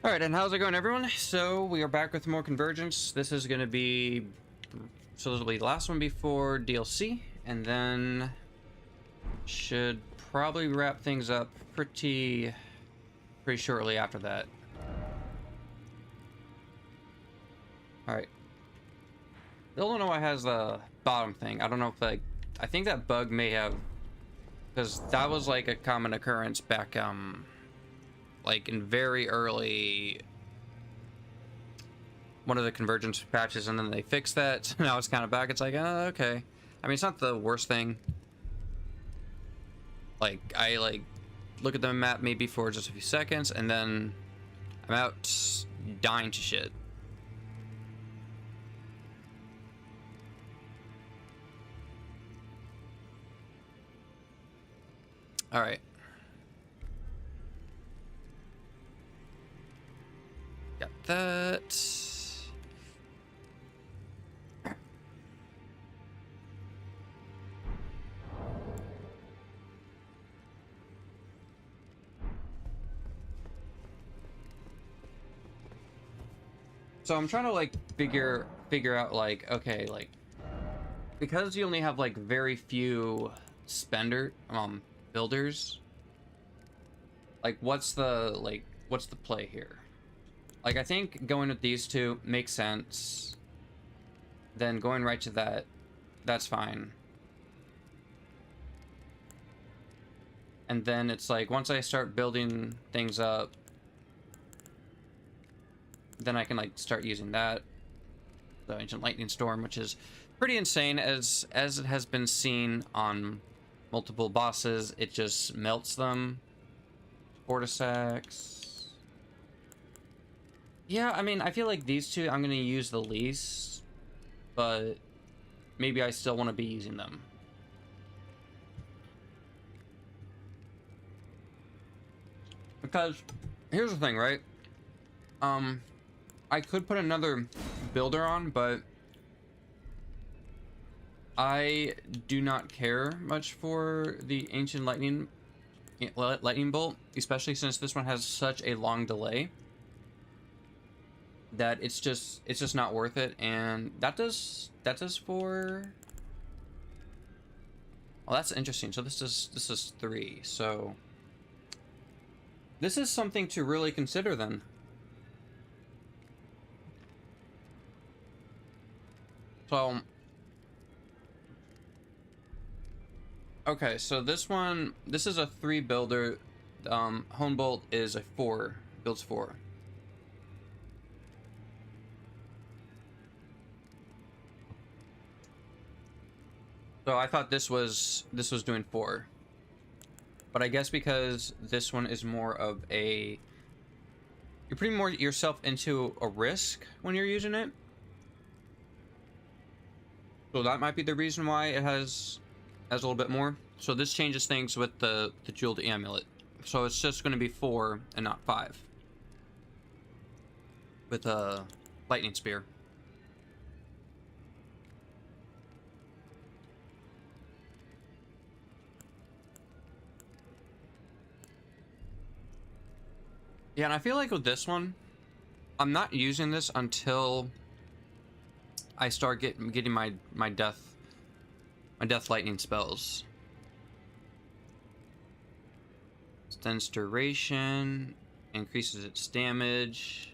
All right, and how's it going, everyone? So we are back with more Convergence. This is going to be, so this will be the last one before DLC, and then should probably wrap things up pretty shortly after that. All right. Illinois has the bottom thing. I don't know if I think that bug may have, because that was like a common occurrence back like in very early one of the Convergence patches, and then they fixed that. So now it's kind of back. It's like, okay. I mean, it's not the worst thing. Like, I look at the map maybe for just a few seconds, and then I'm out dying to shit. All right. Got that. So I'm trying to like figure out like, okay, like, because you only have like very few builders, like what's the play here? Like, I think going with these two makes sense. Then going right to that, that's fine. And then it's like, once I start building things up, then I can like start using that, the Ancient Lightning Storm, which is pretty insane. As it has been seen on multiple bosses, it just melts them. Fortisax. Yeah, I mean, I feel like these two I'm gonna use the least, but maybe I still want to be using them. Because here's the thing, right? I could put another builder on, but I do not care much for the Ancient Lightning Bolt, especially since this one has such a long delay that it's just not worth it. And that does for, well, that's interesting. So this is 3, so this is something to really consider then. So okay, so this is a 3 builder. Homebolt is a 4, builds 4. So I thought this was doing 4. But I guess because this one is more of a, you're putting more yourself into a risk when you're using it. So that might be the reason why it has a little bit more. So this changes things with the jeweled amulet. So it's just going to be 4 and not 5 with a lightning spear. Yeah, and I feel like with this one, I'm not using this until I start getting my death lightning spells. Extends duration, increases its damage.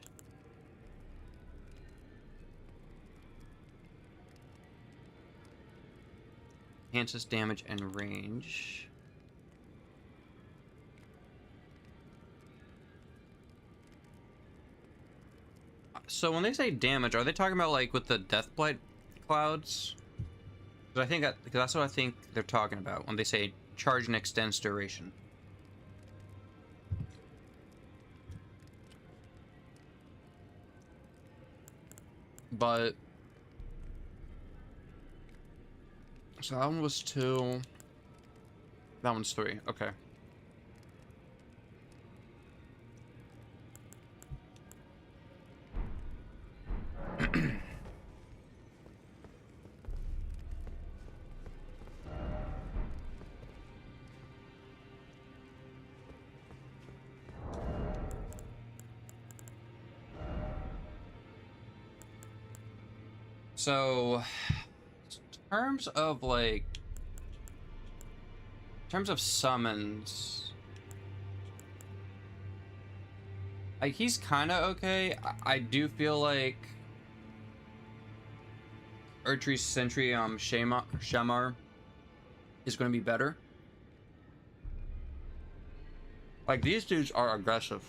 Enhances damage and range. So when they say damage, are they talking about like with the Deathblight clouds? Because I think because that's what I think they're talking about when they say charge and extends duration. But so that one was 2. That one's 3. Okay. So, in terms of like, in terms of summons, like he's kind of okay. I do feel like Erdtree's Sentry Shamar is going to be better. Like these dudes are aggressive.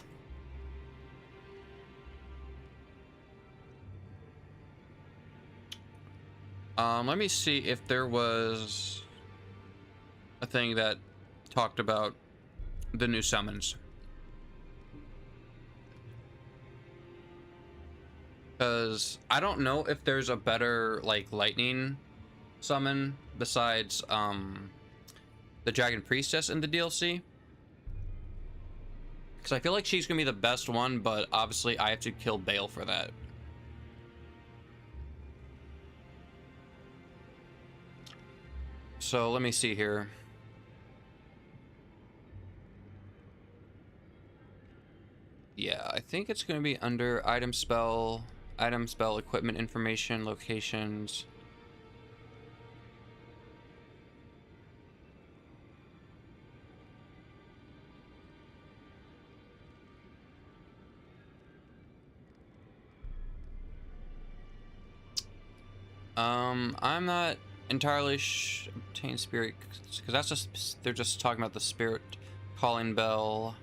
Let me see if there was a thing that talked about the new summons. Because I don't know if there's a better like lightning summon besides the Dragon Priestess in the DLC. Because I feel like she's gonna be the best one, but obviously I have to kill Bale for that. So let me see here. Yeah, I think it's gonna be under item spell, equipment information, locations. I'm not entirely obtain spirit because that's just they're just talking about the spirit calling bell.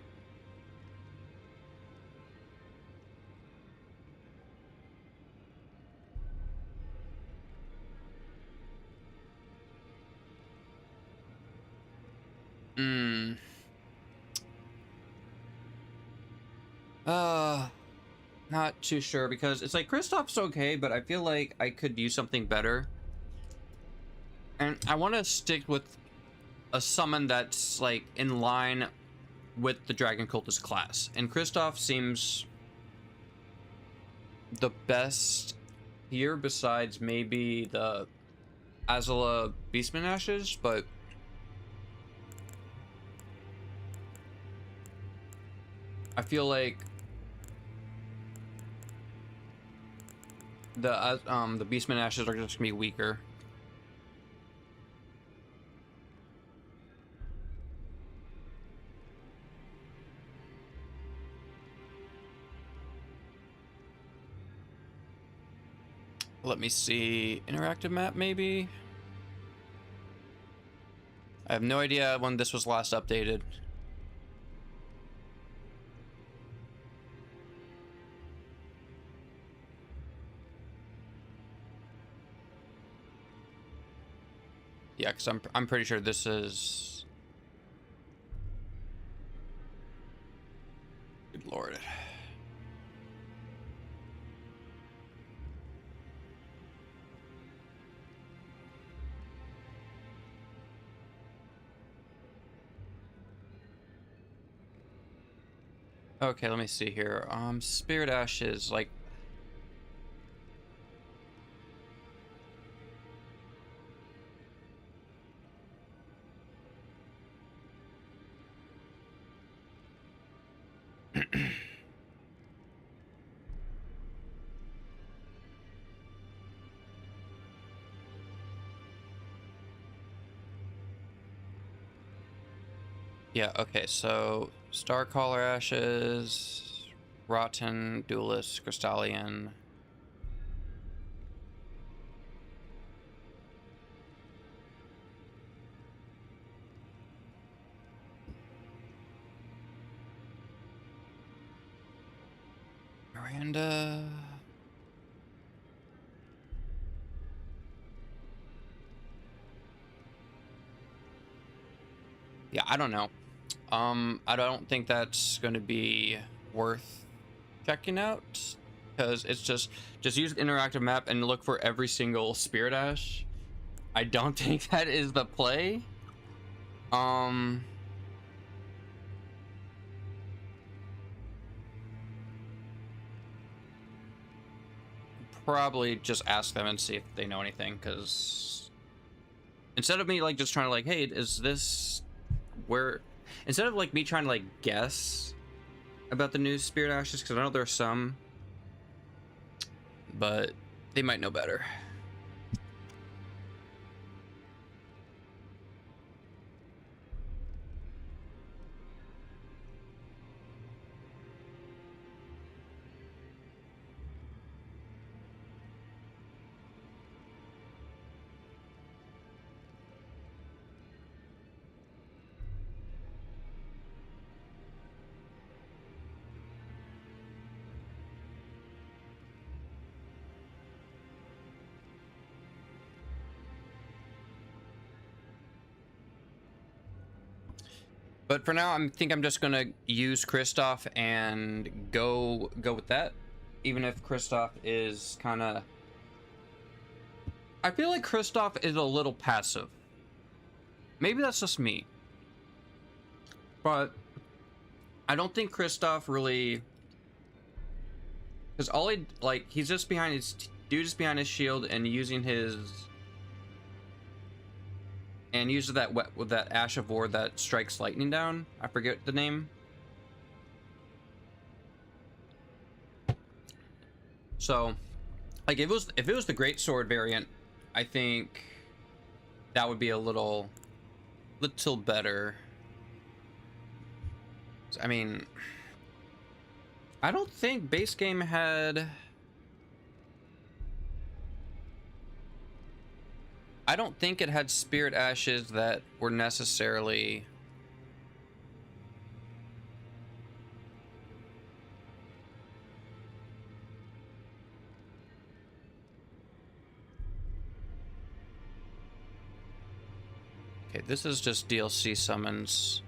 Not too sure because it's like Kristoff's okay, but I feel like I could use something better. And I want to stick with a summon that's like in line with the Dragon Cultist class. And Kristoff seems the best here besides maybe the Azula Beastman Ashes, but I feel like the Beastman Ashes are just gonna be weaker. Let me see, interactive map maybe? I have no idea when this was last updated. Yeah, because I'm pretty sure this is... Good lord. Okay, let me see here. Spirit Ashes, like... Yeah, okay, so Starcaller Ashes, Rotten, Duelist, Crystallian. Miranda. Yeah, I don't know. I don't think that's going to be worth checking out because it's just use the interactive map and look for every single Spirit Ash. I don't think that is the play. Probably just ask them and see if they know anything, because instead of me like just trying to like, hey, is this where, instead of like me trying to like guess about the new Spirit Ashes, because I know there's some, but they might know better. But for now, I think I'm just gonna use Kristoff and go with that. Even if Kristoff is kind of... I feel like Kristoff is a little passive. Maybe that's just me. But I don't think Kristoff really... Because all he... Like, he's just behind his... Dude is behind his shield and using his... And uses that with that Ash of War that strikes lightning down. I forget the name. So, like, if it was the Great Sword variant, I think that would be a little better. I mean, I don't think base game had... I don't think it had Spirit Ashes that were necessarily... Okay, this is just DLC summons.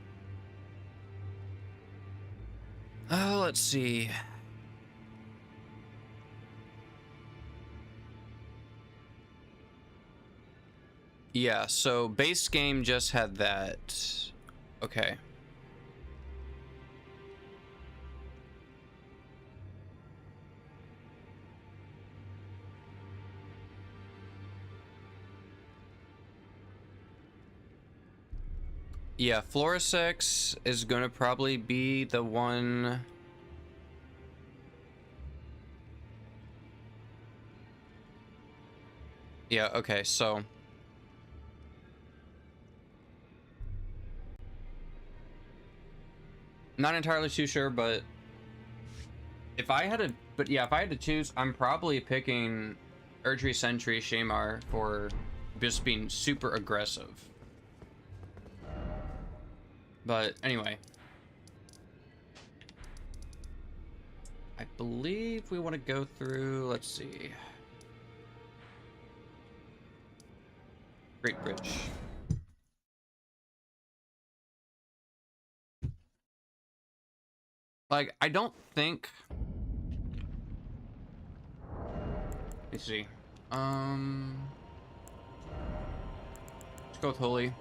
Let's see. Yeah, so base game just had that. Okay. Yeah, Florisex is gonna probably be the one. Yeah, okay, so not entirely too sure, but if I had to choose, I'm probably picking Erdtree Sentry Shamar for just being super aggressive. But anyway, I believe we want to go through, let's see, Great Bridge. Like, I don't think... Let me see. Let's go with Holy.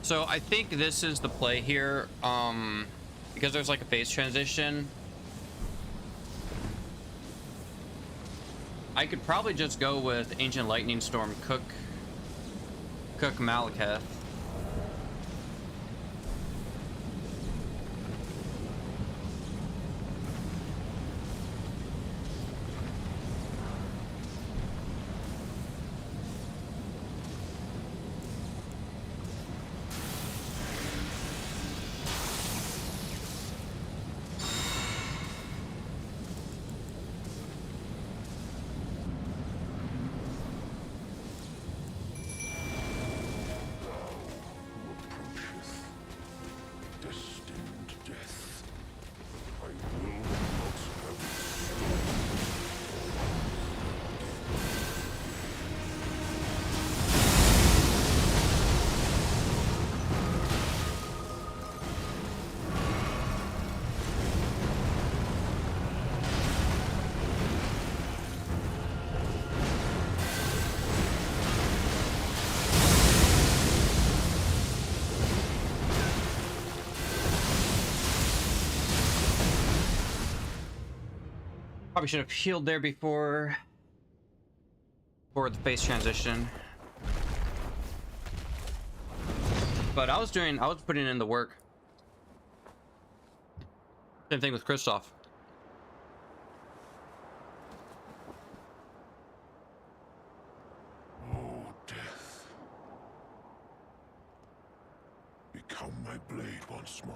So I think this is the play here, because there's like a phase transition. I could probably just go with Ancient Lightning Storm, cook Malekith. Probably should have healed there before the phase transition. But I was putting in the work. Same thing with Christoph. Oh, death. Become my blade once more.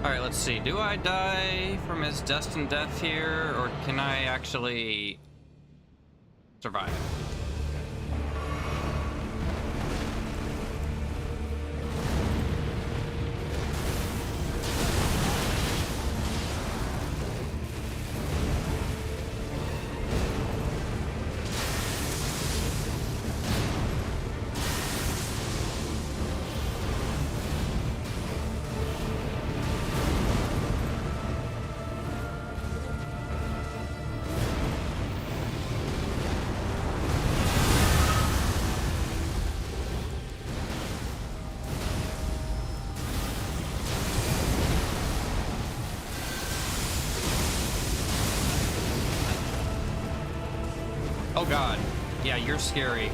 Alright, let's see. Do I die from his destined death here, or can I actually survive? Oh god. Yeah, you're scary.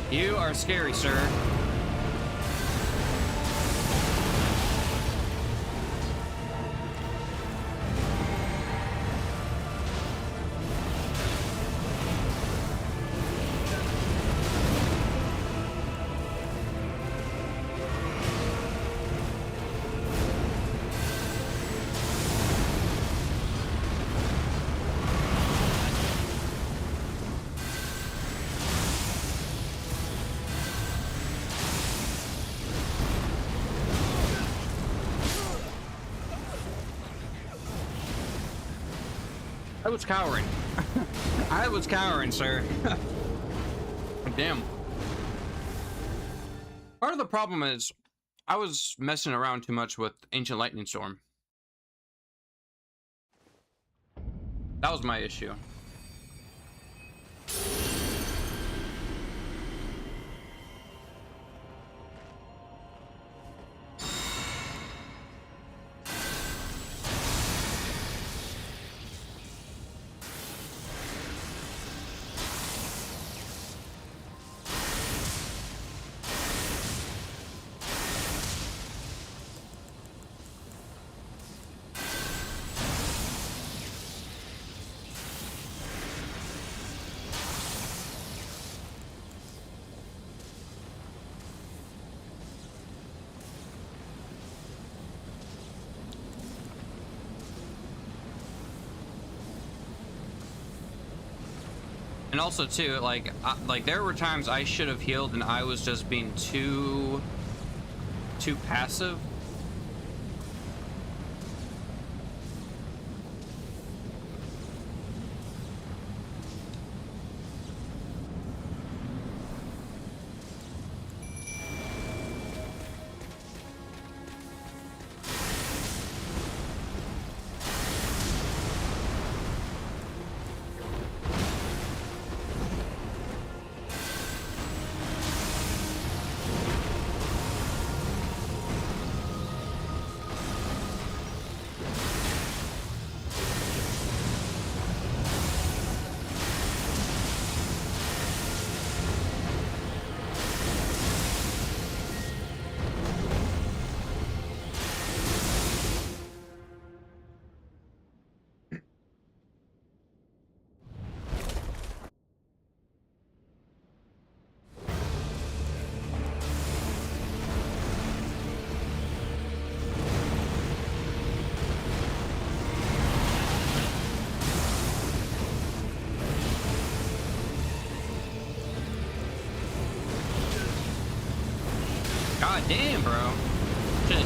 You are scary, sir. I was cowering. I was cowering, sir. Damn. Part of the problem is I was messing around too much with Ancient Lightning Storm. That was my issue. And also too, like there were times I should have healed and I was just being too passive. God damn, bro. Shit.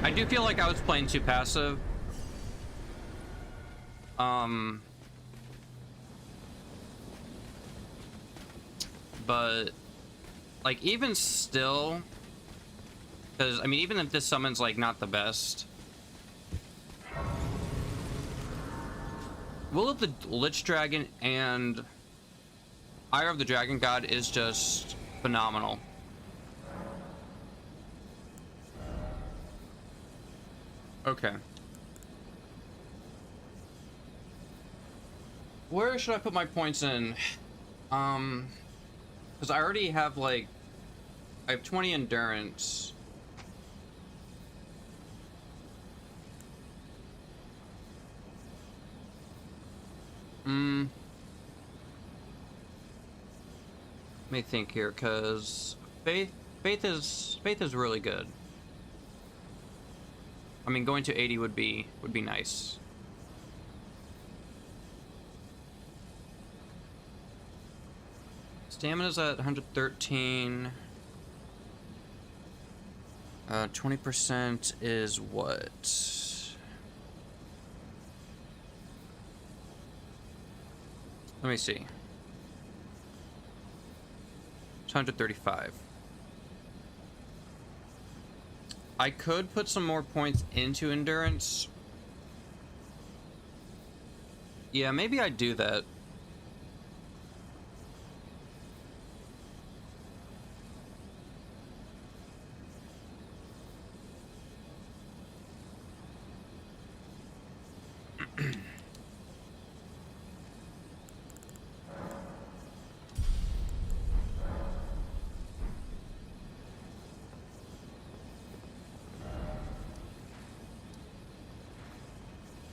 I do feel like I was playing too passive. But like even still, because I mean even if this summon's like not the best, Will of the Lich Dragon and Ire of the Dragon God is just phenomenal. Okay. Where should I put my points in? Because I already have like, I have 20 endurance. Let me think here, because faith is really good. I mean, going to 80 would be nice. Stamina's at 113. 20% is what? Let me see. It's 135. I could put some more points into endurance. Yeah, maybe I'd do that.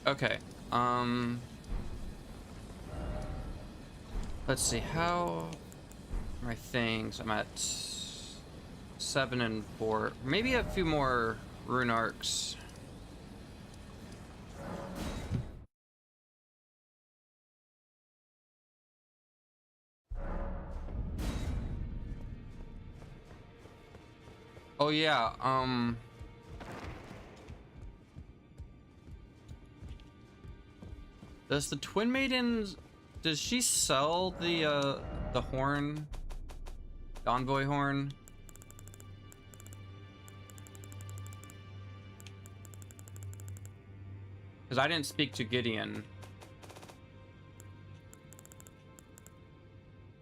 Okay, let's see, how are my things? I'm at 7 and 4. Maybe a few more rune arcs. Oh yeah, does the Twin Maidens, does she sell the horn? The envoy horn? Because I didn't speak to Gideon.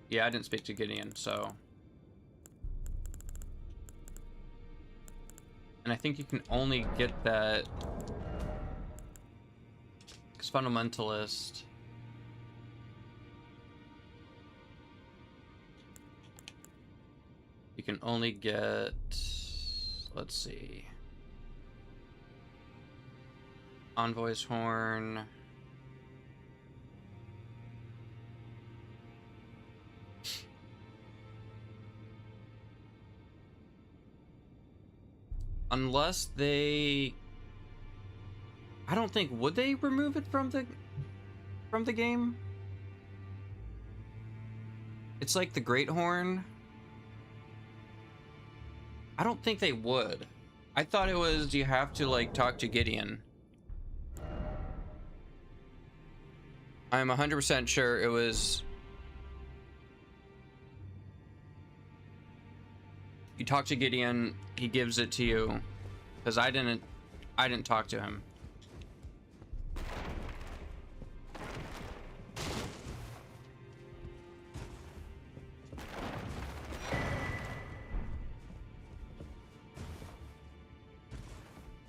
Yeah, I didn't speak to Gideon, so. And I think you can only get that because fundamentalist. You can only get, let's see, Envoy's horn. Unless they, I don't think, would they remove it from the game? It's like the Great Horn. I don't think they would. I thought it was you have to like talk to Gideon. I'm 100% sure it was you talk to Gideon, he gives it to you, because I didn't talk to him.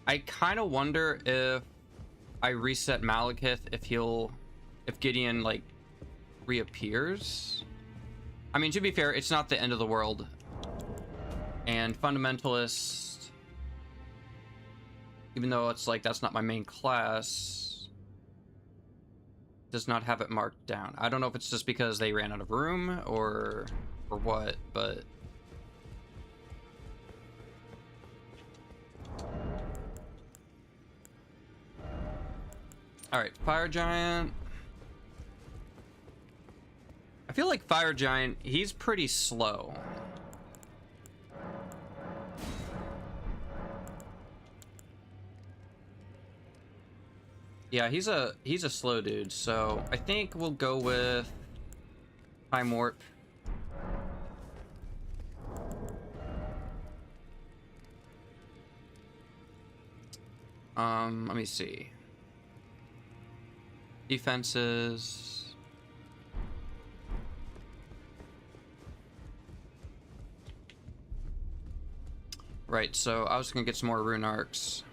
I kind of wonder if I reset Malekith if Gideon like reappears. I mean, to be fair, it's not the end of the world. And fundamentalist, even though it's like that's not my main class, does not have it marked down. I don't know if it's just because they ran out of room or what, but all right, Fire Giant. I feel like Fire Giant, he's pretty slow. Yeah, he's a slow dude, so I think we'll go with time warp. Let me see. Defenses. Right, so I was gonna get some more rune arcs.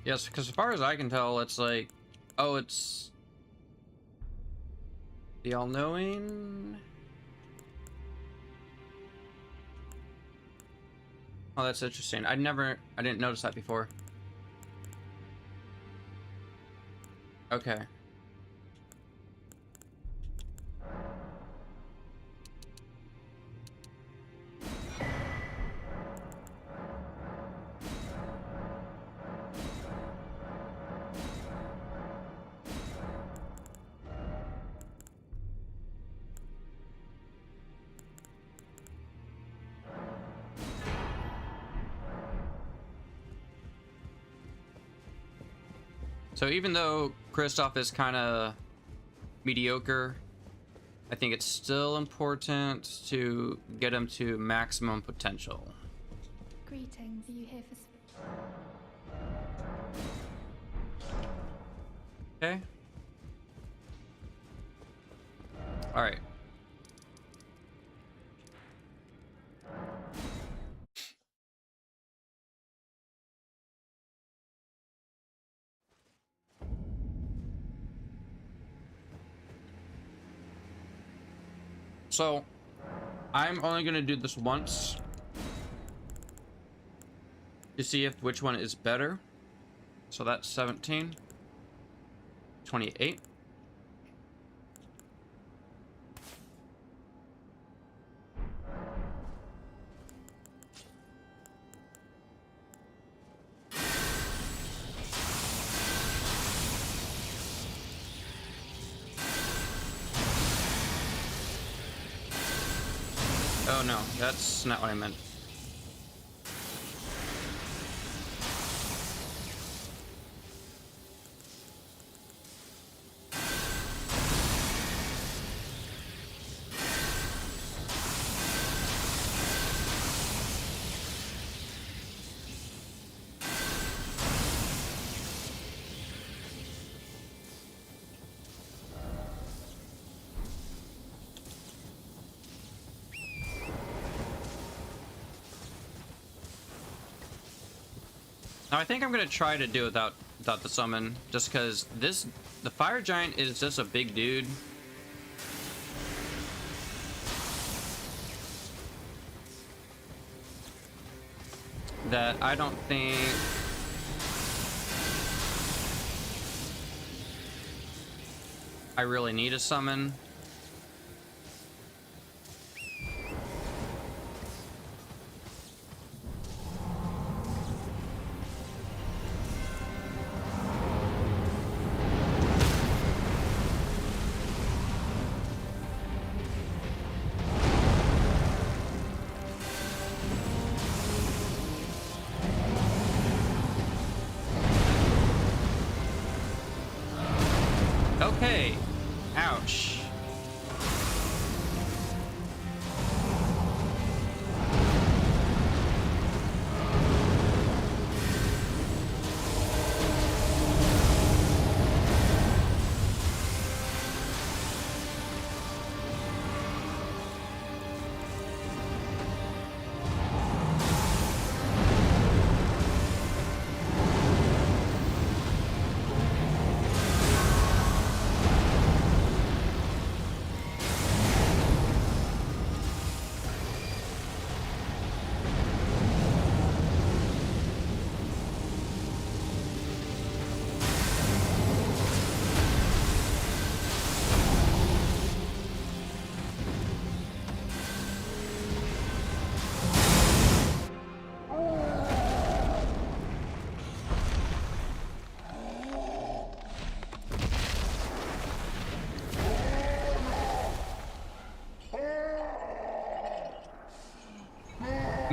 Yes, because as far as I can tell, it's like, oh, it's the all-knowing. Oh, that's interesting. I didn't notice that before. Okay. So even though Kristoff is kind of mediocre, I think it's still important to get him to maximum potential. Greetings, are you here for... Okay. All right. So, I'm only gonna do this once to see if which one is better. So that's 17, 28. Oh no, that's not what I meant. Now I think I'm gonna try to do it without the summon, just because the fire giant is just a big dude. That I don't think I really need a summon. Okay. Ouch.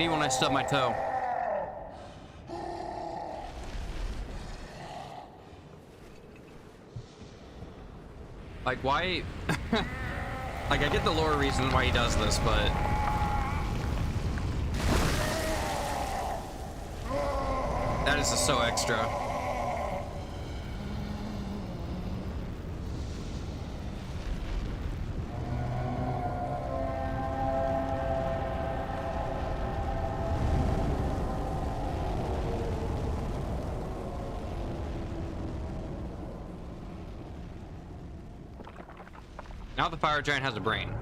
me when I stub my toe. Like, why? Like, I get the lore reason why he does this, but... that is just so extra. Now the fire giant has a brain.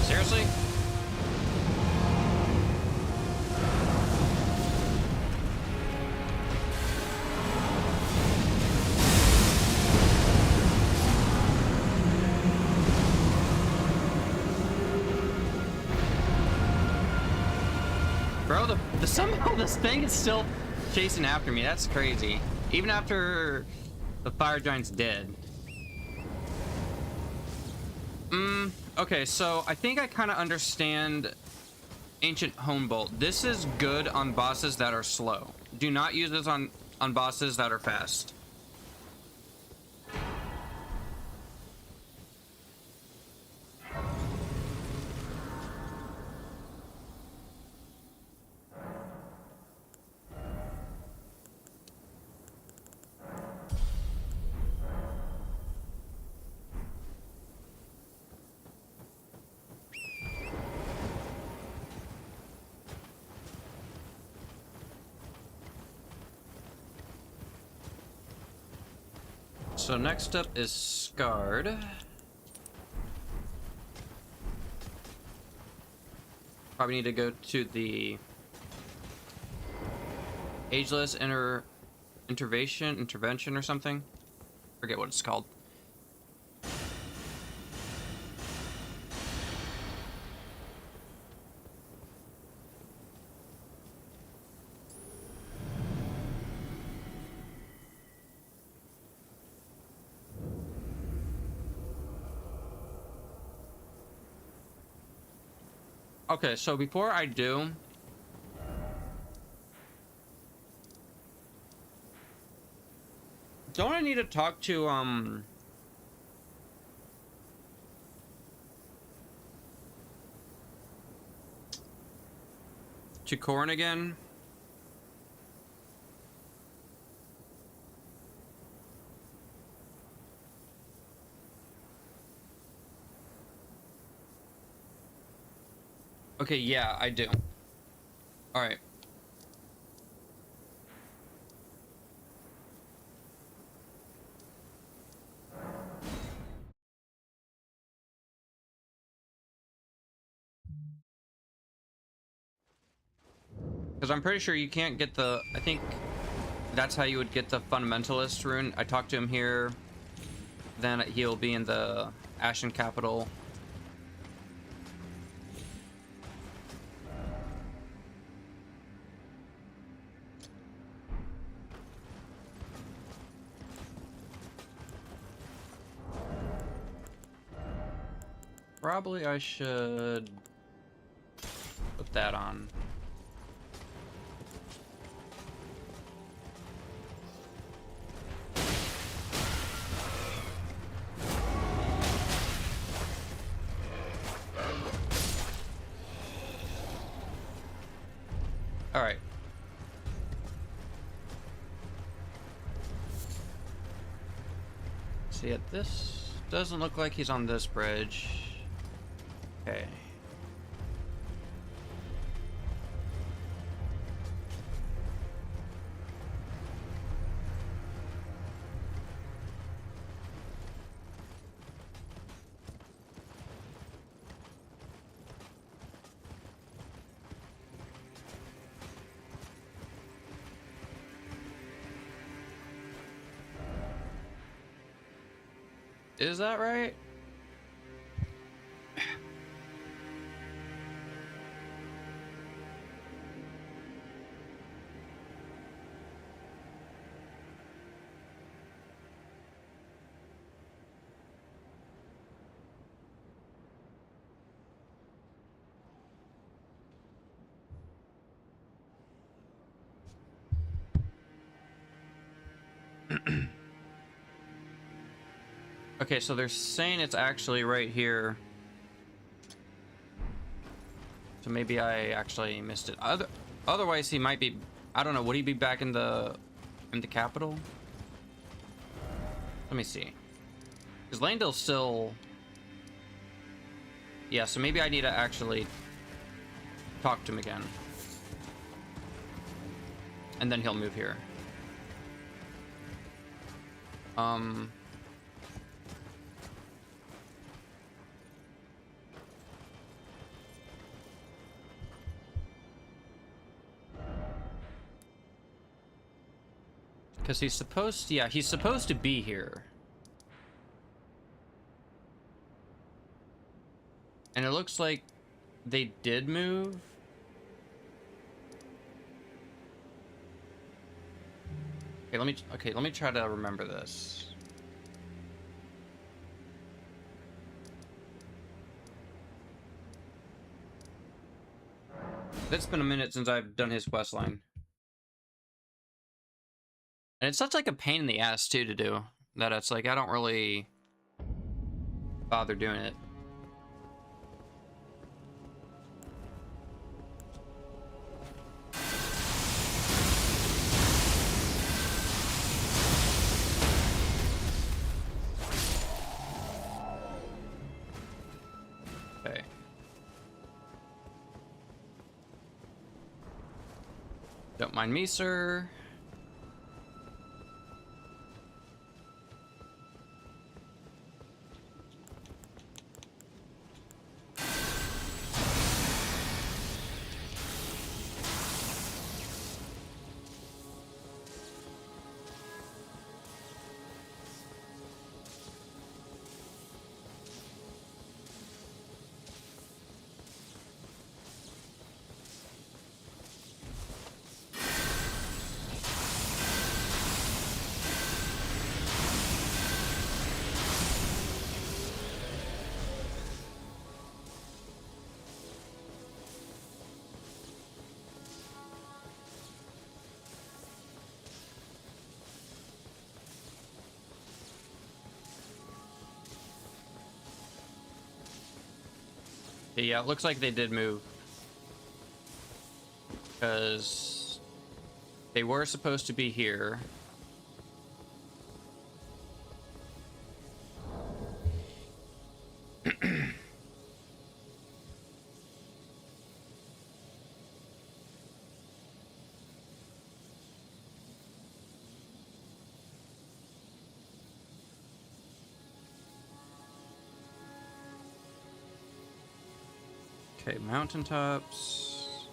Seriously? Bro, the somehow this thing is still chasing after me. That's crazy. Even after the fire giant's dead. Okay, so I think I kind of understand Ancient Homebolt. This is good on bosses that are slow. Do not use this on bosses that are fast. So next up is Scarred. Probably need to go to the Ageless intervention or something. Forget what it's called. Okay, so before I do, don't I need to talk to Corrin again? Okay, yeah, I do. All right. Because I'm pretty sure you can't get the... I think that's how you would get the Fundamentalist rune. I talked to him here. Then he'll be in the Ashen Capital. Probably I should... that on. All right. See it. This doesn't look like he's on this bridge. Okay. Is that right? Okay, so they're saying it's actually right here. So maybe I actually missed it. Otherwise, he might be. I don't know. Would he be back in the capital? Let me see. Because Langdale's still. Yeah. So maybe I need to actually talk to him again, and then he'll move here. Because he's supposed to, yeah, he's supposed to be here. And it looks like they did move. Okay, let me try to remember this. It's been a minute since I've done his quest line. And it's such like a pain in the ass too to do that it's like I don't really bother doing it. Okay. Don't mind me, sir. Yeah, it looks like they did move. Because they were supposed to be here. Okay, mountaintops.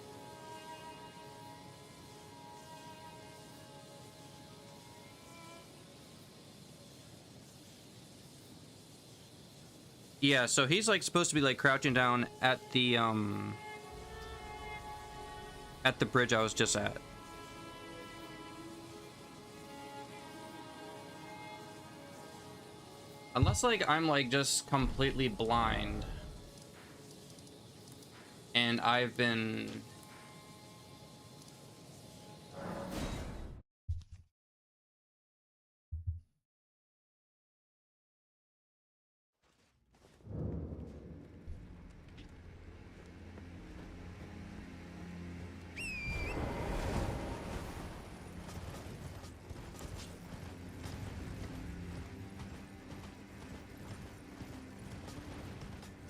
Yeah, so he's like supposed to be like crouching down at the bridge I was just at. Unless like I'm like just completely blind. And I've been...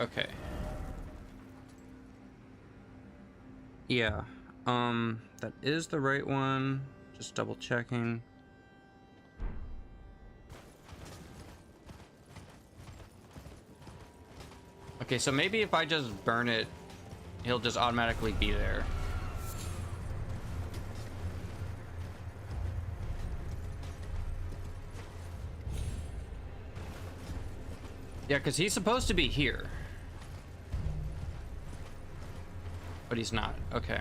Okay. Yeah. That is the right one. Just double checking. Okay, so maybe if I just burn it, he'll just automatically be there. Yeah, because he's supposed to be here. But he's not. Okay.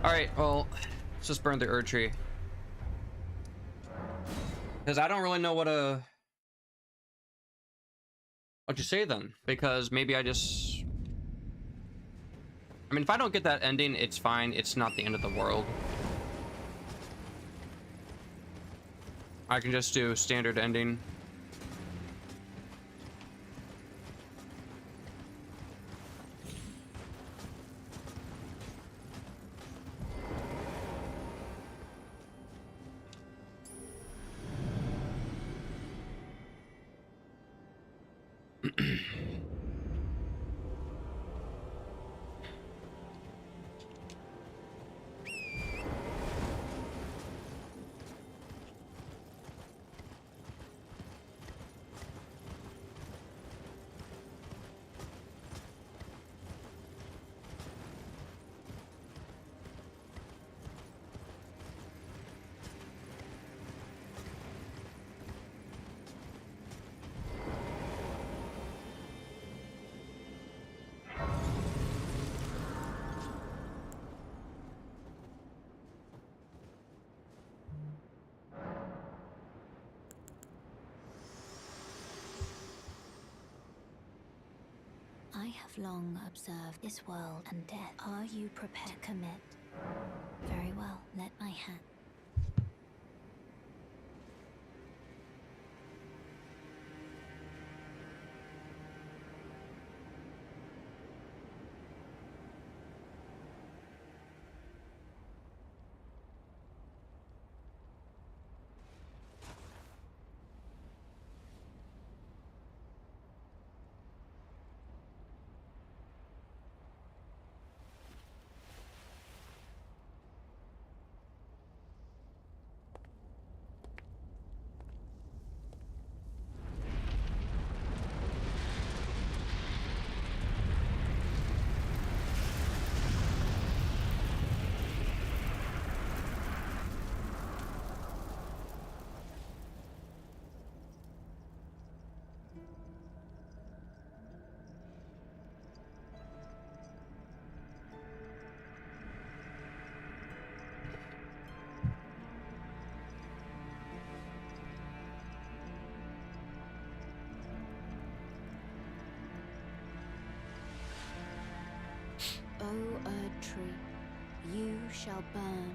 Alright, well, let's just burn the Erd tree. Because I don't really know what you say then. Because maybe I just... I mean, if I don't get that ending, it's fine. It's not the end of the world. I can just do standard ending. I have long observed this world and death. Are you prepared to commit? Very well, let my hand. O Erd tree, you shall burn.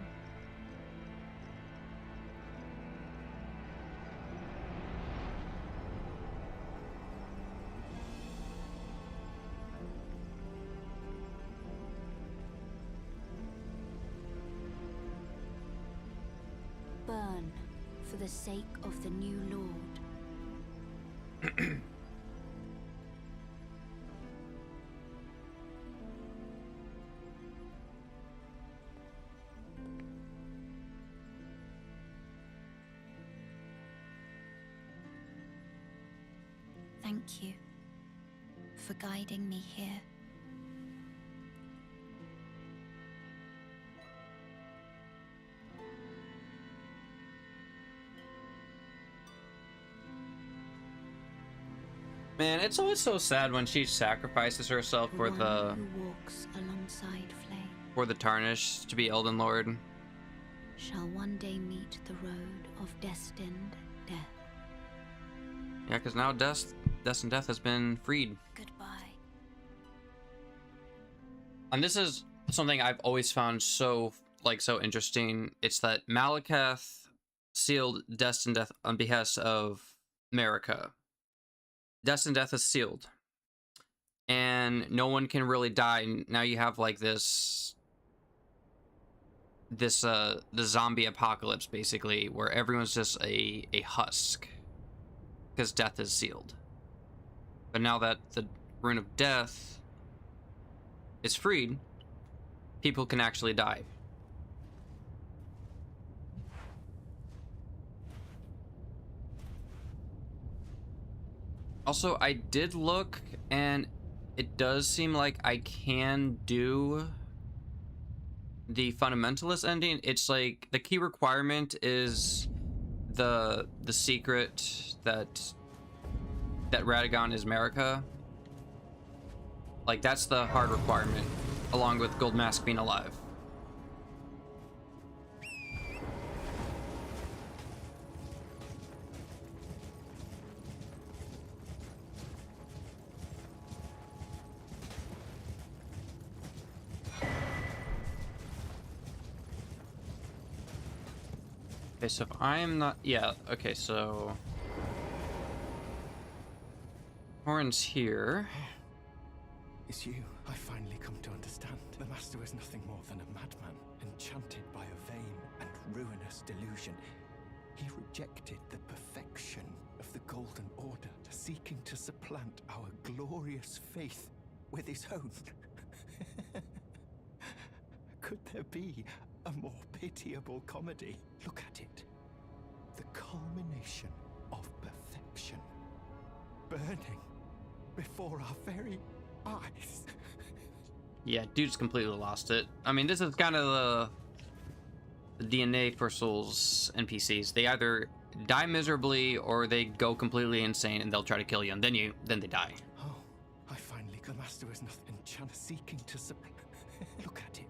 Burn for the sake of the new Lord. Thank you for guiding me here. Man, it's always so sad when she sacrifices herself for One the who walks alongside flame Tarnish to be Elden Lord. shall one day meet the road of destined death. Yeah, because now Destined Death has been freed. Goodbye. And this is something I've always found so interesting. It's that Malekith sealed Destined Death on behest of America. Destined Death is sealed, and no one can really die. Now you have like the zombie apocalypse, basically, where everyone's just a husk because death is sealed. But now that the rune of death is freed, people can actually die. Also, I did look, and it does seem like I can do the fundamentalist ending. It's like the key requirement is the secret that Radagon is America. Like, that's the hard requirement, along with Gold Mask being alive. Okay, so if I am not... Yeah, okay, so... Horn's here. It's you. I finally come to understand. The Master was nothing more than a madman, enchanted by a vain and ruinous delusion. He rejected the perfection of the Golden Order, seeking to supplant our glorious faith with his own. Could there be a more pitiable comedy? Look at it. The culmination of perfection. Burning before our very eyes. Yeah, dude's completely lost it. I mean, this is kind of the DNA for Souls NPCs. They either die miserably or they go completely insane and they'll try to kill you, and then they die. Oh, I finally... The Master is nothing. Enchanted, seeking to look at it.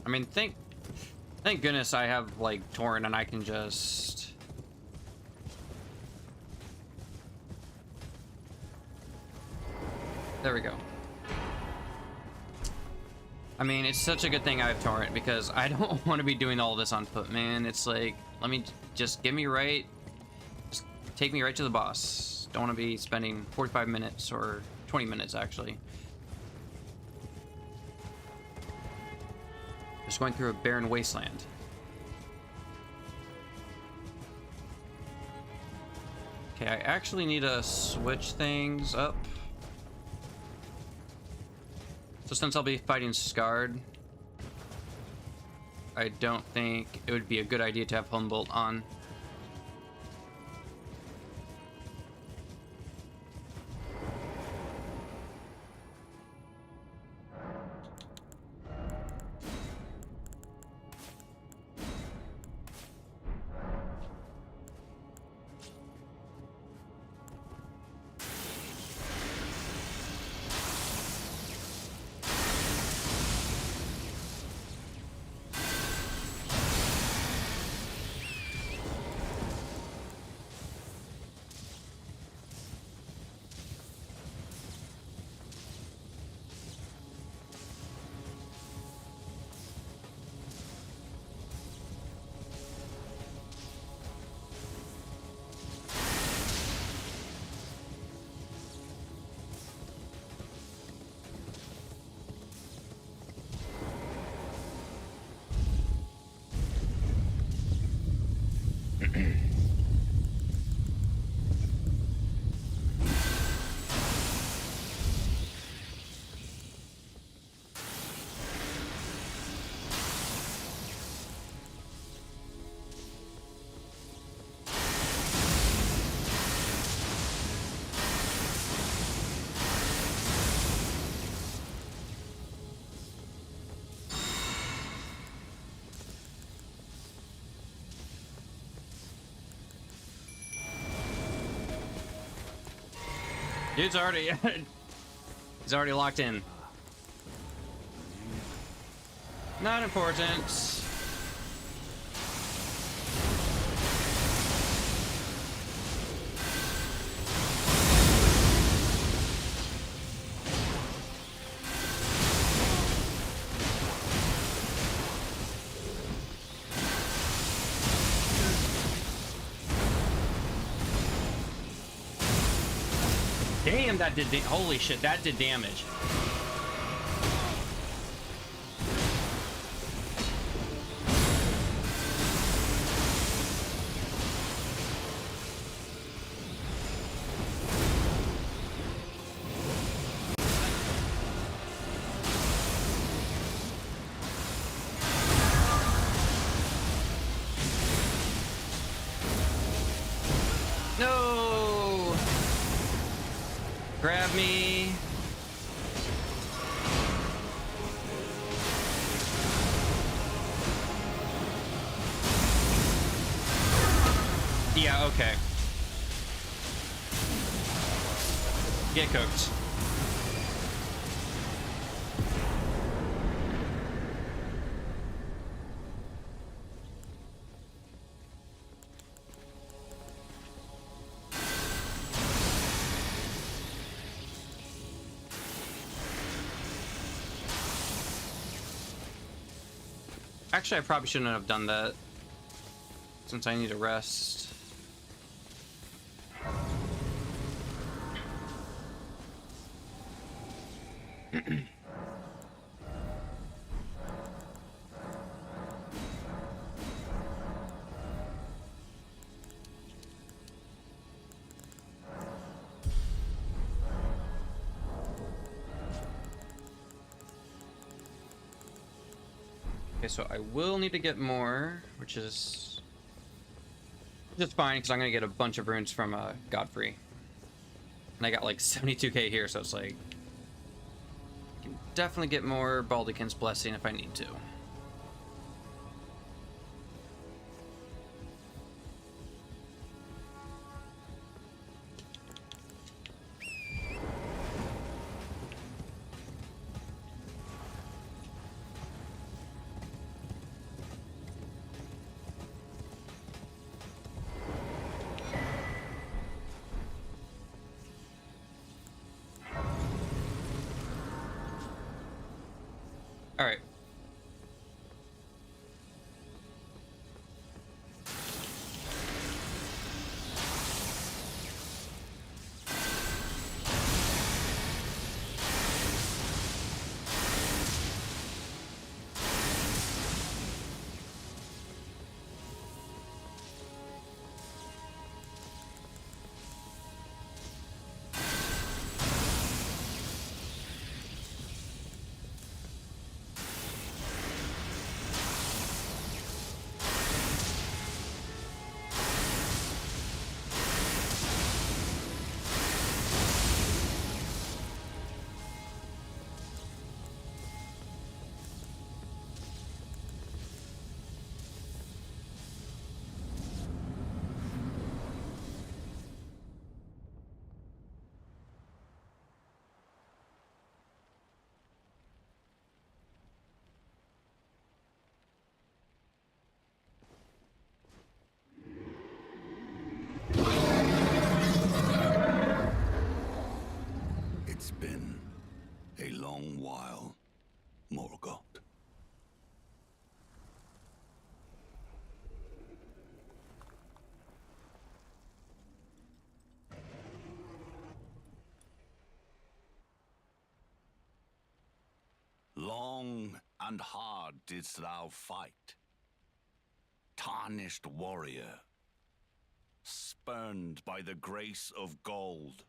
I mean, thank goodness I have, like, Torrent, and I can just... There we go. I mean, it's such a good thing I have Torrent, because I don't want to be doing all this on foot, man. It's like, let me just get me right. Just take me right to the boss. Don't want to be spending 45 minutes, or 20 minutes, actually. Just going through a barren wasteland. Okay, I actually need to switch things up. So since I'll be fighting Scarred, I don't think it would be a good idea to have Humboldt on. Dude's already... He's already locked in. Not important. Damn, that did holy shit, that did damage. No! Grab me. Yeah, okay. Get cooked. Actually, I probably shouldn't have done that, since I need to rest. Okay, so I will need to get more, which is just fine, because I'm going to get a bunch of runes from Godfrey. And I got like 72k here, so it's like, I can definitely get more Baldekin's Blessing if I need to. All right. It's been a long while, Morgoth. Long and hard didst thou fight, tarnished warrior, spurned by the grace of gold.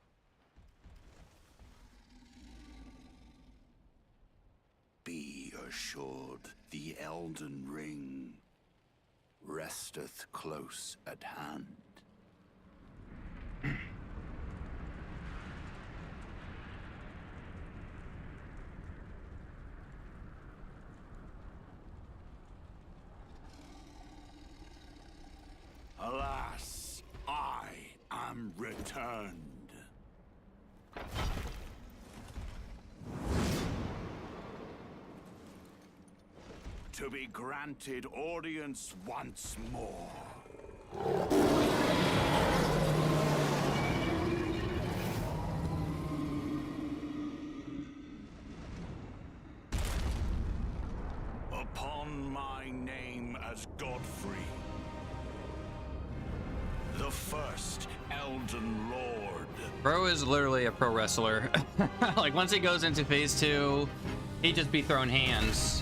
Be assured the Elden Ring resteth close at hand. Alas, I am returned. To be granted audience once more. Upon my name as Godfrey, the first Elden Lord. Bro is literally a pro wrestler. Like, once he goes into phase 2, he'd just be throwing hands.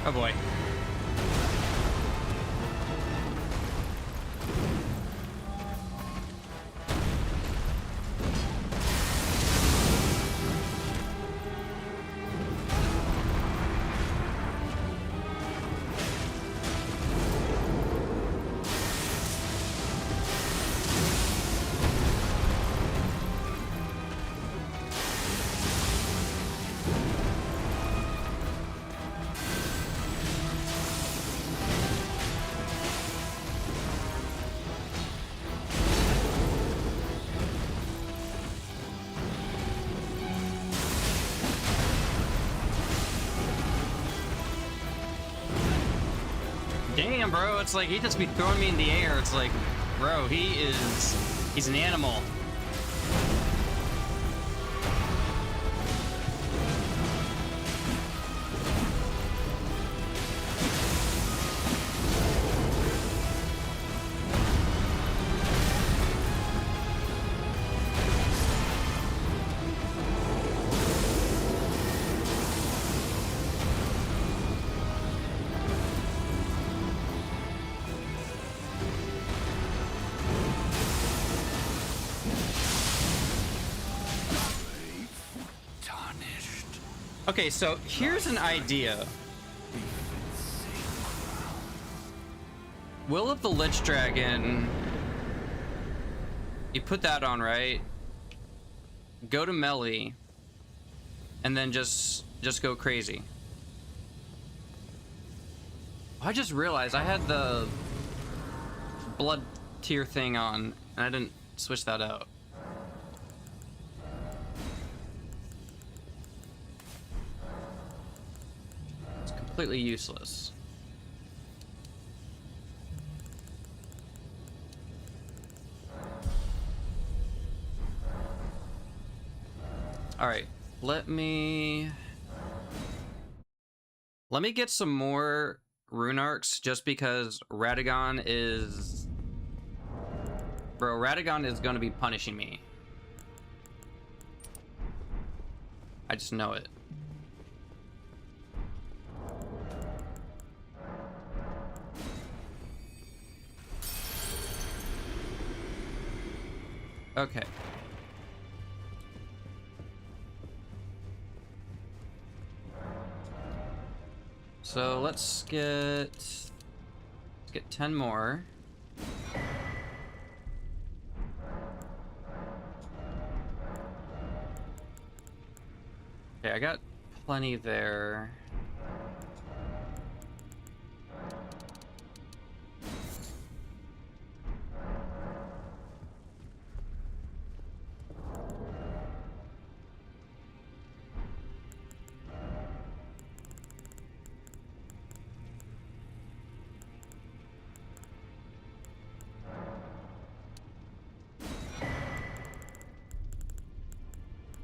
Oh boy. Damn, bro, it's like he just be throwing me in the air. It's like, bro, he's an animal. Okay, so here's an idea. Will of the Lich Dragon. You put that on, right? Go to melee. And then just go crazy. I just realized I had the blood tier thing on and I didn't switch that out. Completely useless. All right, let me get some more rune arcs just because Radagon is going to be punishing me. I just know it. Okay. So let's get 10 more. Okay, I got plenty there.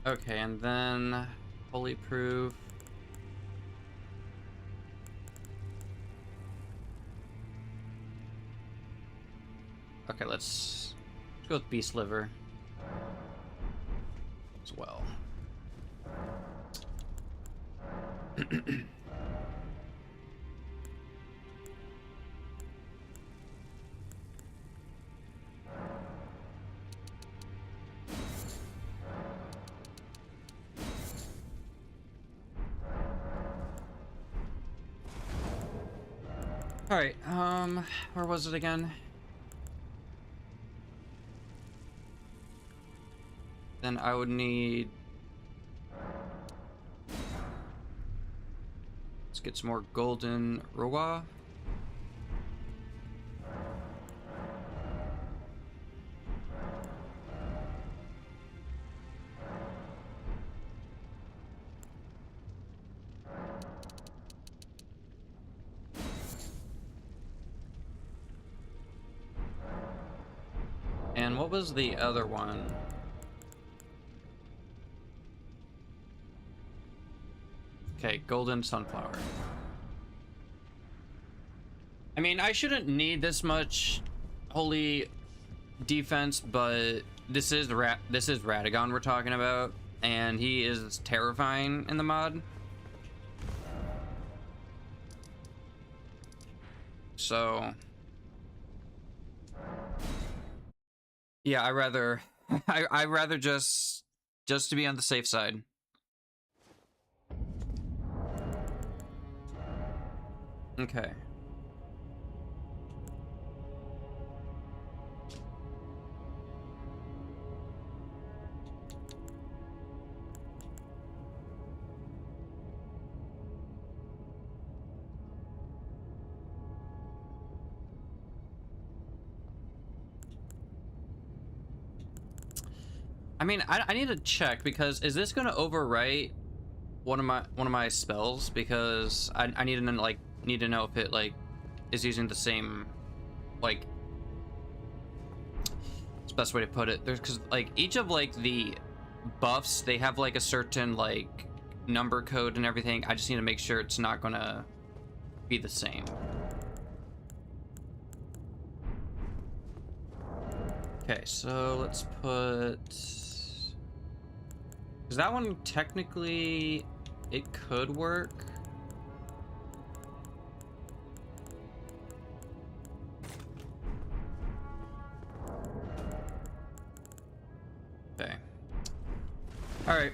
Okay, and then holy proof. Okay, let's go with beast liver as well. All right, where was it again? Then I would need... Let's get some more golden Roa. And what was the other one? Okay, golden sunflower. I mean, I shouldn't need this much holy defense, but this is Radagon we're talking about, and he is terrifying in the mod. So yeah, I rather I rather just to be on the safe side. Okay. I mean, I need to check, because is this going to overwrite one of my spells? Because I need to know if it like is using the same, like, it's the best way to put it. There's, because like each of like the buffs, they have like a certain like number code and everything. I just need to make sure it's not gonna be the same. Okay, so let's put, because that one technically it could work. Okay. All right.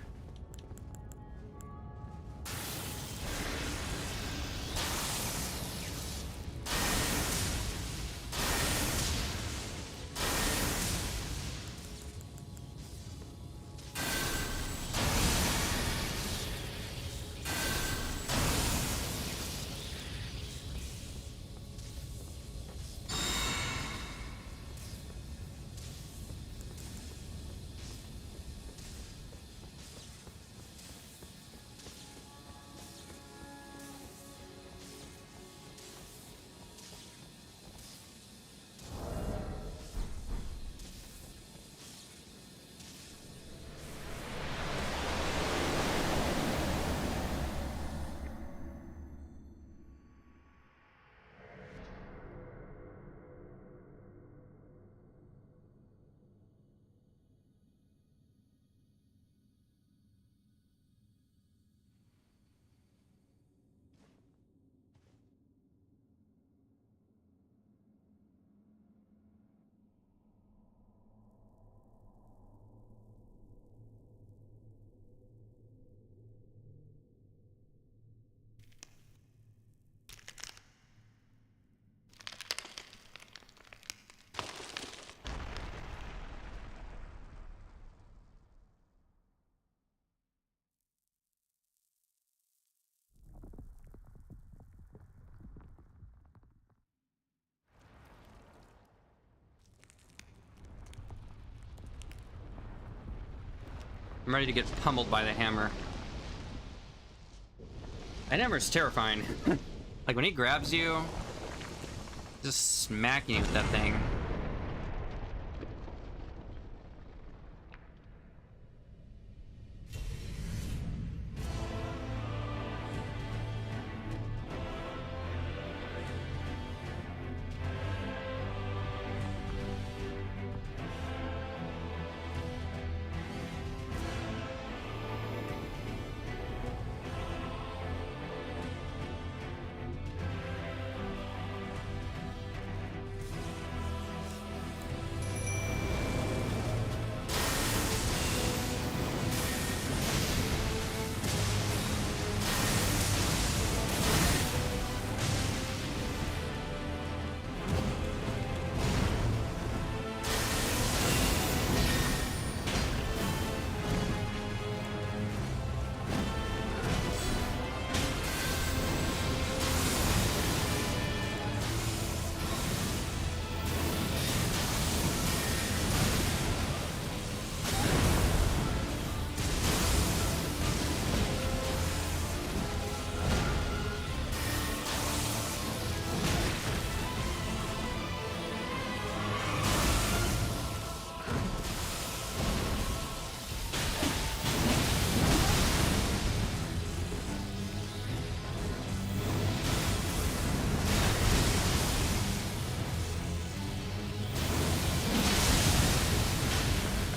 I'm ready to get pummeled by the hammer. That hammer's terrifying. Like when he grabs you, just smacking you with that thing.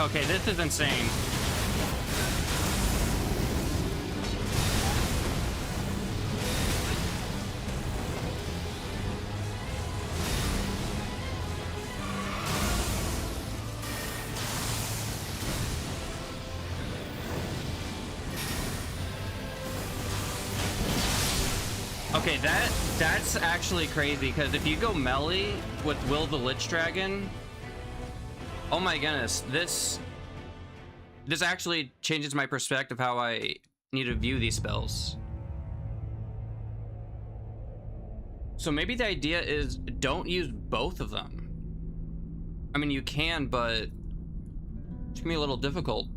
Okay, this is insane. Okay, that's actually crazy, because if you go melee with Will the Lich Dragon, oh my goodness, this actually changes my perspective how I need to view these spells. So maybe the idea is don't use both of them. I mean, you can, but it's gonna be a little difficult.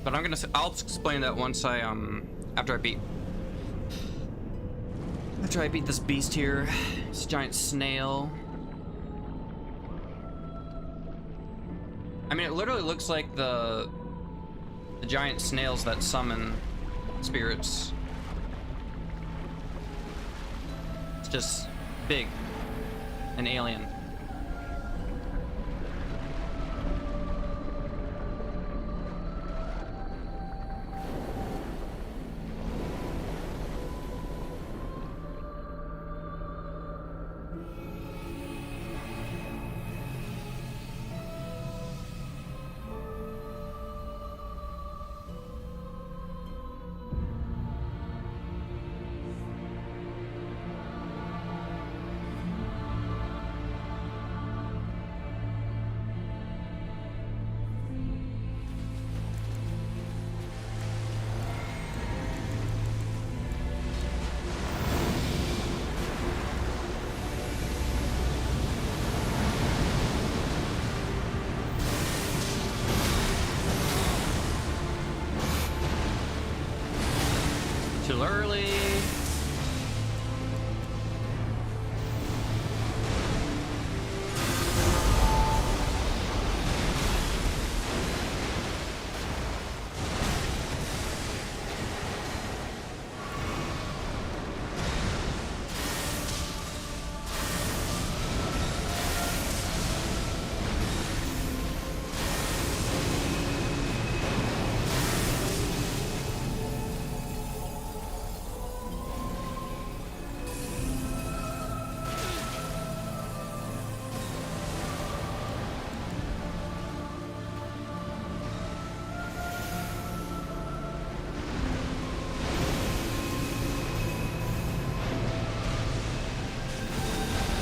But I'll explain that once I, after I beat this beast here, this giant snail. I mean, it literally looks like the giant snails that summon spirits. It's just big and alien. Too early.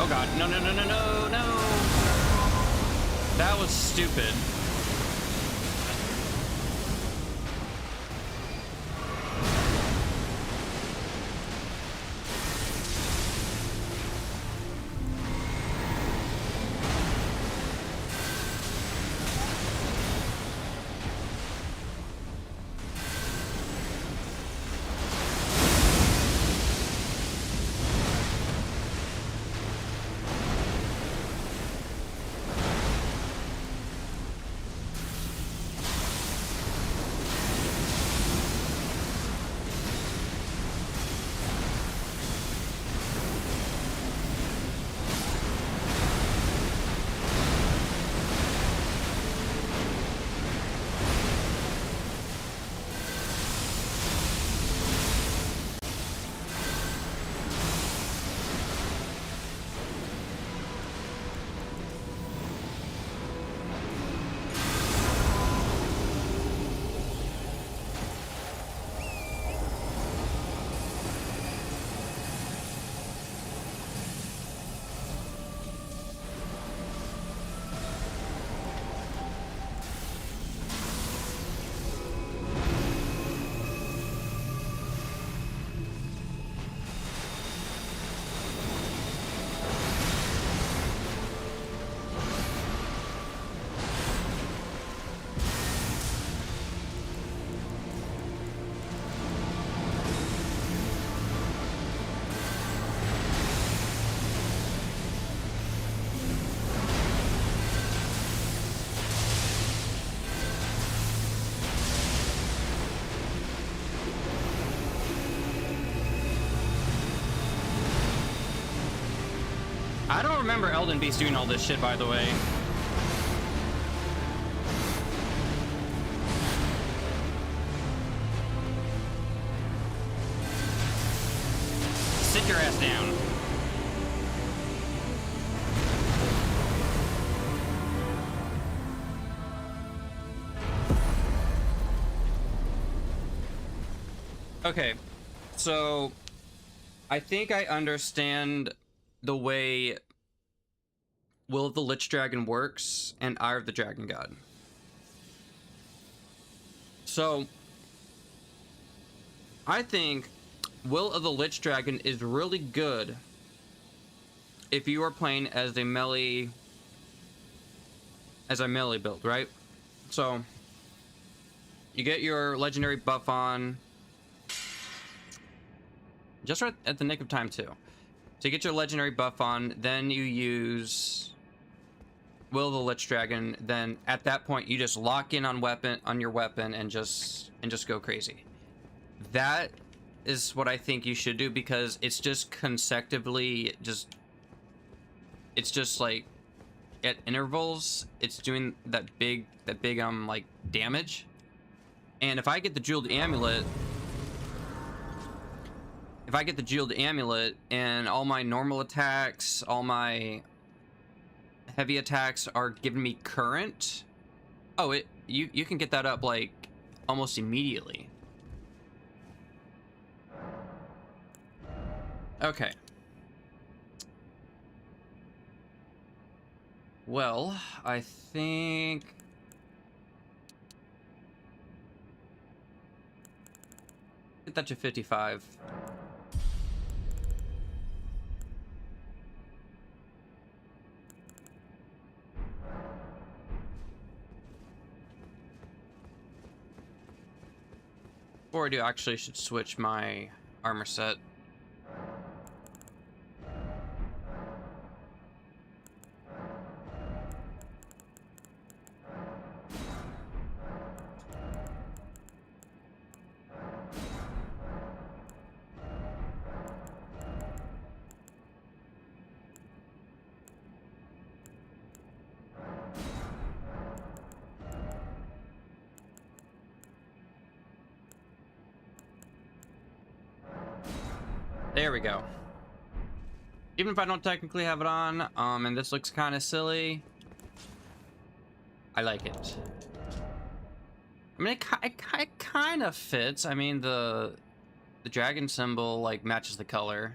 Oh god, no, no, no, no, no, no! That was stupid. remember Elden Beast doing all this shit, by the way. Sit your ass down. Okay, so I think I understand the way Will of the Lich Dragon works and Eye of the Dragon God. So I think Will of the Lich Dragon is really good if you are playing as a melee build, right? So you get your legendary buff on just right at the nick of time too. So you get your legendary buff on, then you use Will of the Lich Dragon, then at that point you just lock in on your weapon and just go crazy. That is what I think you should do, because it's just consecutively it's just like at intervals it's doing that big like damage. And if I get the jeweled amulet, and all my normal attacks, all my heavy attacks are giving me current, oh, you can get that up like almost immediately. Okay. Well, I think get that to 55. Before I do, actually should switch my armor set. There we go. Even if I don't technically have it on, and this looks kind of silly, I like it. I mean, it kind of fits. I mean, the dragon symbol like matches the color.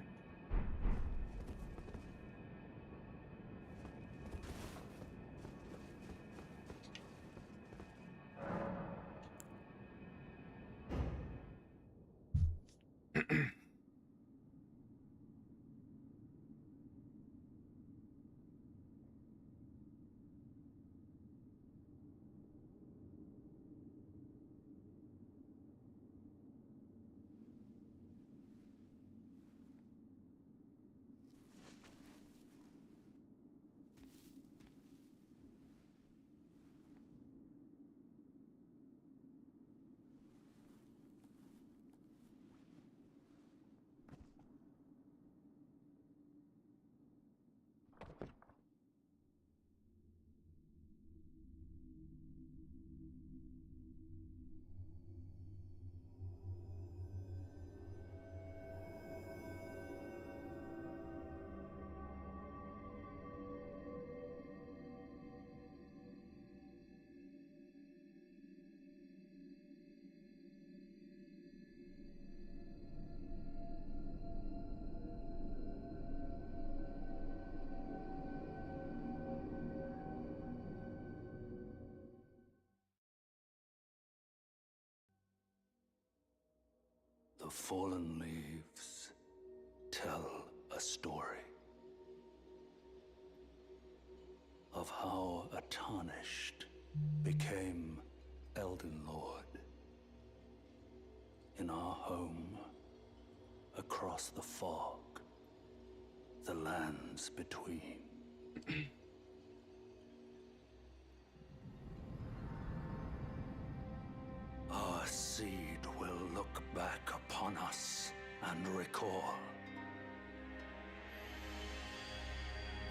The fallen leaves tell a story of how a tarnished became Elden Lord in our home across the fog, the lands between. Our seed will look back upon us and recall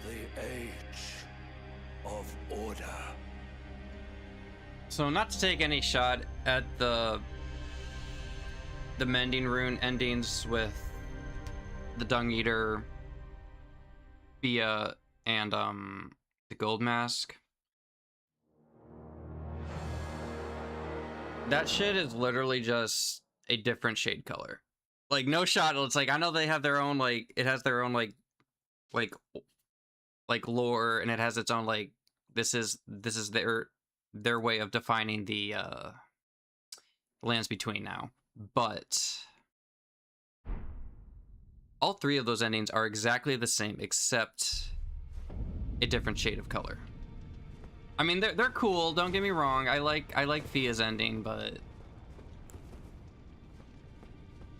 The age of order. So not to take any shot at the mending rune endings with the Dung Eater, Bia, and the Gold Mask. That shit is literally just a different shade color. Like, no shot. It's like, I know they have their own, like, it has their own like lore, and it has its own like, this is their way of defining the lands between now. But all three of those endings are exactly the same, except a different shade of color. I mean, they're cool, don't get me wrong. I like Fia's ending, but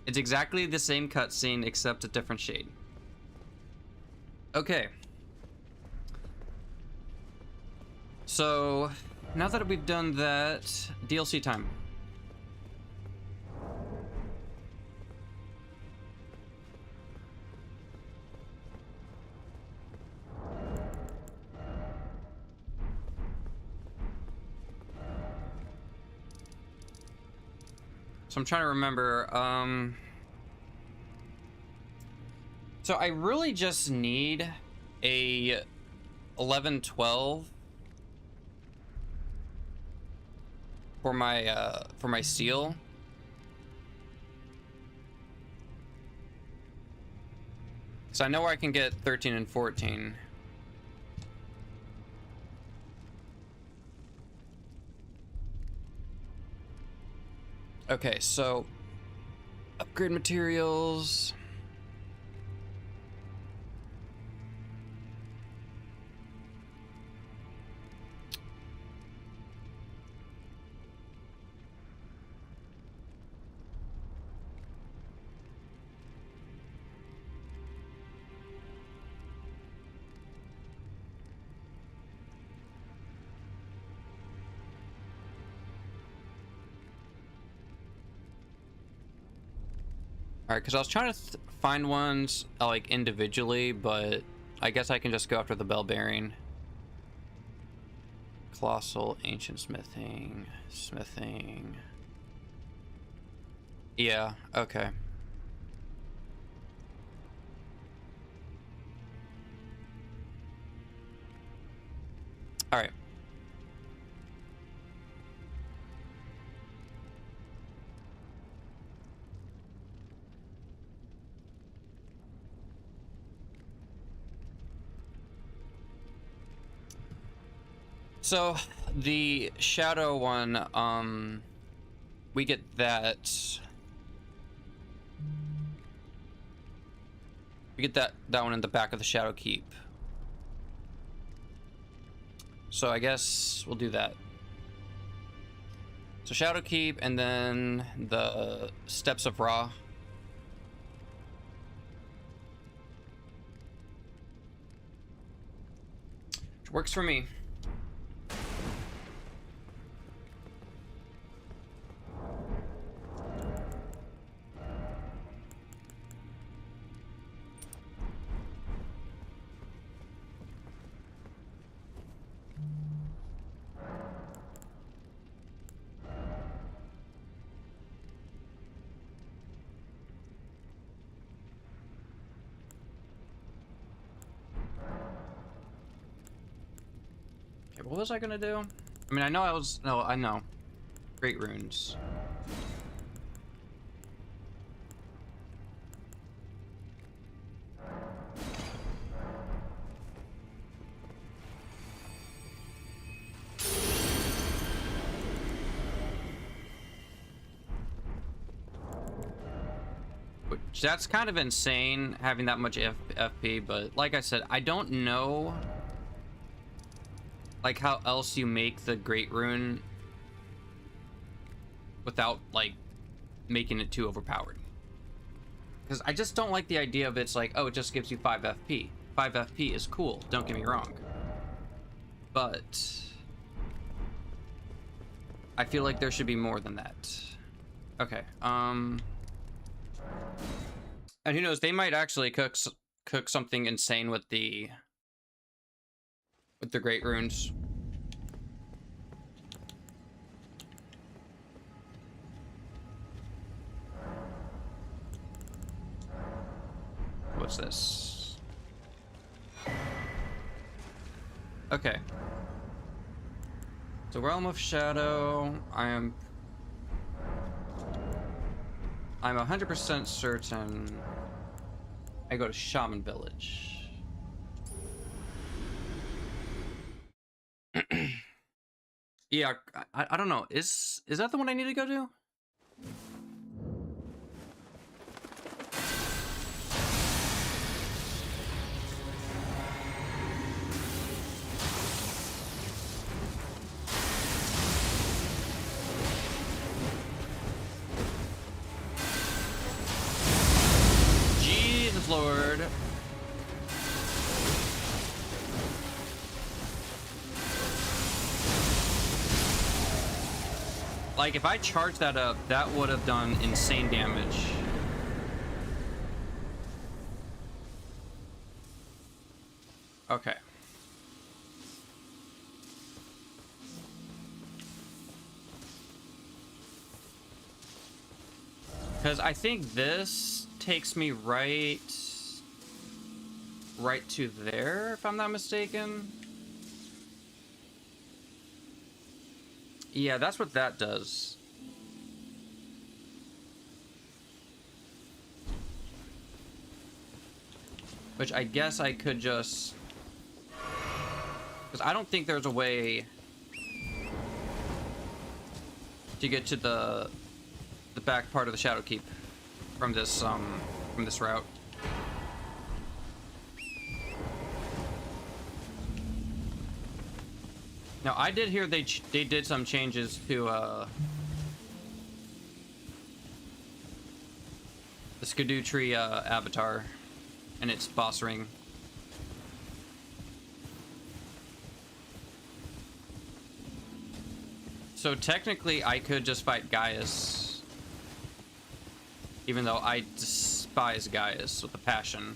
it's exactly the same cutscene except a different shade. Okay. So, now that we've done that, DLC time. So I'm trying to remember, so I really just need a 11-12 for my seal. So I know where I can get 13 and 14. Okay, so upgrade materials. Alright, because I was trying to find ones like individually, but I guess I can just go after the bell bearing. Colossal, ancient smithing. Yeah, okay. Alright. So the shadow one, we get that. We get that one in the back of the Shadow Keep. So I guess we'll do that. So Shadow Keep, and then the Steps of Ra. Which works for me. What was I gonna do? I mean, I know I know. Great runes. Which, that's kind of insane having that much FP, but like I said, I don't know like how else you make the great rune without like making it too overpowered, because I just don't like the idea of it's like, oh, it just gives you 5 FP. 5 FP is cool, don't get me wrong, but I feel like there should be more than that. Okay, and who knows, they might actually cook something insane with the with the great runes. What's this? Okay. So Realm of Shadow, I'm 100% certain I go to Shaman Village. Yeah, I don't know. Is that the one I need to go to? Jesus Lord. Like, if I charged that up, that would have done insane damage. Okay. Because I think this takes me right to there, if I'm not mistaken. Yeah, that's what that does. Which I guess I could just... Because I don't think there's a way to get to the back part of the Shadow Keep from this route. Now, I did hear they did some changes to the Skidoo Tree avatar and its boss ring. So technically, I could just fight Gaius, even though I despise Gaius with a passion.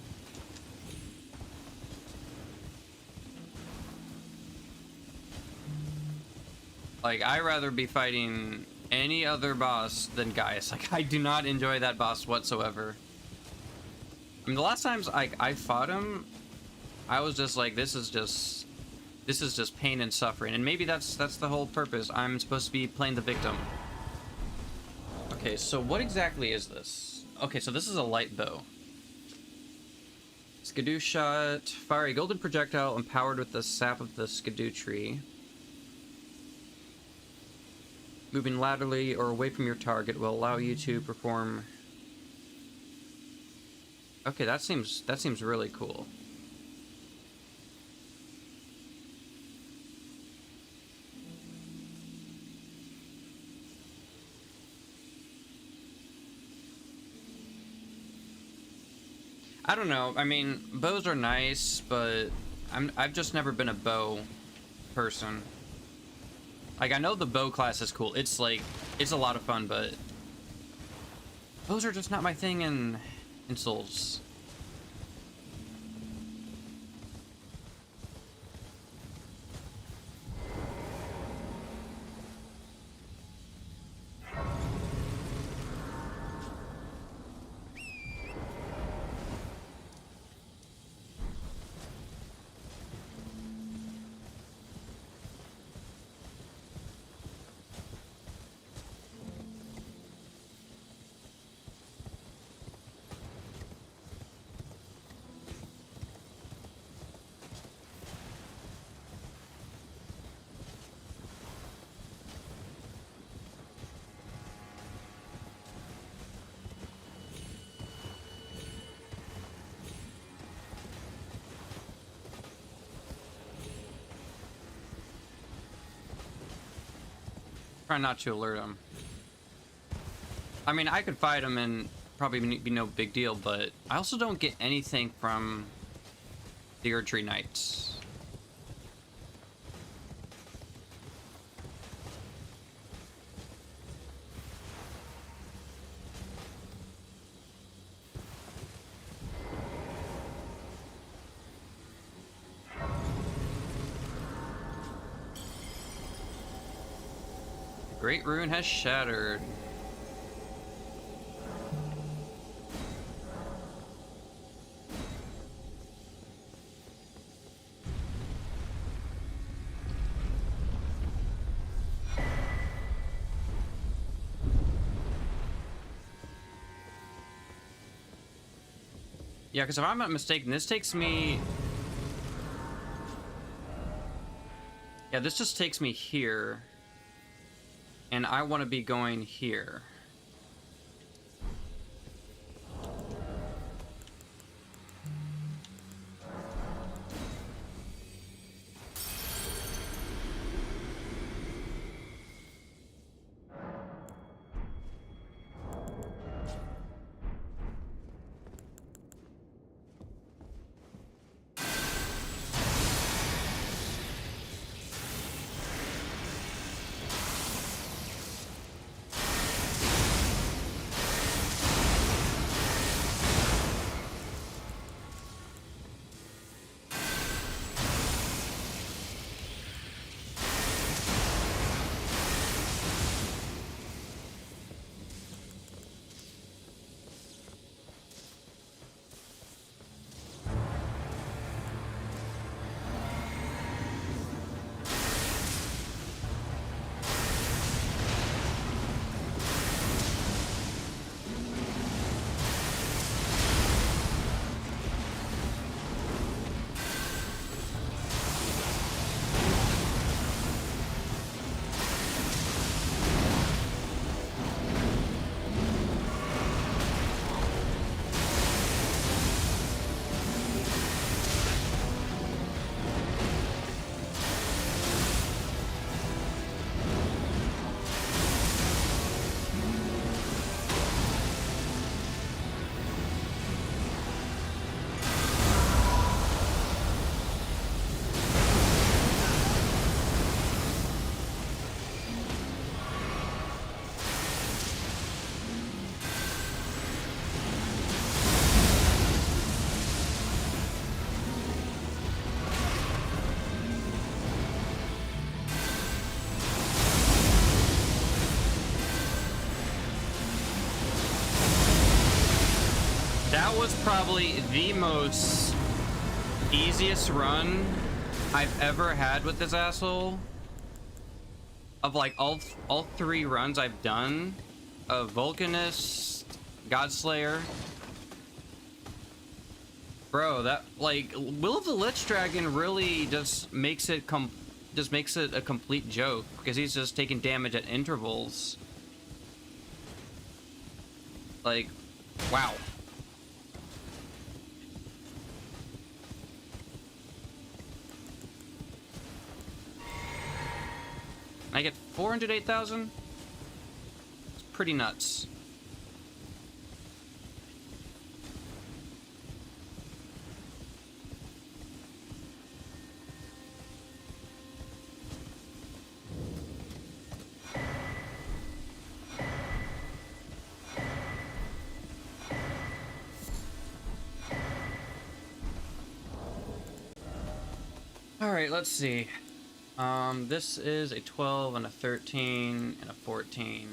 Like, I'd rather be fighting any other boss than Gaius. Like, I do not enjoy that boss whatsoever. I mean, the last times I fought him, I was just like, this is just pain and suffering. And maybe that's the whole purpose. I'm supposed to be playing the victim. Okay, so what exactly is this? Okay, so this is a light bow. Skidoo shot. Fire a golden projectile empowered with the sap of the Skidoo tree. Moving laterally or away from your target will allow you to perform... Okay, that seems really cool. I don't know. I mean, bows are nice, but I've just never been a bow person. Like, I know the bow class is cool. It's like, it's a lot of fun, but bows are just not my thing in Souls. Try not to alert him. I mean, I could fight him and probably be no big deal, but I also don't get anything from the Erdtree Knights. Great Rune has shattered. Yeah, because if I'm not mistaken, this takes me... Yeah, this just takes me here. And I want to be going here. That was probably the most easiest run I've ever had with this asshole. Of like all three runs I've done of Vulcanist, Godslayer. Bro, that like Will of the Lich Dragon really just makes it a complete joke because he's just taking damage at intervals. Like, wow. I get 408,000? It's pretty nuts. All right, let's see. This is a 12 and a 13 and a 14.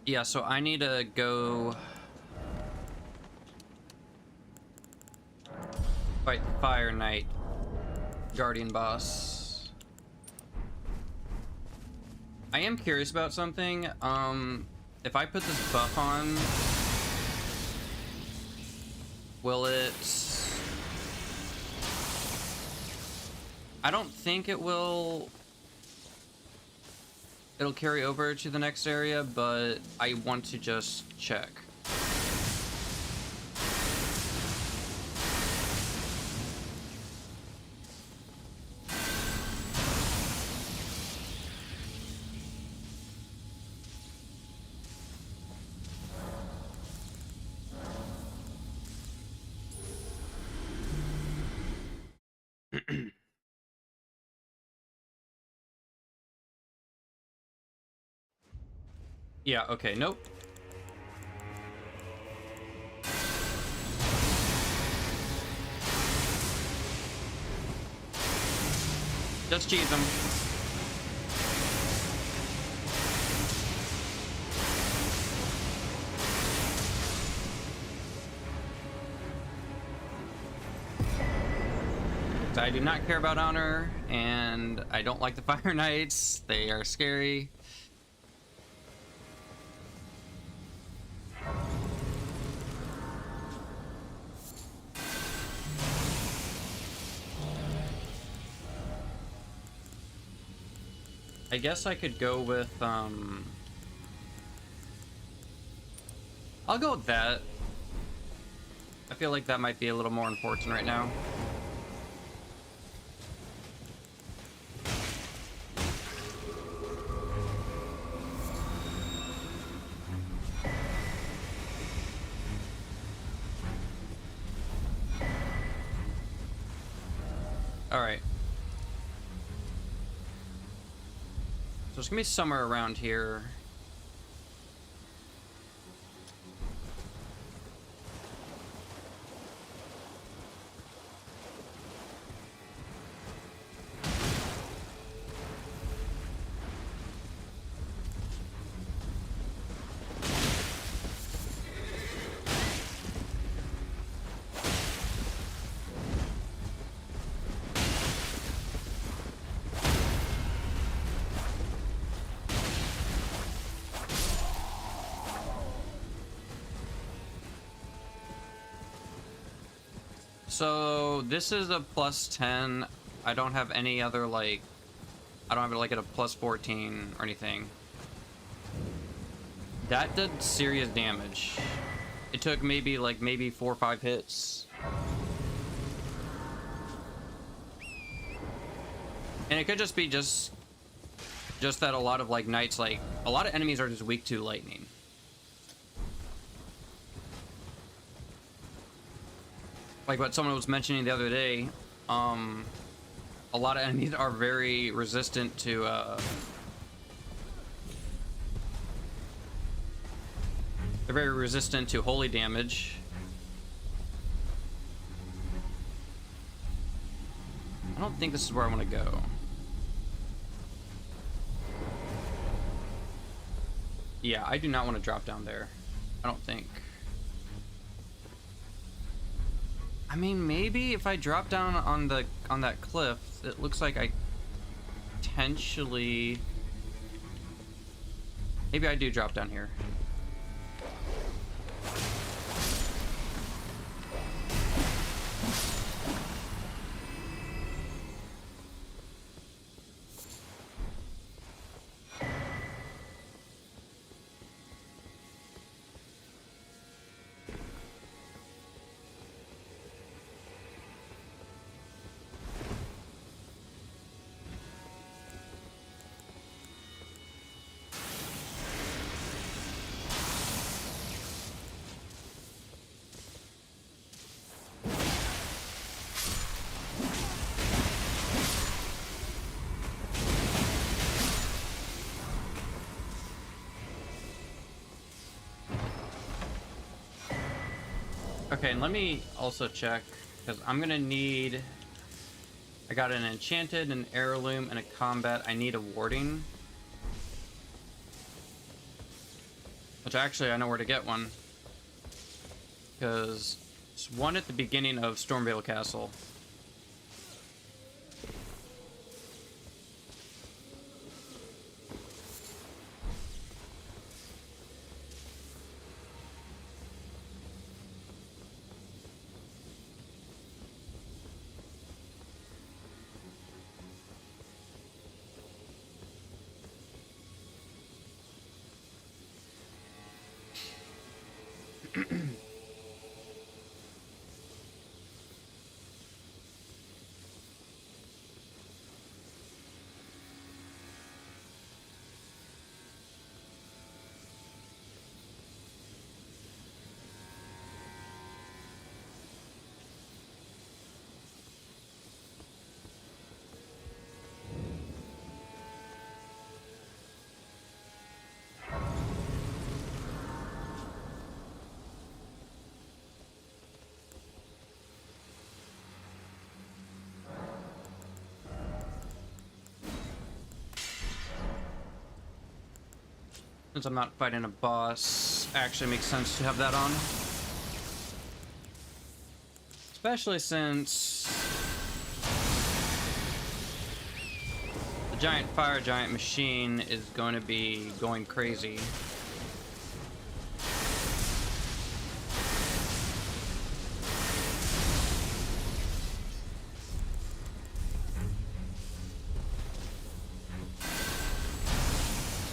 Yeah, so I need to go fight the Fire Knight Guardian boss. I am curious about something. If I put this buff on, will it... I don't think it will... It'll carry over to the next area, but I want to just check. Yeah, okay, nope. Just cheese them. I do not care about honor, and I don't like the Fire Knights. They are scary. I guess I could go with, I'll go with that. I feel like that might be a little more important right now. Alright. So it's gonna be somewhere around here. So this is a plus 10. I don't have any other, like, I don't have it like at a plus 14 or anything. That did serious damage. It took maybe 4 or 5 hits. And it could just be just that a lot of like knights, like a lot of enemies are just weak to lightning. Like what someone was mentioning the other day, a lot of enemies are very resistant to they're very resistant to holy damage. I don't think this is where I want to go. Yeah, I do not want to drop down there. I don't think. I mean, maybe if I drop down on that cliff, it looks like I potentially, maybe I do drop down here. Okay, and let me also check, because I'm gonna need, I got an enchanted, an heirloom, and a combat. I need a warding. Which actually, I know where to get one. Because it's one at the beginning of Stormvale Castle. Since I'm not fighting a boss, actually makes sense to have that on. Especially since the giant fire giant machine is going to be going crazy.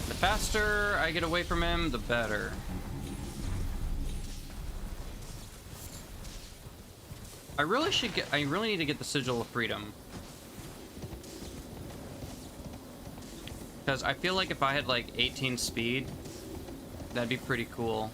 The faster I get away from him, the better. I really need to get the Sigil of Freedom. Because I feel like if I had like 18 speed, that'd be pretty cool.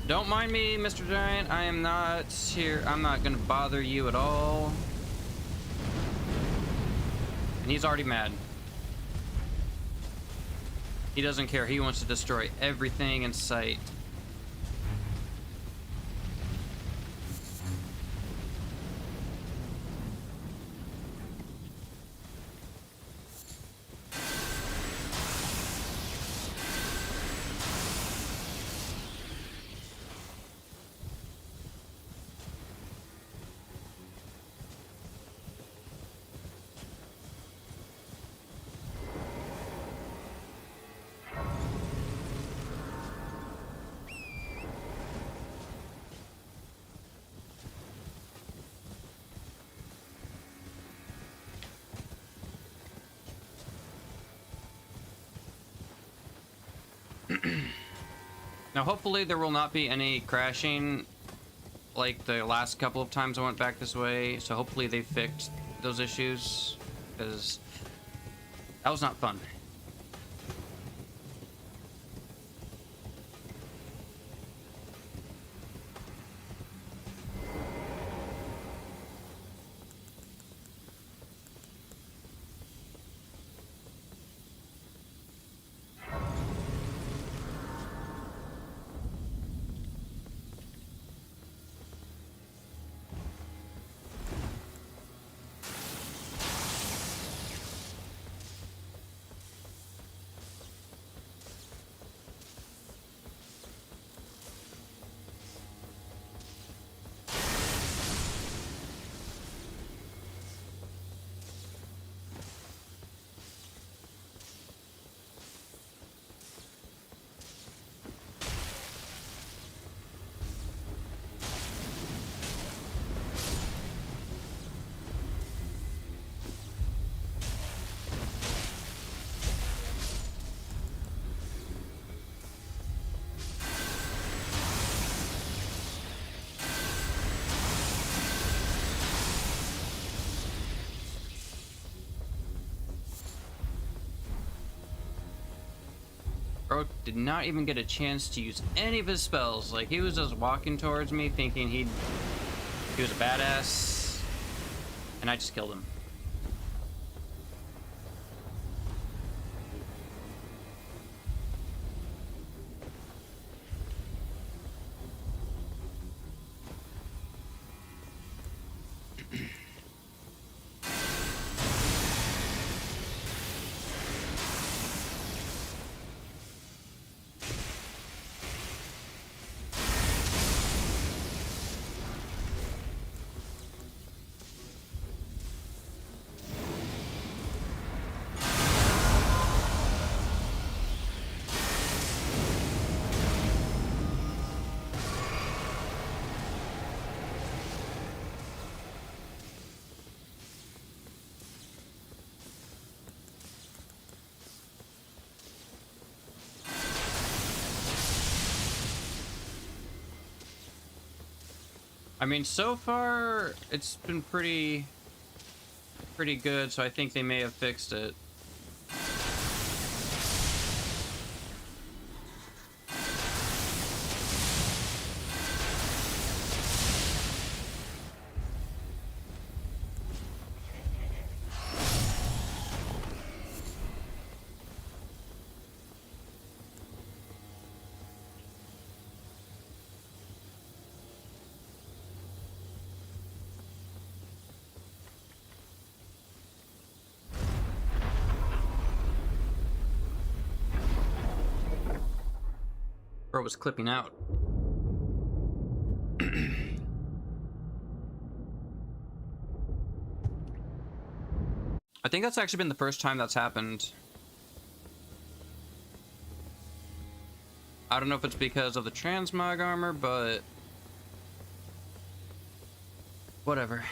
Don't mind me, Mr. Giant. I am not here. I'm not gonna bother you at all. And he's already mad. He doesn't care. He wants to destroy everything in sight. Now, hopefully there will not be any crashing like the last couple of times I went back this way. So hopefully they fixed those issues, because that was not fun. Bro did not even get a chance to use any of his spells. Like, he was just walking towards me thinking he was a badass, and I just killed him. I mean, so far it's been pretty good, so I think they may have fixed it. Bro was clipping out. I think that's actually been the first time that's happened. I don't know if it's because of the transmog armor, but whatever.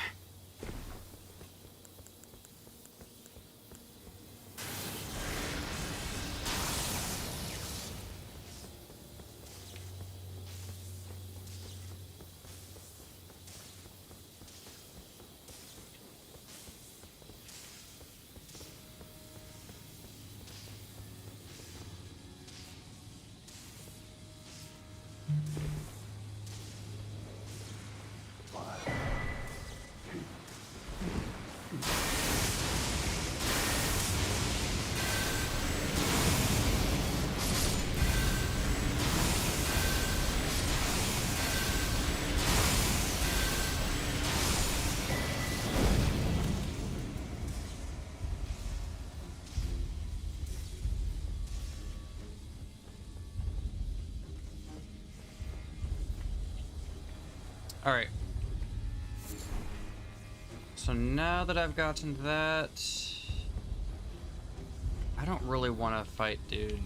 All right. So now that I've gotten that, I don't really want to fight, dude.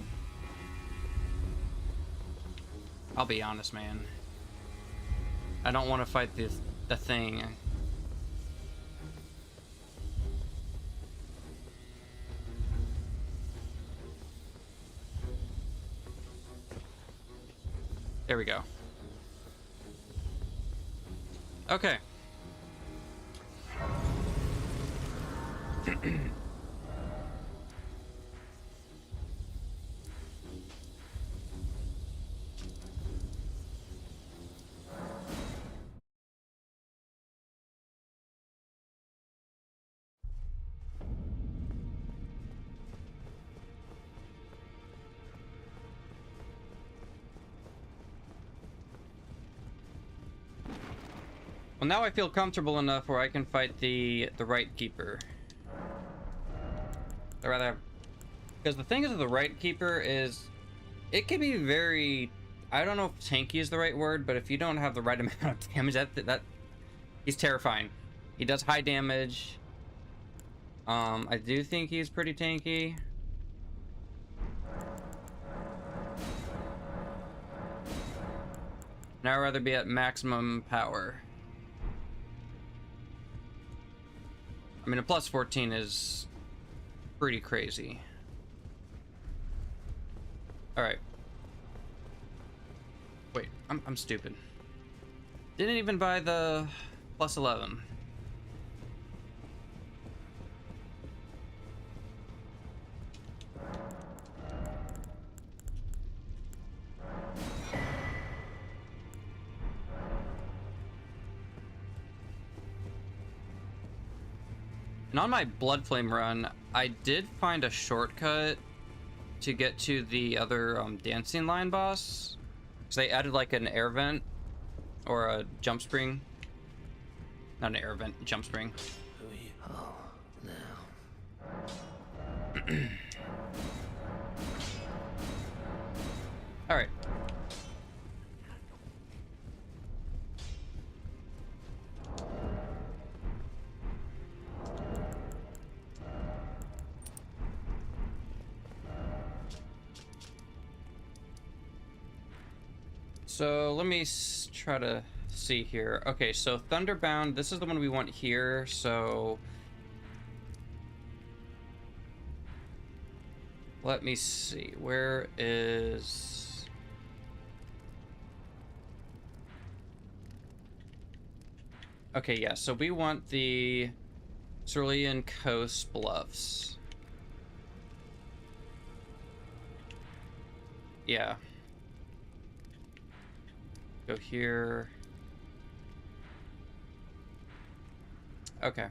I'll be honest, man. I don't want to fight the thing. There we go. Okay. Well, now I feel comfortable enough where I can fight the right keeper. Or rather, because the thing is with the right keeper is, it can be very, I don't know if tanky is the right word, but if you don't have the right amount of damage, that he's terrifying. He does high damage. I do think he's pretty tanky. Now I'd rather be at maximum power. I mean, a plus 14 is pretty crazy. All right. Wait, I'm stupid. Didn't even buy the plus 11. And on my Blood Flame run, I did find a shortcut to get to the other dancing line boss. So they added like an air vent or a jump spring. Not an air vent, jump spring. All right. So let me try to see here. Okay, so Thunderbound, this is the one we want here. So let me see. Where is... Okay, yeah, so we want the Cerulean Coast Bluffs. Yeah. Go here. Okay.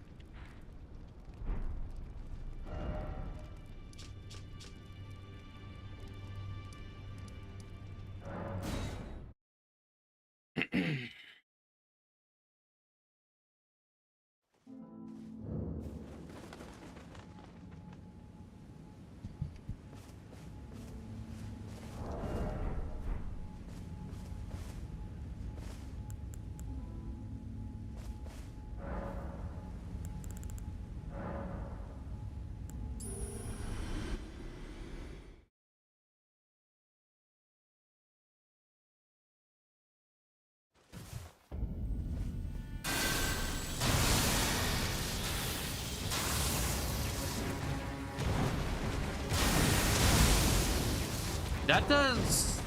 That does...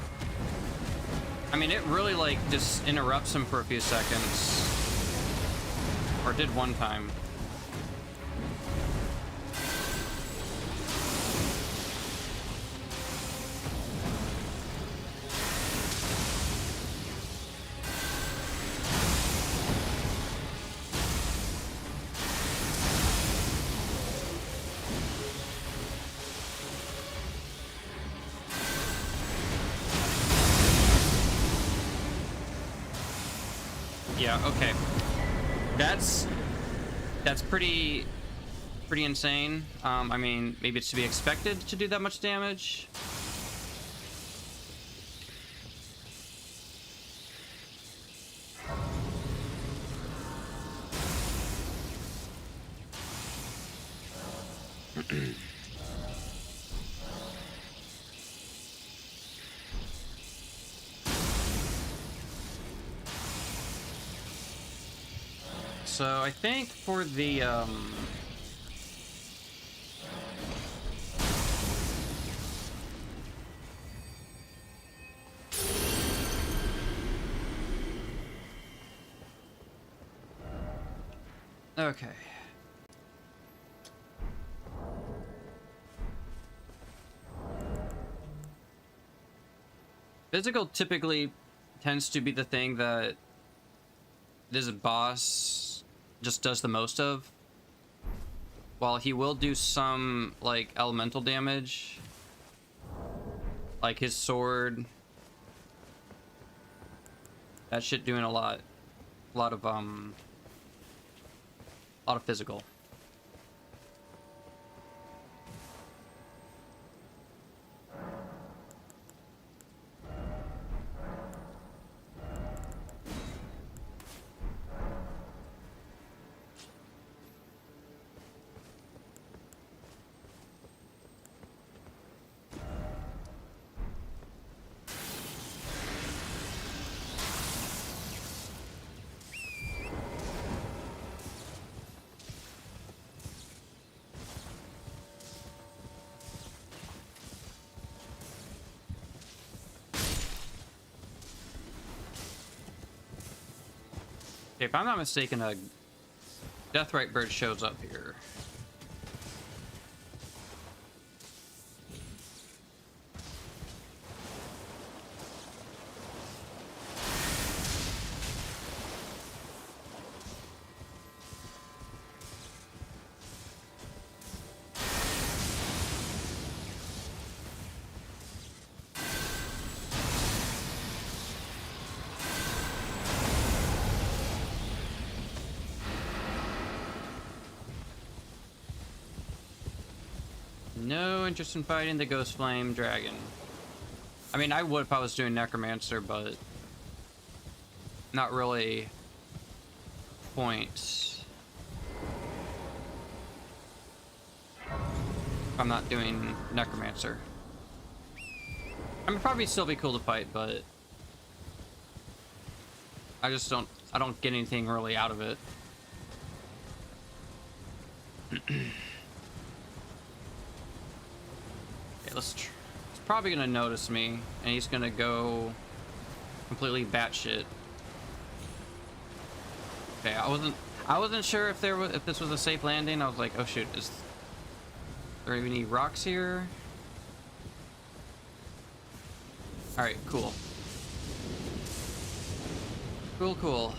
I mean, it really, like, just interrupts him for a few seconds. Or did one time. Yeah, okay. That's pretty insane. I mean, maybe it's to be expected to do that much damage. So I think for the okay. Physical typically tends to be the thing that this boss just does the most of. While he will do some, like, elemental damage. Like his sword. That shit doing a lot of physical. If I'm not mistaken, a Deathrite bird shows up here. No interest in fighting the Ghost Flame Dragon. I mean, I would if I was doing Necromancer, but not really point. If I'm not doing Necromancer. I mean, probably still be cool to fight, but I just don't get anything really out of it. He's probably gonna notice me, and he's gonna go completely batshit. Okay, I wasn't sure if this was a safe landing. I was like, oh shoot, is there even any rocks here? All right, cool. Cool.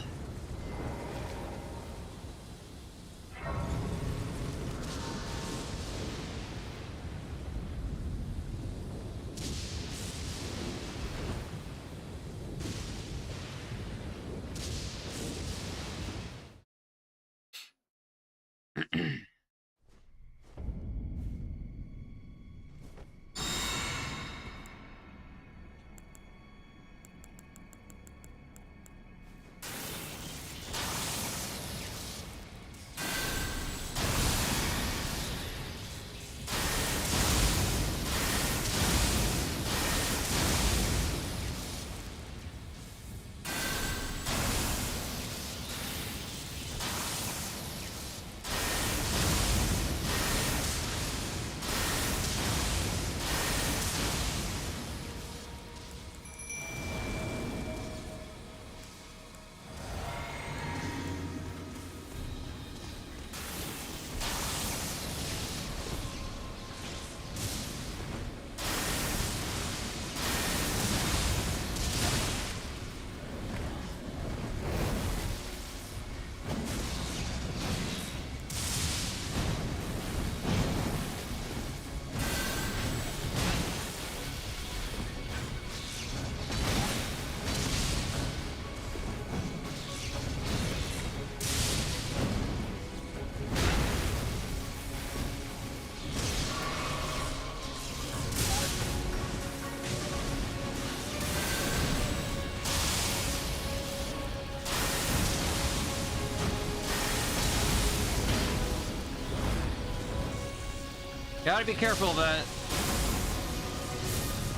Gotta be careful of that,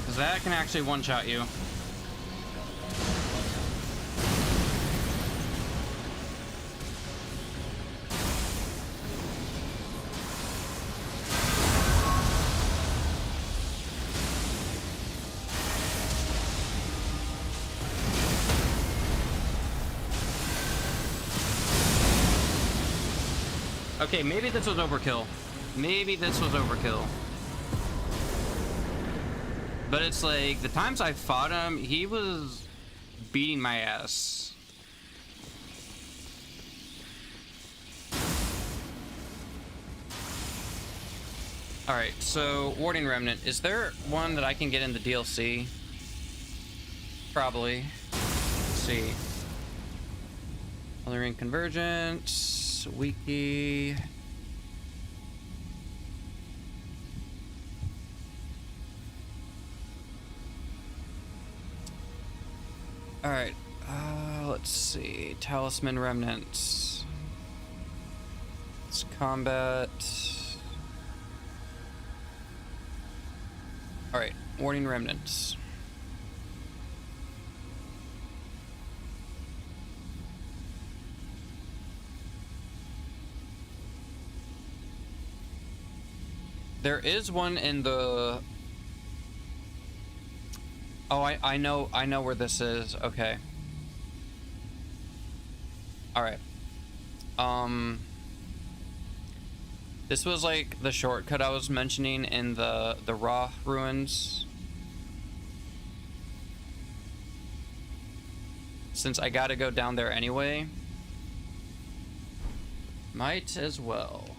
because that can actually one-shot you. Okay, maybe this was overkill. Maybe this was overkill. But it's like, the times I fought him, he was beating my ass. Alright, so, Warding Remnant. Is there one that I can get in the DLC? Probably. Let's see. Elden Ring Convergence, Wiki. Alright, let's see. Talisman Remnants. It's combat. Alright, Warning Remnants. There is one in the... Oh, I know where this is. Okay. All right. This was like the shortcut I was mentioning in the raw ruins. Since I gotta go down there anyway, might as well.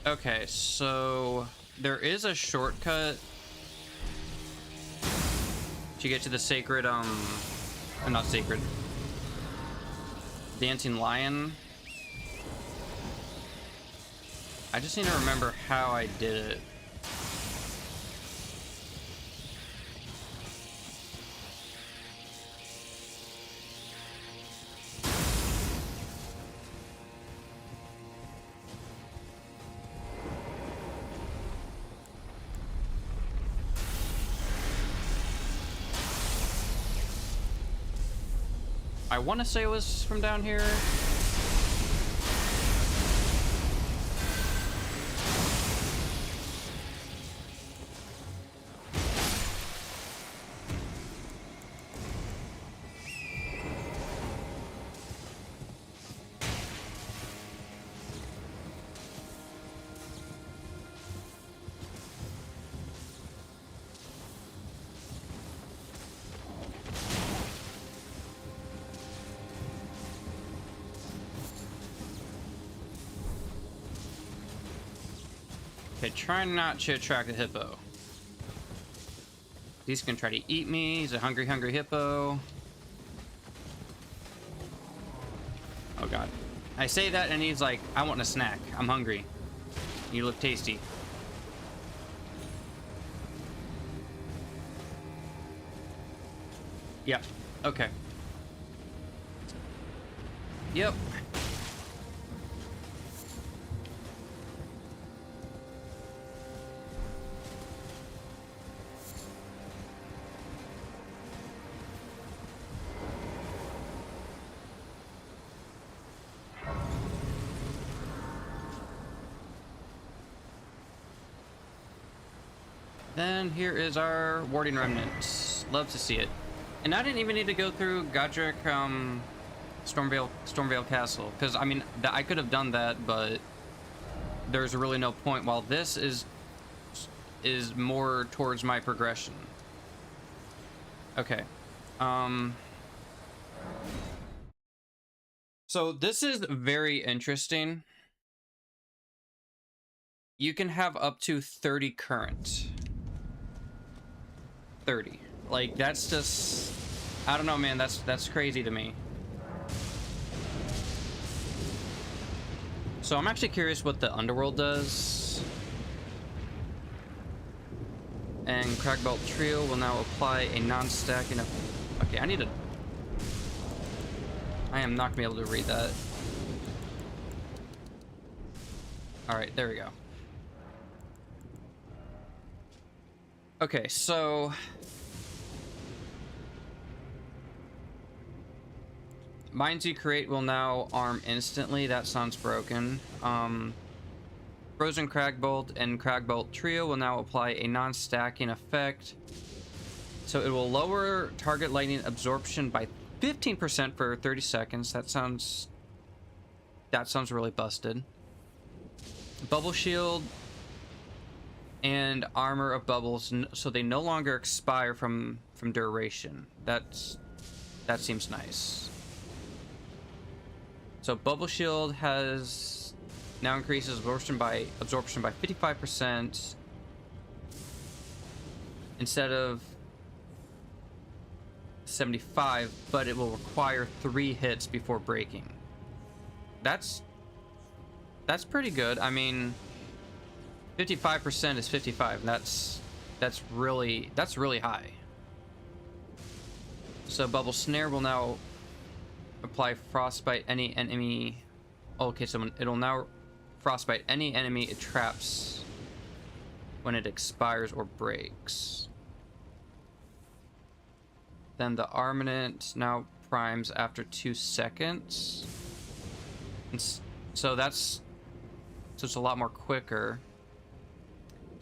Okay, so there is a shortcut to get to the sacred, not sacred, dancing lion. I just need to remember how I did it. I want to say it was from down here. Okay, try not to attract the hippo. He's gonna try to eat me. He's a hungry, hungry hippo. Oh god. I say that and he's like, I want a snack. I'm hungry. You look tasty. Yep. Okay. Yep. Then here is our warding remnant. Love to see it. And I didn't even need to go through Godric, Stormvale Castle, because I mean I could have done that, but there's really no point. While this is more towards my progression. Okay. So this is very interesting. You can have up to 30 current. 30. Like, that's just, I don't know, man. That's crazy to me. So I'm actually curious what the underworld does. And Cragbolt Trio will now apply a non-stacking of... Okay, I am not gonna be able to read that. Alright, there we go. Okay, so... Mines you create will now arm instantly. That sounds broken. Frozen Cragbolt and Cragbolt Trio will now apply a non-stacking effect. So it will lower target lightning absorption by 15% for 30 seconds. That sounds really busted. Bubble Shield and Armor of Bubbles, so they no longer expire from duration. That seems nice. So Bubble Shield has now increases absorption by 55% instead of 75, but it will require 3 hits before breaking. That's pretty good. I mean, 55% is 55. That's really high. So Bubble Snare will now apply frostbite any enemy. Okay, so it'll now frostbite any enemy it traps when it expires or breaks. Then the armament now primes after 2 seconds. And so it's a lot more quicker.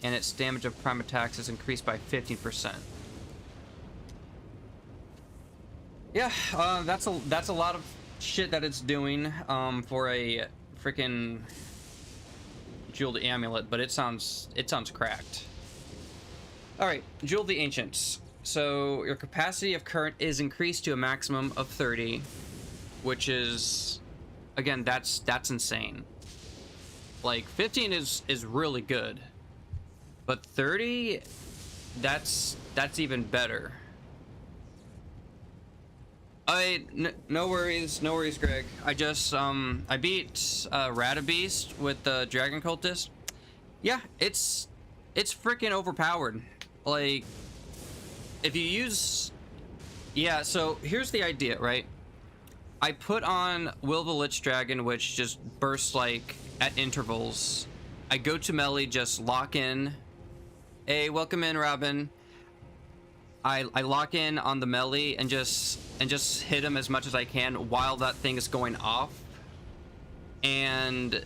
And its damage of prime attacks is increased by 15%. Yeah, that's a lot of shit that it's doing for a freaking Jewel the Amulet, but it sounds cracked. All right, Jewel the Ancients. So your capacity of current is increased to a maximum of 30, which is, again, that's insane. Like 15 is really good, but 30, that's even better. No worries, Greg. I just I beat Radabeast with the Dragon Cultist. Yeah, it's freaking overpowered. Like, if you use, yeah. So here's the idea, right? I put on Will the Lich Dragon, which just bursts like at intervals. I go to melee, just lock in. Hey, welcome in, Robin. I lock in on the melee and just hit him as much as I can while that thing is going off. And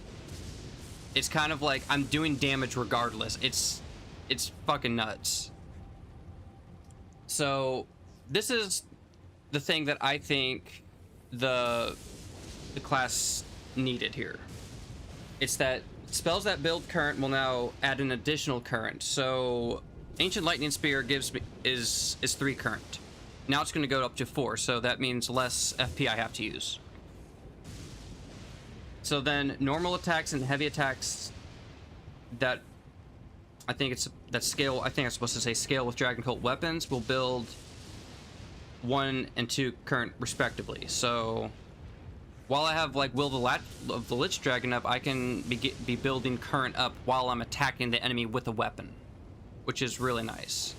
it's kind of like I'm doing damage regardless. It's fucking nuts. So this is the thing that I think the class needed here. It's that spells that build current will now add an additional current. So Ancient Lightning Spear gives me is 3 current. Now it's going to go up to 4, so that means less FP I have to use. So then normal attacks and heavy attacks that I think scale, I think I'm supposed to say scale with Dragon Cult weapons will build 1 and 2 current respectively. So while I have like Will of the Lich Dragon up, I can be building current up while I'm attacking the enemy with a weapon, which is really nice.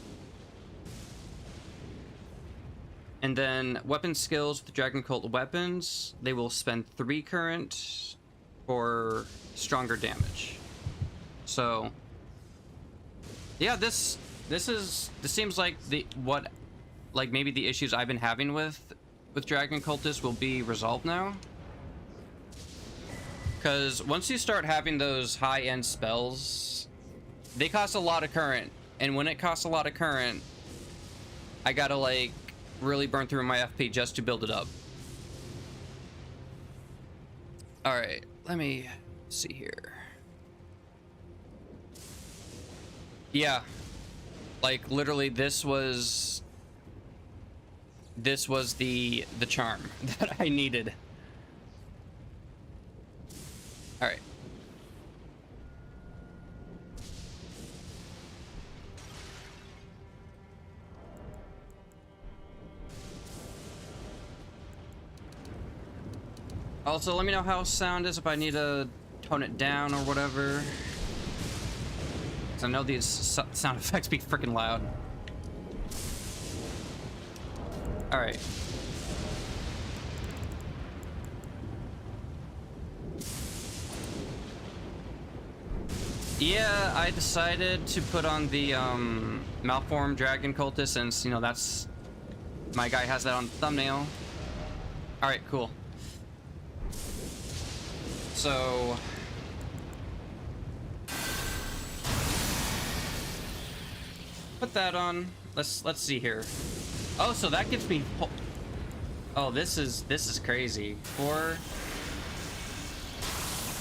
And then weapon skills with Dragon Cult weapons, they will spend 3 current for stronger damage. So yeah, this seems like maybe the issues I've been having with Dragon Cultists will be resolved now. Because once you start having those high-end spells, they cost a lot of current. And when it costs a lot of current, I gotta like really burn through my FP just to build it up. Alright, let me see here. Yeah. Like literally this was the charm that I needed. Alright. Also, let me know how sound is, if I need to tone it down or whatever. Because I know these sound effects be freaking loud. Alright. Yeah, I decided to put on the Malformed Dragon Cultist since, you know, that's... my guy has that on the thumbnail. Alright, cool. So... put that on. Let's see here. Oh, so that gives me... oh, this is crazy. 4...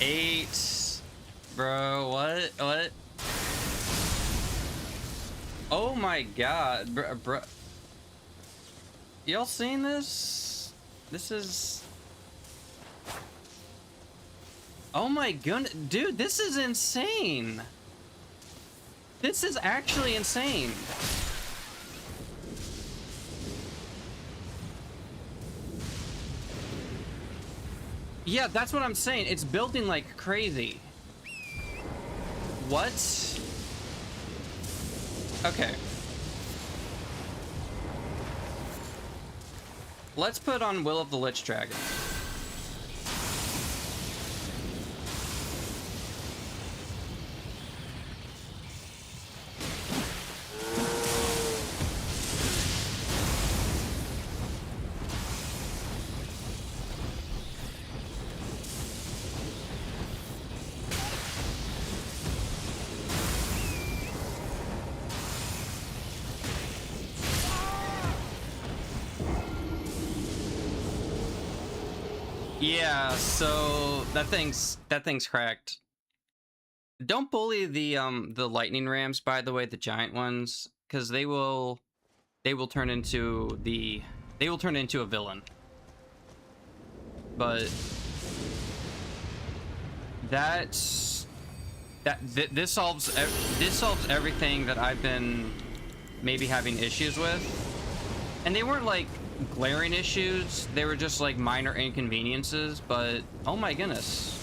8... Bro, what? Oh my god, bro. Y'all seen this? This is... oh my goodness, dude, this is insane. This is actually insane. Yeah, that's what I'm saying. It's building like crazy. What? Okay. Let's put on Will of the Lich Dragon. Yeah, so that thing's cracked. Don't bully the lightning rams, by the way, the giant ones, because they will turn into a villain. But that's This solves everything that I've been maybe having issues with, and they weren't like glaring issues. They were just like minor inconveniences. But oh my goodness.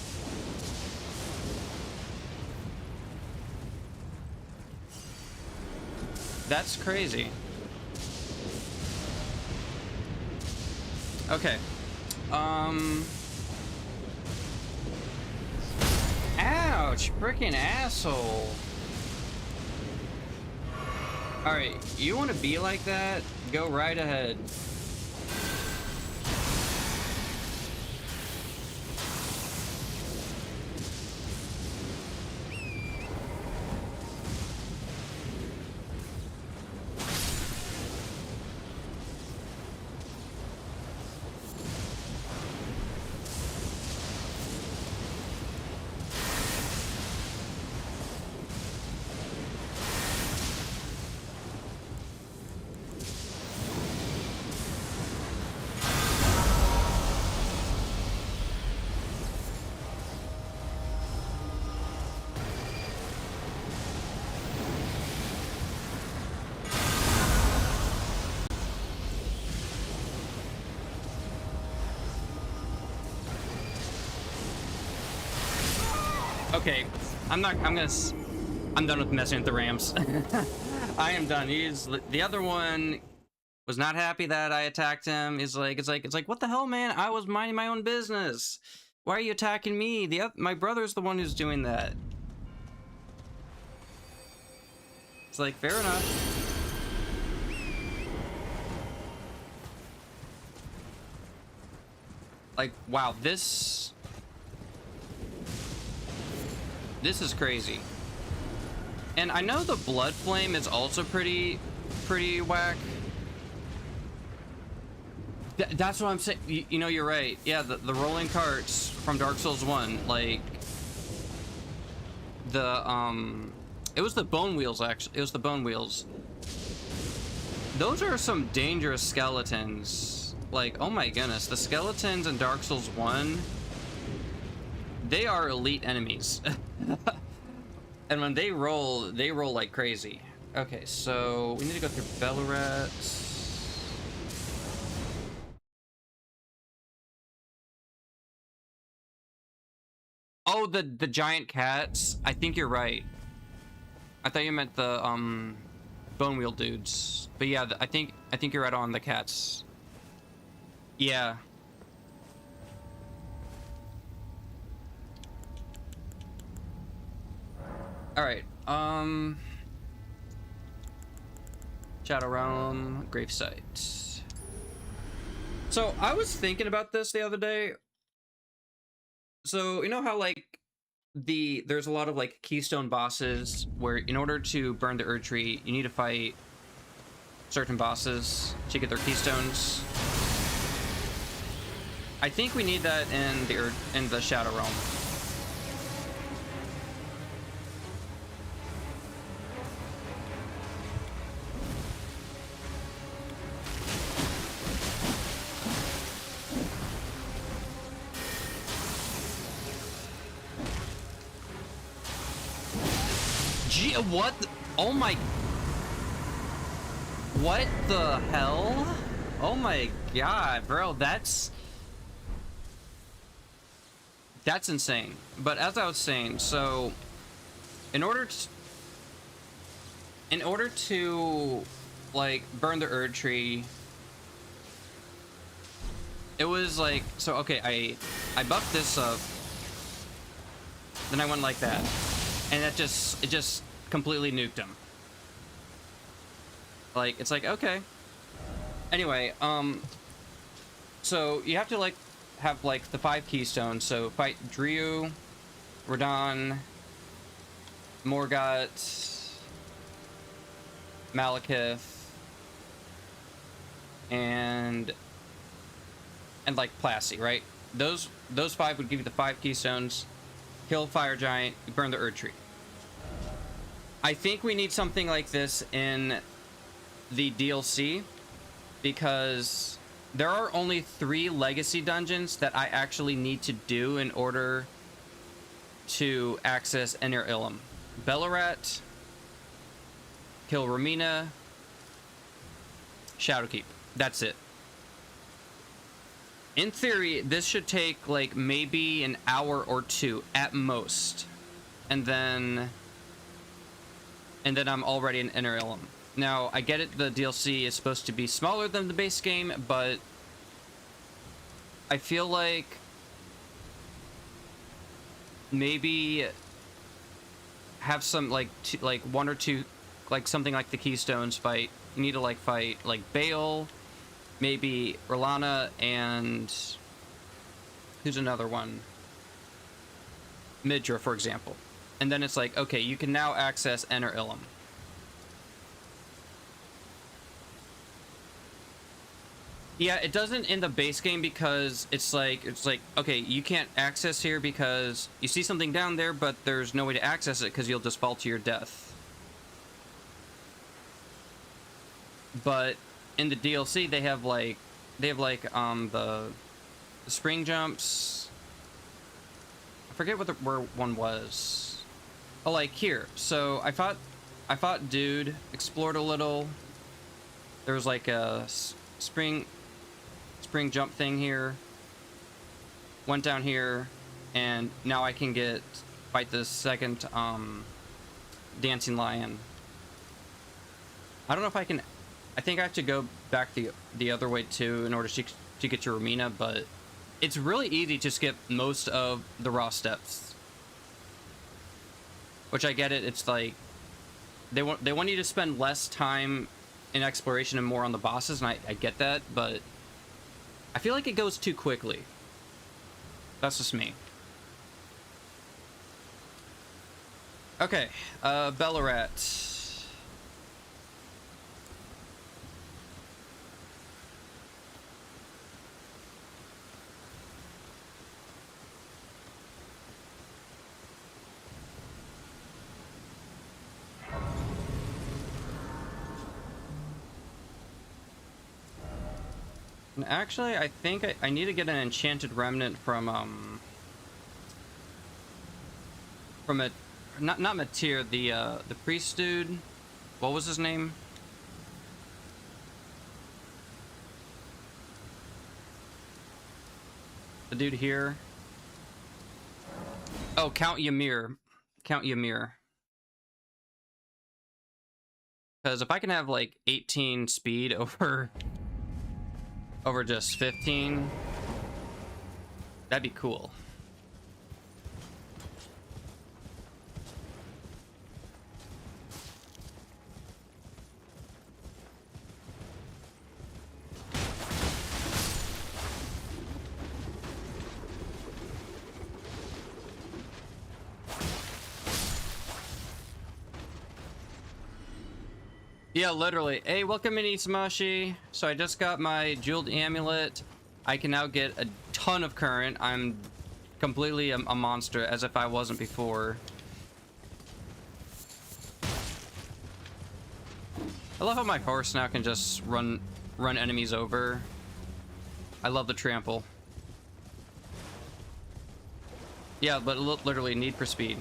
That's crazy. Okay. Ouch, freaking asshole. Alright, you want to be like that? Go right ahead. Okay, I'm done with messing with the Rams. I am done. The other one was not happy that I attacked him. It's like, what the hell, man? I was minding my own business. Why are you attacking me? My brother's the one who's doing that. It's like, fair enough. Like, wow, this is crazy. And I know the blood flame is also pretty whack. That's what I'm saying. You know, you're right. Yeah, the rolling carts from Dark Souls 1, like it was the bone wheels, actually. It was the bone wheels. Those are some dangerous skeletons. Like, oh my goodness, the skeletons in Dark Souls 1, they are elite enemies. And when they roll like crazy. Okay, so we need to go through Bellaret. Oh, the giant cats. I think you're right. I thought you meant the bone wheel dudes. But yeah, I think you're right on the cats. Yeah. All right. Shadow Realm, gravesite. So I was thinking about this the other day. So you know how like there's a lot of like keystone bosses where in order to burn the Erd Tree, you need to fight certain bosses to get their keystones. I think we need that in the Shadow Realm. What? Oh my... What the hell? Oh my god, bro, that's insane. But as I was saying, so in order to like burn the Erd Tree, it was like, so okay, I buffed this up, then I went like that, and it just completely nuked him. Like, it's like, okay. Anyway, so you have to like have like the 5 keystones. So fight Driu, Radon, Morgott, Malekith, and like Plasty, right? Those 5 would give you the 5 keystones. Kill Fire Giant, burn the Erd Tree. I think we need something like this in the DLC because there are only 3 legacy dungeons that I actually need to do in order to access Enter Ilum. Bellarat, kill Romina, Shadowkeep. That's it. In theory, this should take like maybe an hour or two at most. And then I'm already in Enter Ilum. Now, I get it, the DLC is supposed to be smaller than the base game, but I feel like maybe have some like one or two, like something like the Keystones fight. You need to like fight like Bale, maybe Rolana, and who's another one? Midra, for example. And then it's like, okay, you can now access Enter Ilum. Yeah, it doesn't in the base game because it's like, okay, you can't access here because you see something down there, but there's no way to access it because you'll just fall to your death. But in the DLC, they have like the spring jumps. I forget what where one was. Oh, like here. So I fought dude, explored a little. There was like a spring jump thing here. Went down here, and now I can fight the second dancing lion. I don't know if I can. I think I have to go back the other way too in order to get to Romina, but it's really easy to skip most of the raw steps. Which I get it. It's like they want you to spend less time in exploration and more on the bosses, and I get that, but I feel like it goes too quickly. That's just me. Okay, Bellarat. And actually, I think I need to get an enchanted remnant from a not Matir, the priest dude. What was his name? The dude here. Oh, Count Ymir. Count Ymir. Because if I can have like 18 speed over just 15, that'd be cool. Yeah, literally. Hey, welcome in, Isamashi. So I just got my jeweled amulet. I can now get a ton of current. I'm completely a monster, as if I wasn't before. I love how my horse now can just run enemies over. I love the trample. Yeah, but literally need for speed.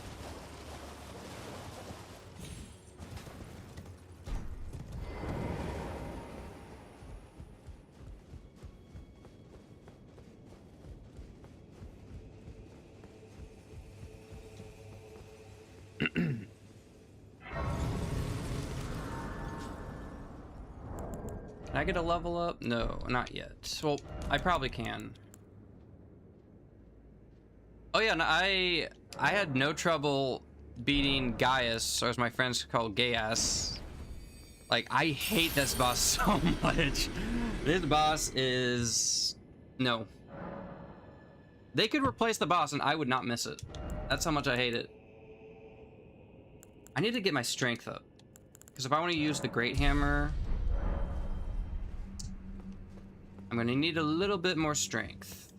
Can I get a level up? No, not yet. Well, I probably can. Oh yeah, and I had no trouble beating Gaius, or as my friends call Gaius. Like, I hate this boss so much. This boss is... no. They could replace the boss and I would not miss it. That's how much I hate it. I need to get my strength up. Because if I want to use the Great Hammer, I'm going to need a little bit more strength.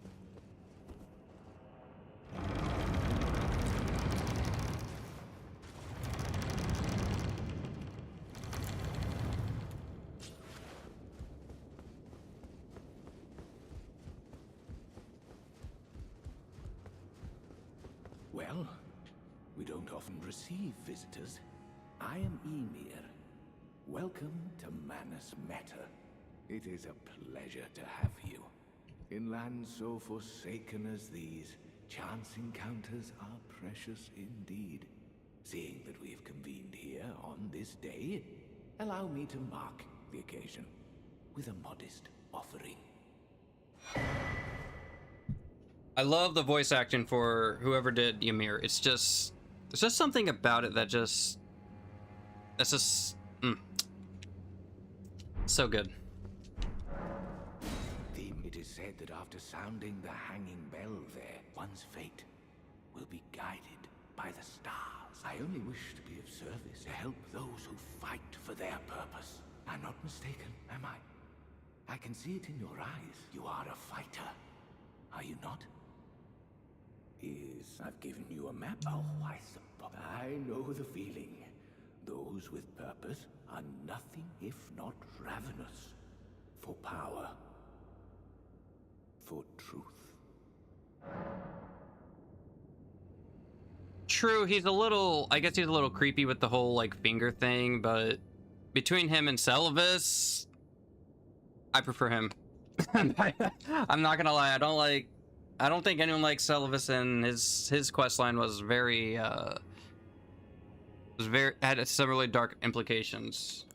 Well, We don't often receive visitors. I am Emir. Welcome to Manus Meta. It is a pleasure to have you. In lands so forsaken as these, chance encounters are precious indeed. Seeing that we have convened here on this day, allow me to mark the occasion with a modest offering. I love the voice acting for whoever did Ymir. It's just, there's just something about it that just, that's just, so good. It is said that after sounding the hanging bell there, one's fate will be guided by the stars. I only wish to be of service to help those who fight for their purpose. I'm not mistaken, am I? I can see it in your eyes. You are a fighter, are you not? I've given you a map? Oh, I suppose. I know the feeling. Those with purpose are nothing if not ravenous for power, for truth. True, he's a little, I guess he's a little creepy with the whole like finger thing, but between him and Selvis, I prefer him. I'm not gonna lie, I don't think anyone likes Selvis, and his quest line was had some really dark implications.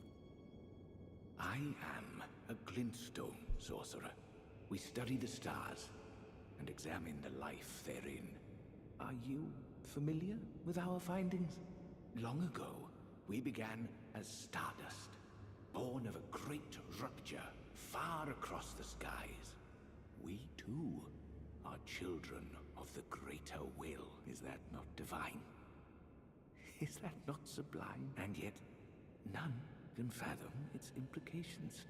I am a glintstone sorcerer. We study the stars and examine the life therein. Are you familiar with our findings? Long ago, we began as stardust, born of a great rupture far across the skies. We too are children of the greater will. Is that not divine? Is that not sublime? And yet, none can fathom its implications.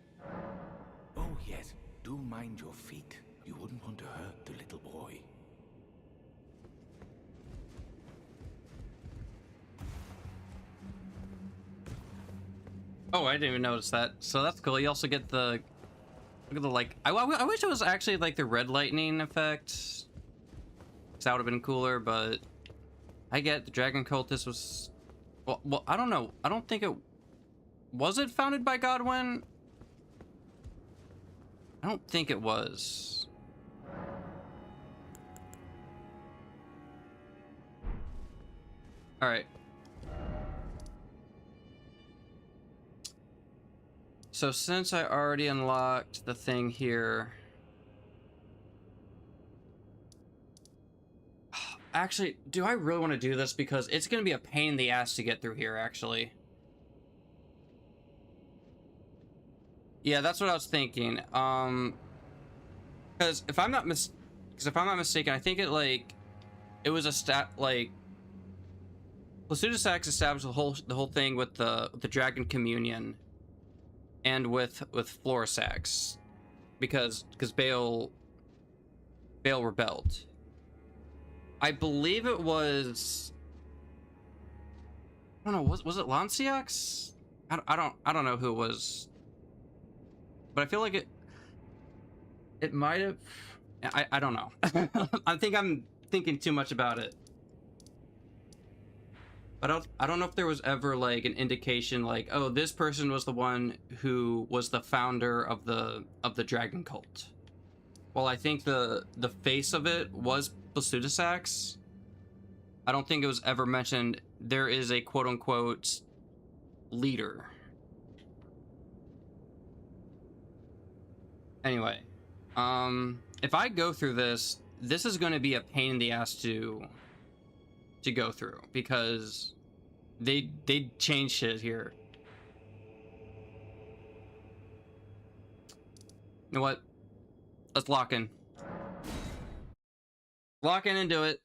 Oh yes, do mind your feet. You wouldn't want to hurt the little boy. Oh, I didn't even notice that. So that's cool. You also get the, look at the like. I wish it was actually like the red lightning effect. 'Cause that would have been cooler, but I get the Dragon Cultist was. Well, I don't know. I don't think it was it founded by Godwin. I don't think it was. All right. So since I already unlocked the thing here, actually, do I really want to do this? Because it's going to be a pain in the ass to get through here, actually. Yeah, that's what I was thinking. Because if I'm not mistaken, I think it was a Placido Sachs established the whole thing with the Dragon Communion, and with Florisax, because Bale rebelled. I believe it was, I don't know, was it Lanciax? I don't know who it was, but I feel like it might have. I don't know. I think I'm thinking too much about it. But I don't know if there was ever like an indication like, oh, this person was the one who was the founder of the dragon cult. Well, I think the face of it was Placidusax. I don't think it was ever mentioned there is a quote unquote leader. Anyway, if I go through this is going to be a pain in the ass to go through, because they changed shit here. You know what? Let's lock in. Lock in and do it.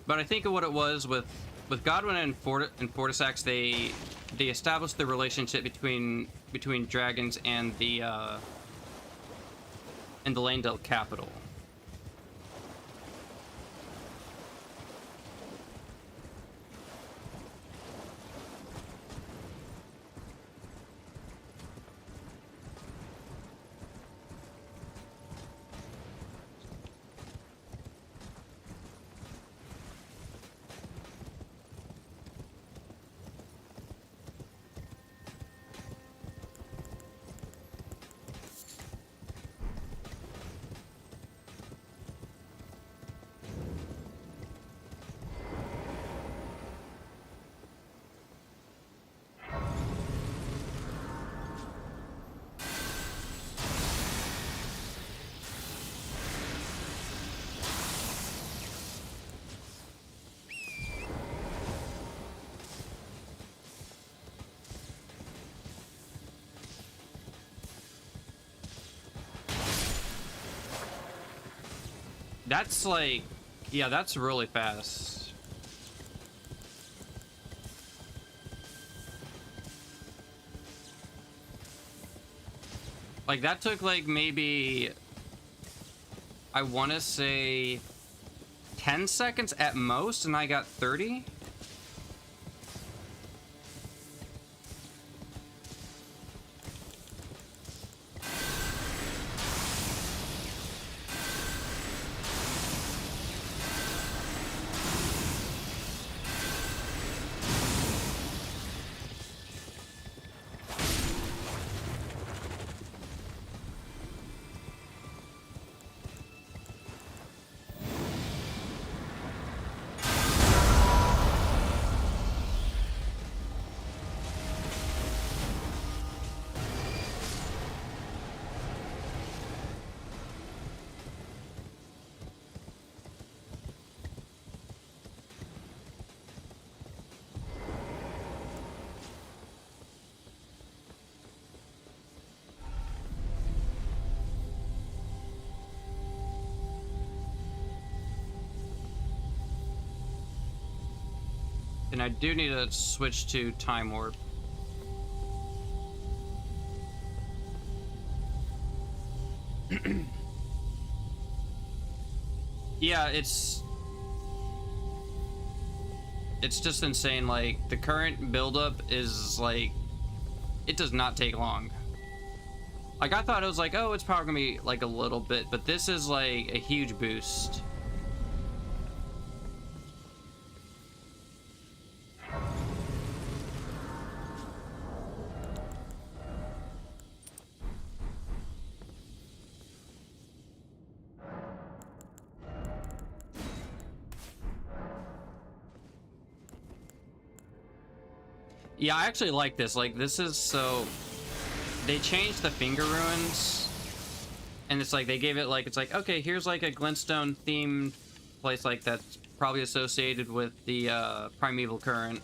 But I think of what it was with Godwin and Fortisax, they established the relationship between dragons and the Lanedale capital. That's like, yeah, that's really fast. Like that took like maybe, I want to say 10 seconds at most, and I got 30. And I do need to switch to time warp. Yeah, it's just insane. Like the current buildup is like, it does not take long. Like I thought it was like, oh, it's probably gonna be like a little bit, but this is like a huge boost. Yeah, I actually like this. Like, this is so... They changed the finger ruins. And it's like, they gave it like, it's like, okay, here's like a glintstone themed place like that's probably associated with the primeval current.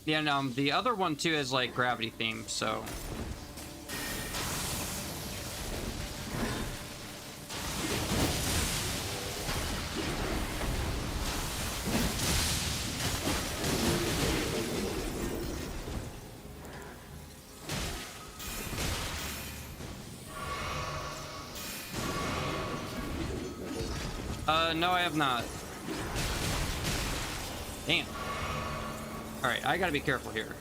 Yeah, no, the other one too is like gravity themed, so. No, I have not. Damn. Alright, I gotta be careful here.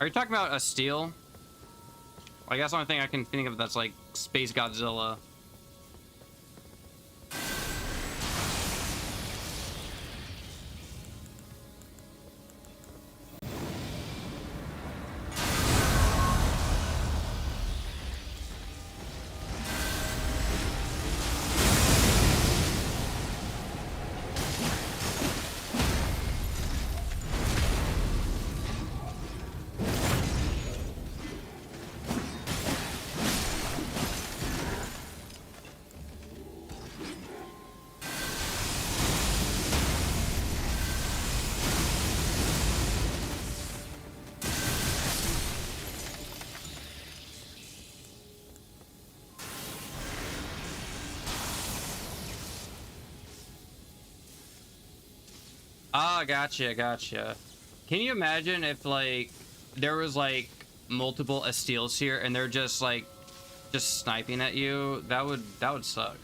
Are you talking about a steel? I guess the only thing I can think of that's like Space Godzilla. Ah, gotcha, gotcha. Can you imagine if like there was like multiple Esteels here and they're just like sniping at you? That would suck.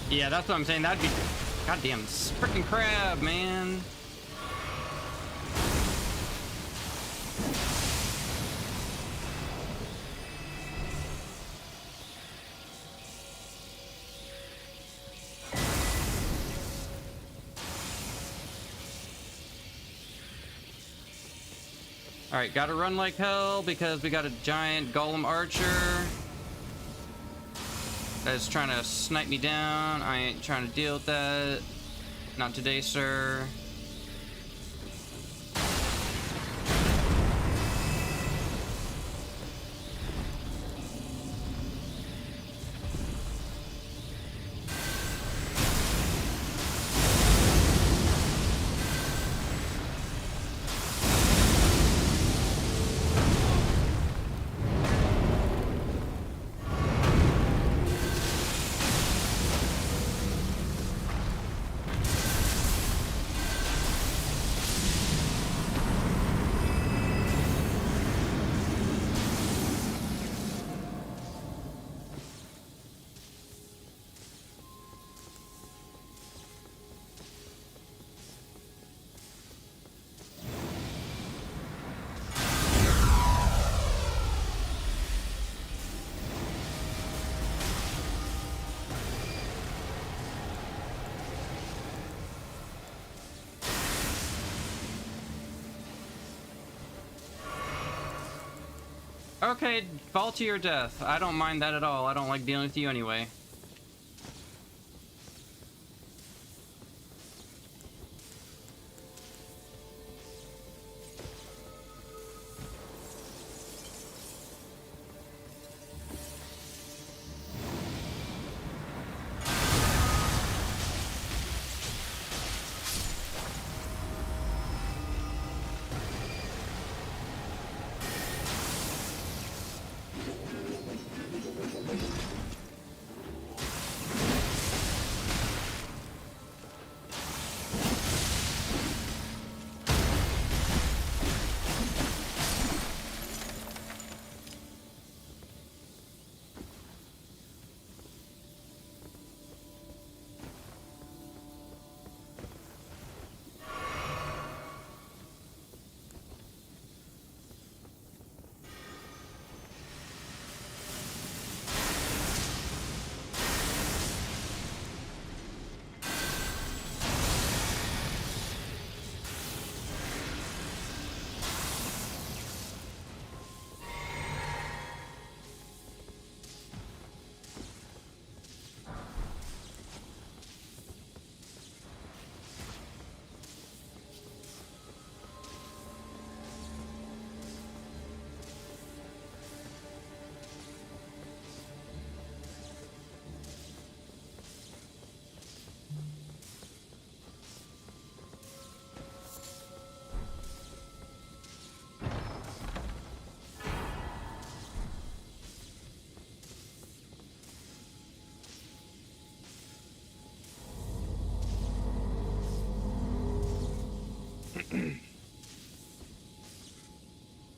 Yeah, that's what I'm saying. That'd be goddamn freaking crab, man. All right, gotta run like hell because we got a giant golem archer that's trying to snipe me down. I ain't trying to deal with that. Not today, sir. Okay, fall to your death. I don't mind that at all. I don't like dealing with you anyway.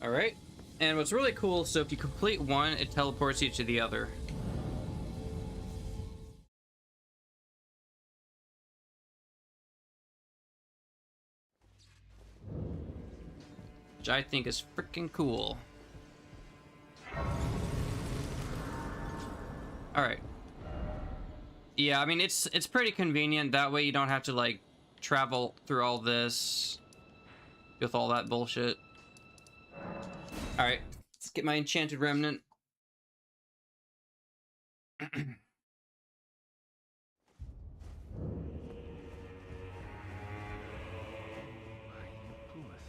All right. And what's really cool, so if you complete one, it teleports you to the other. Which I think is freaking cool. All right. Yeah, I mean, it's pretty convenient. That way you don't have to, like, travel through all this with all that bullshit. All right, let's get my enchanted remnant. Poor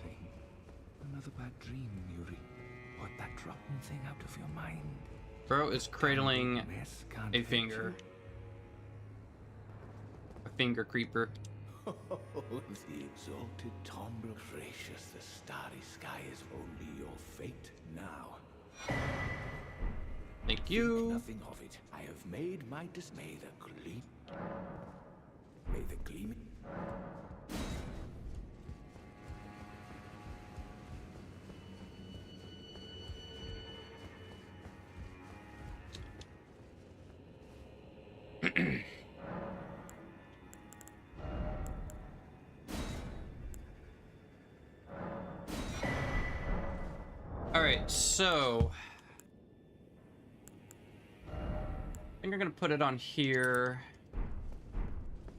thing. Another bad dream, Yuri. Put that rotten thing out of your mind. Bro is cradling Mess can't a hurt finger. A finger creeper. you. The exalted Tomb. Gracious, the starry sky is only your fate now. Thank Think you. nothing of it. I have made my dismay the gleam. May the gleaming. All right, so I think we're gonna put it on here.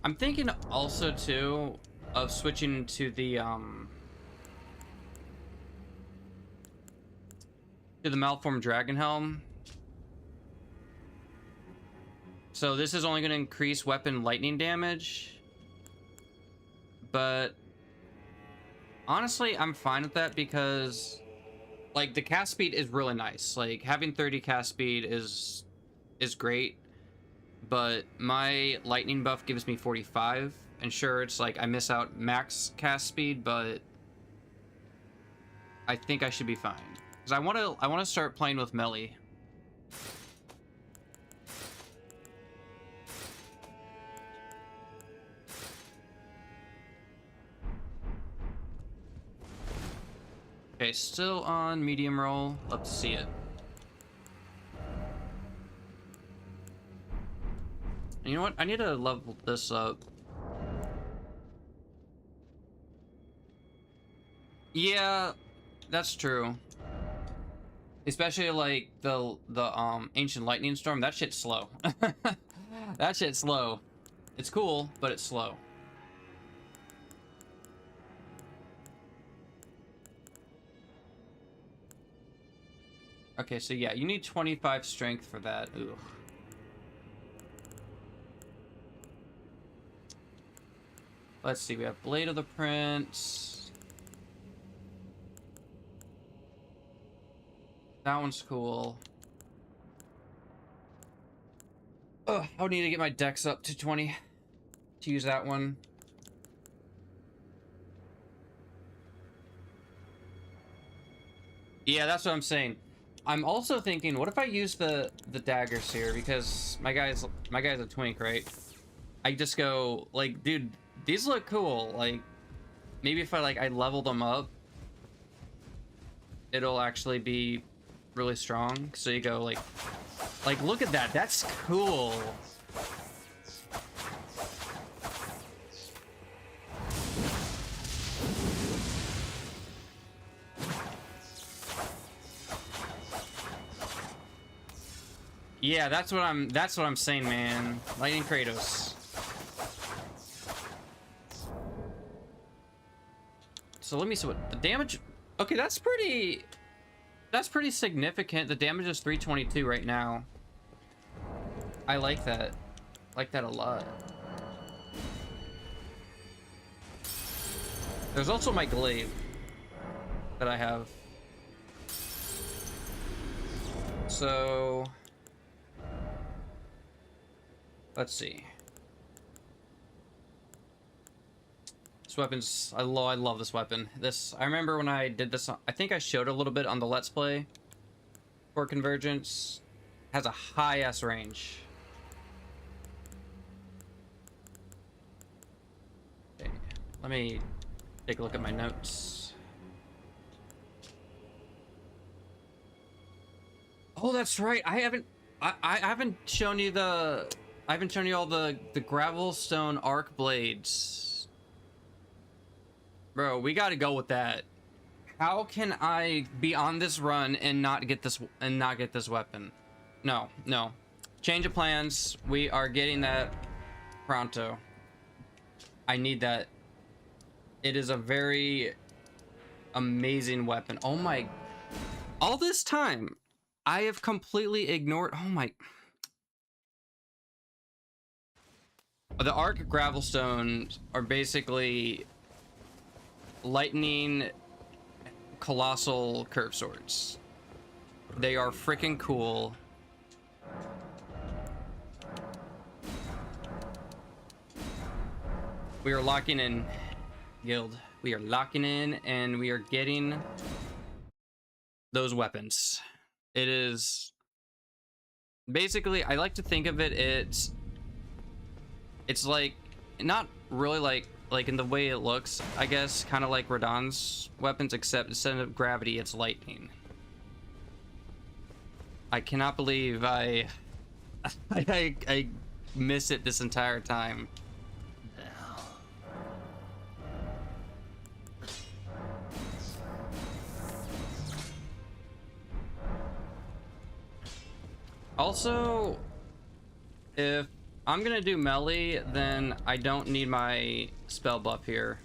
I'm thinking also too of switching to the malformed dragon helm. So this is only going to increase weapon lightning damage, but honestly, I'm fine with that because, like, the cast speed is really nice. Like, having 30 cast speed is great, but my lightning buff gives me 45, and sure, it's like I miss out max cast speed, but I think I should be fine because I want to start playing with melee. Okay, still on medium roll. Love to see it. And you know what? I need to level this up. Yeah, that's true. Especially like the ancient lightning storm. That shit's slow. That shit's slow. It's cool, but it's slow. Okay, so yeah, you need 25 strength for that. Ooh. Let's see, we have Blade of the Prince. That one's cool. Ugh, I would need to get my dex up to 20 to use that one. Yeah, that's what I'm saying. I'm also thinking, what if I use the daggers here, because my guy's a twink, right? I just go like, dude, these look cool. Like, maybe if I level them up, it'll actually be really strong. So you go like look at that. That's cool. Yeah, that's what I'm saying, man. Lightning Kratos. So let me see what the damage. Okay, that's pretty significant. The damage is 322 right now. I like that. Like that a lot. There's also my glaive that I have. So let's see. This weapon's, I love this weapon. I remember when I did this, I think I showed a little bit on the Let's Play for Convergence. It has a high ass range. Okay, let me take a look at my notes. Oh, that's right. I haven't shown you the I haven't shown you all the gravelstone arc blades. Bro, we got to go with that. How can I be on this run and not get this weapon? No, no. Change of plans. We are getting that pronto. I need that. It is a very amazing weapon. Oh my. All this time, I have completely ignored. Oh my. The arc gravelstones are basically lightning colossal curve swords. They are freaking cool. We are locking in, guild. We are locking in and we are getting those weapons. It is basically, I like to think of it, it's like not really like in the way it looks, I guess, kind of like Radahn's weapons, except instead of gravity, it's lightning. I cannot believe I miss it this entire time. Also, if I'm gonna do melee, then I don't need my spell buff here.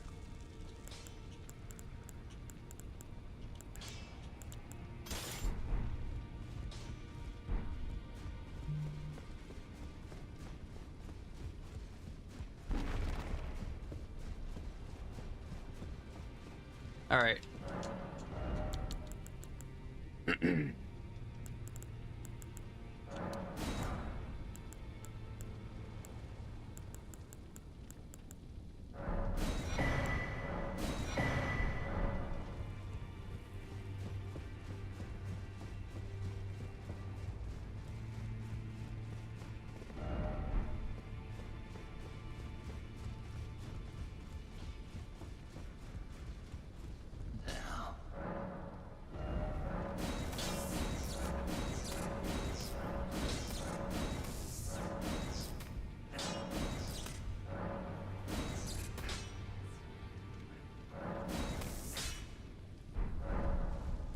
All right.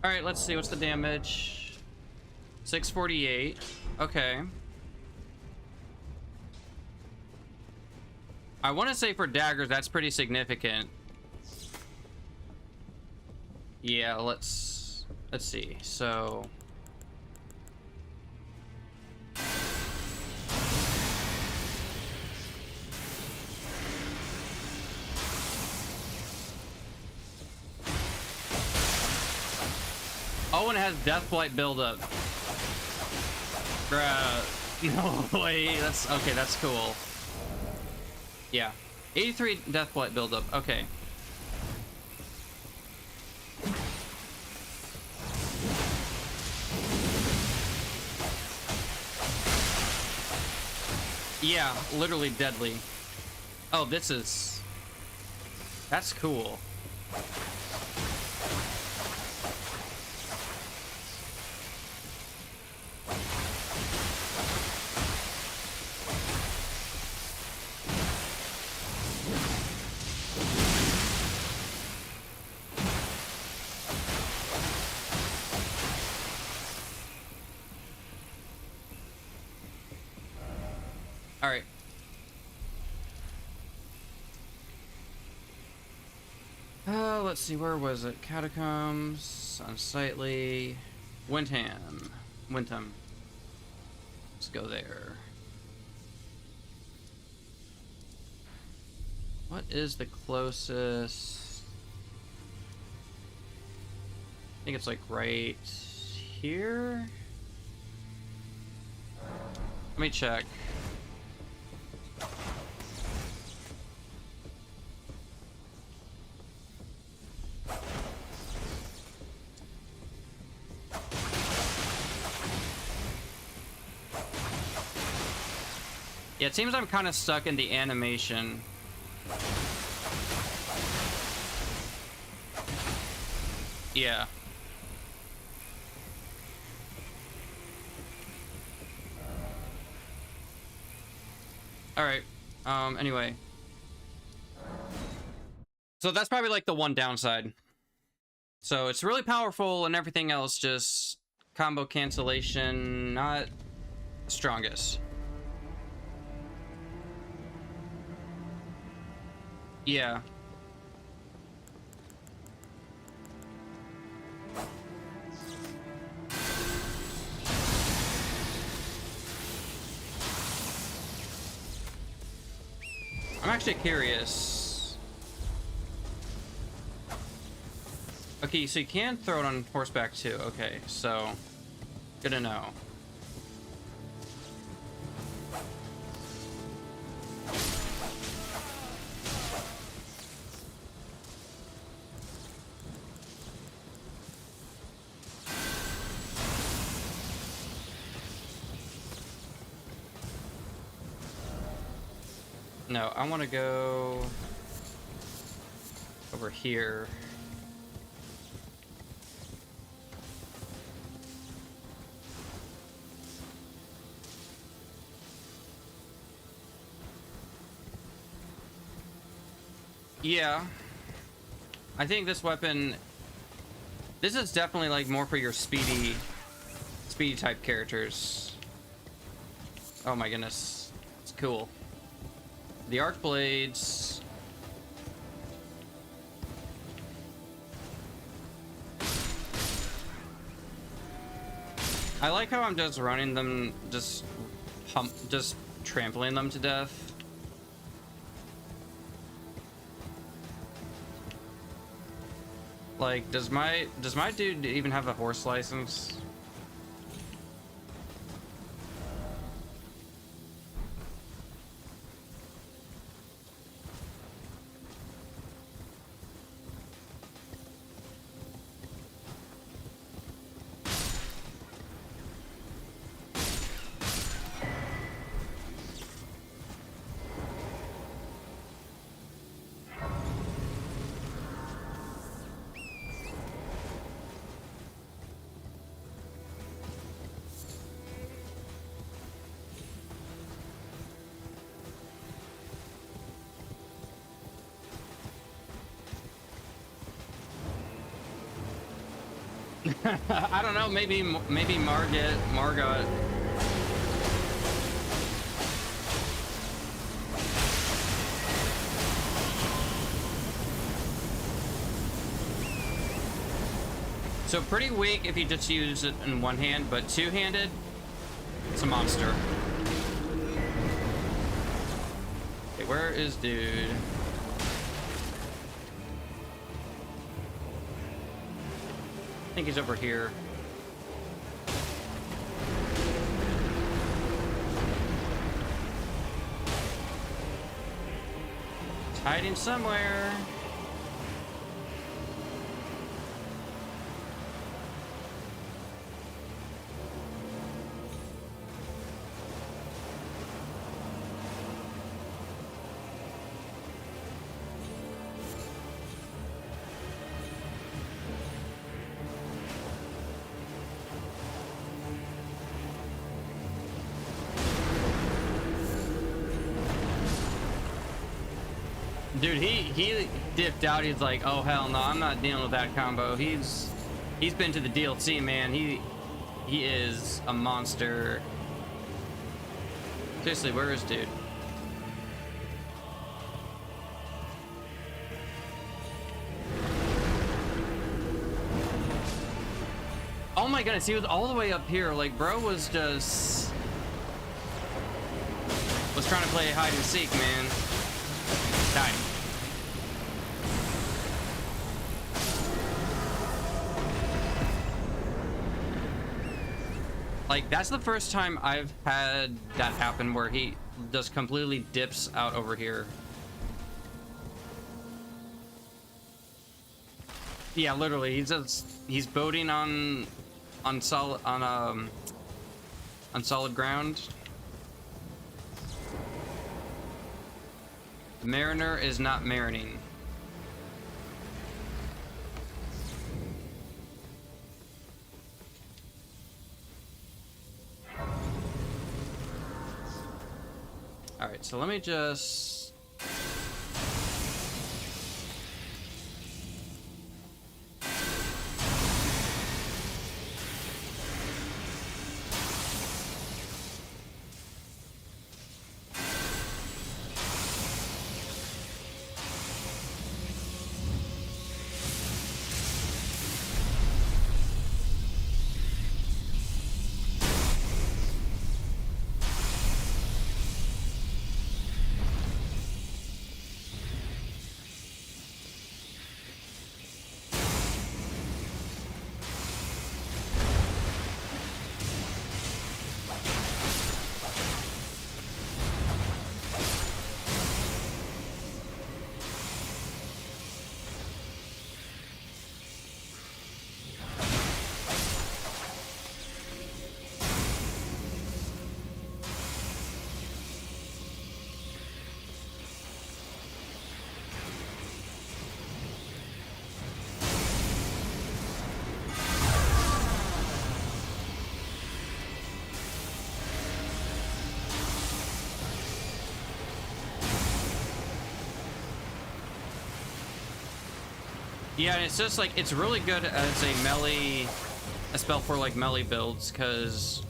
All right, let's see. What's the damage? 648. Okay. I want to say for daggers, that's pretty significant. Yeah, let's see. So oh, and it has Deathblight buildup. Bruh. No way. That's okay. That's cool. Yeah. 83 Deathblight buildup. Okay. Yeah, literally deadly. Oh, that's cool. All right. Let's see, where was it? Catacombs, Unsightly, Windham. Let's go there. What is the closest? I think it's like right here. Let me check. Yeah, it seems I'm kind of stuck in the animation. Yeah. Alright. Anyway. So that's probably like the one downside. So it's really powerful and everything else, just combo cancellation, not the strongest. Yeah. I'm actually curious. Okay, so you can throw it on horseback too. Okay, so good to know. No, I want to go over here. Yeah. I think this weapon, this is definitely like more for your speedy type characters. Oh my goodness. It's cool. The arc blades. I like how I'm just running them, just trampling them to death. Like, does my dude even have a horse license? I don't know, maybe Margot. So pretty weak if you just use it in one hand, but two-handed, it's a monster. Okay, where is dude? I think he's over here. He's hiding somewhere. Dude, he dipped out. He's like, oh hell no, I'm not dealing with that combo. He's been to the DLC, man. He is a monster. Seriously, where is dude? Oh my goodness, he was all the way up here. Like, bro was trying to play hide and seek, man. Die. Like, that's the first time I've had that happen where he just completely dips out over here. Yeah, literally, he's boating on solid ground. The mariner is not marining. All right, so let me just. Yeah, and it's just like, it's really good as a spell for like melee builds, because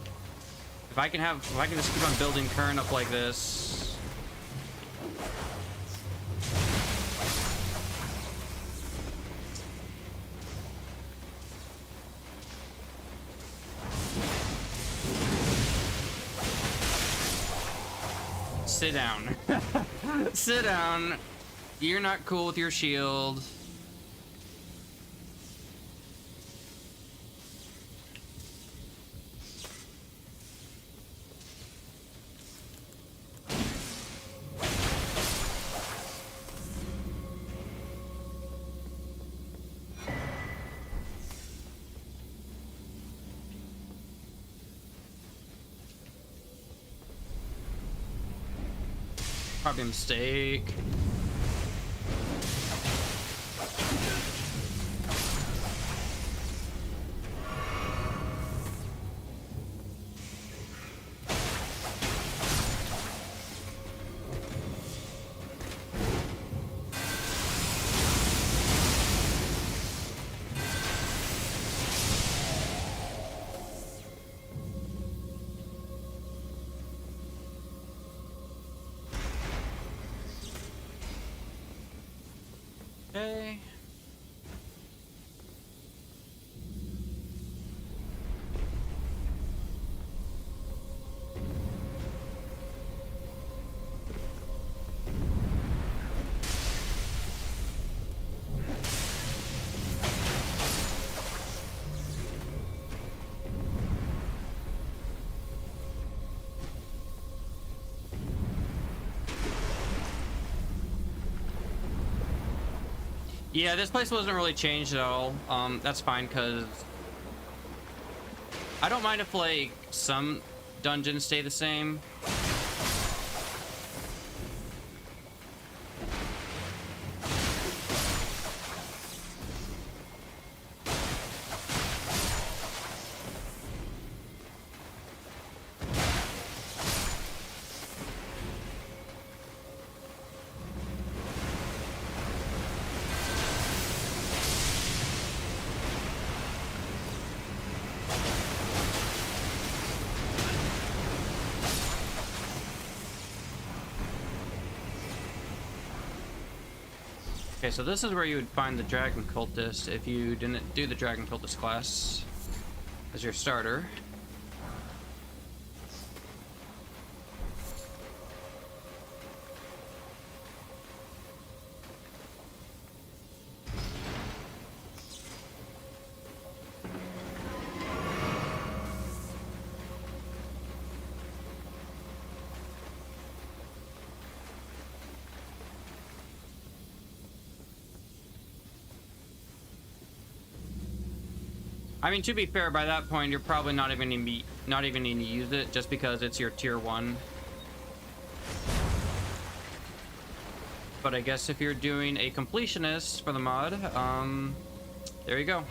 if I can just keep on building current up like this. Sit down. Sit down. You're not cool with your shield. Probably a mistake. Okay. Yeah, this place wasn't really changed at all. That's fine, because I don't mind if like some dungeons stay the same. Okay, so this is where you would find the Dragon Cultist if you didn't do the Dragon Cultist class as your starter. I mean, to be fair, by that point, you're probably not even going to use it just because it's your tier 1. But I guess if you're doing a completionist for the mod, there you go.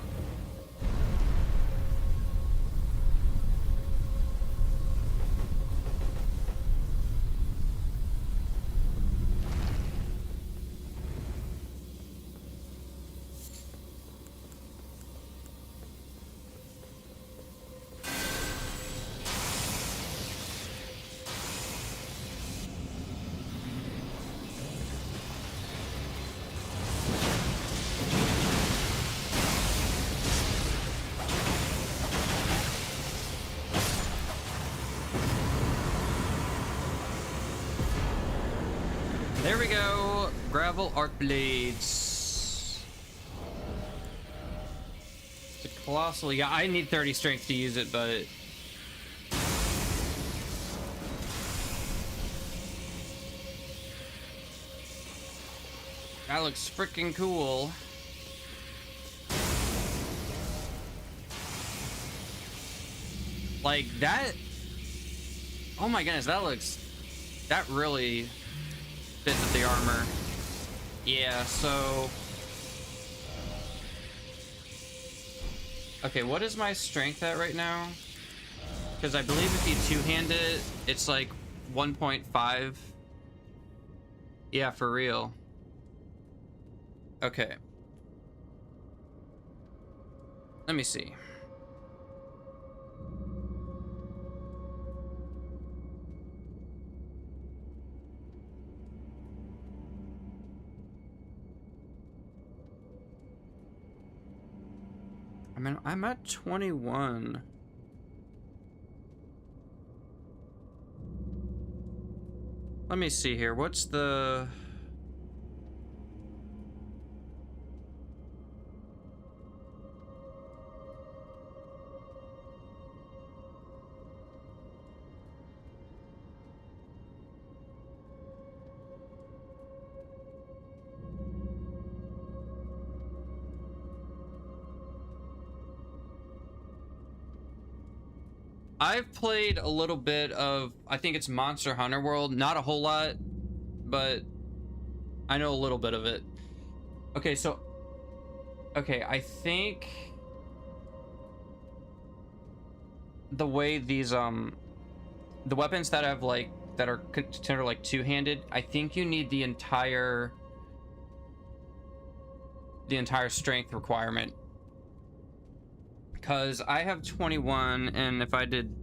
There we go. Gravel arc blades. It's a colossal. Yeah, I need 30 strength to use it, but that looks freaking cool. Like that. Oh my goodness, that really fits with the armor. Yeah, so okay, what is my strength at right now? Because I believe if you two-hand it, it's like 1.5. Yeah, for real. Okay. Let me see. I mean, I'm at 21. Let me see here. What's the... I've played a little bit of, I think it's Monster Hunter World. Not a whole lot, but I know a little bit of it. Okay, so... Okay, I think... the way these, the weapons that have, like, that are considered, like, two-handed, I think you need the entire strength requirement. Because I have 21, and if I did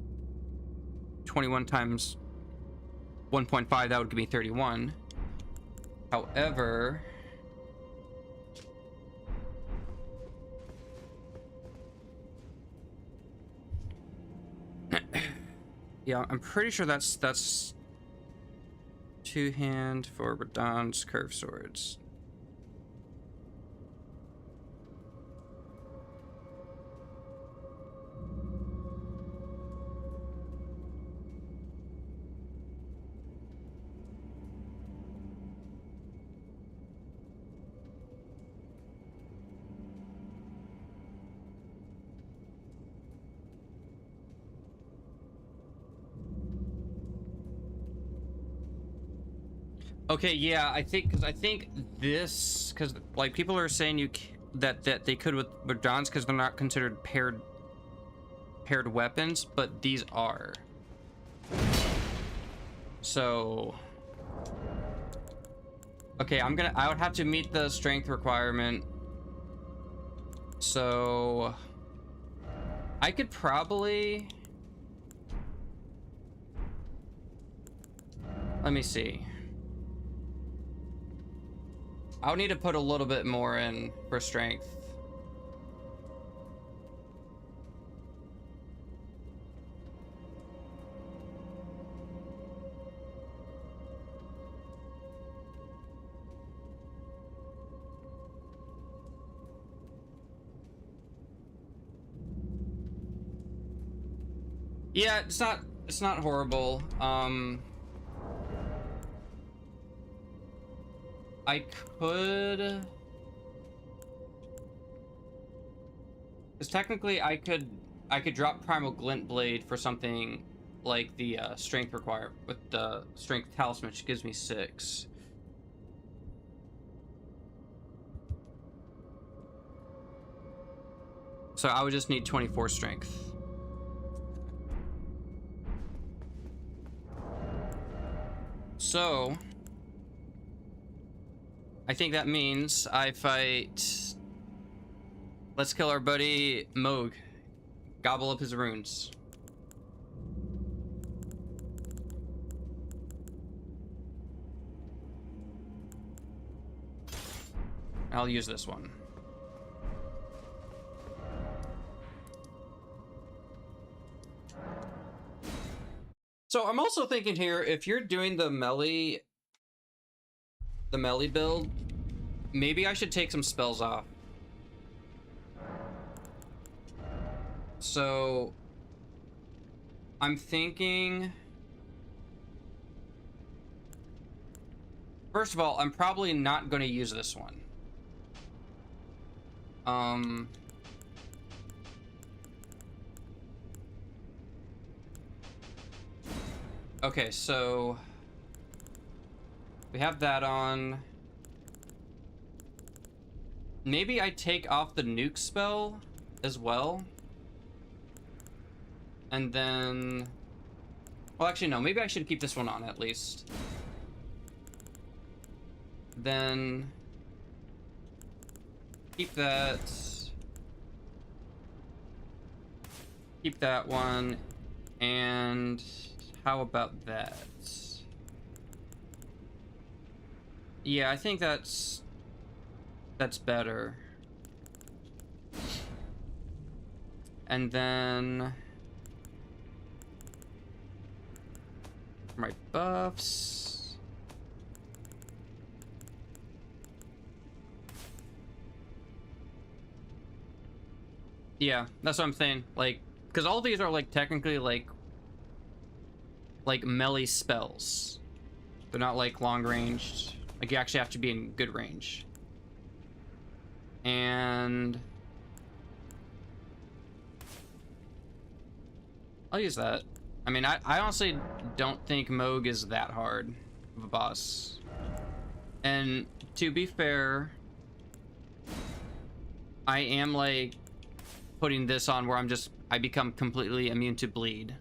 21 times 1.5, that would give me 31. However, yeah, I'm pretty sure that's two-hand for Radon's curved swords. Okay, yeah, I think this, because like people are saying that they could with Radon's because they're not considered paired weapons, but these are. So okay, I would have to meet the strength requirement. So I could probably, let me see. I'll need to put a little bit more in for strength. Yeah, it's not horrible. I could, because technically I could drop Primal Glint Blade for something like the strength requirement with the strength talisman, which gives me 6. So I would just need 24 strength. So I think that means I fight. Let's kill our buddy Moog. Gobble up his runes. I'll use this one. So I'm also thinking here, if you're doing the melee the melee build, maybe I should take some spells off. So I'm thinking, first of all, I'm probably not going to use this one. Okay, so we have that on. Maybe I take off the nuke spell as well. And then, well, actually, no, maybe I should keep this one on at least. Then keep that. Keep that one. And how about that? Yeah, I think that's better. And then my buffs. Yeah, that's what I'm saying. Like, because all these are like technically like melee spells. They're not like long ranged. Like you actually have to be in good range. And I'll use that. I mean, I honestly don't think Moog is that hard of a boss. And to be fair, I am like putting this on where I become completely immune to bleed.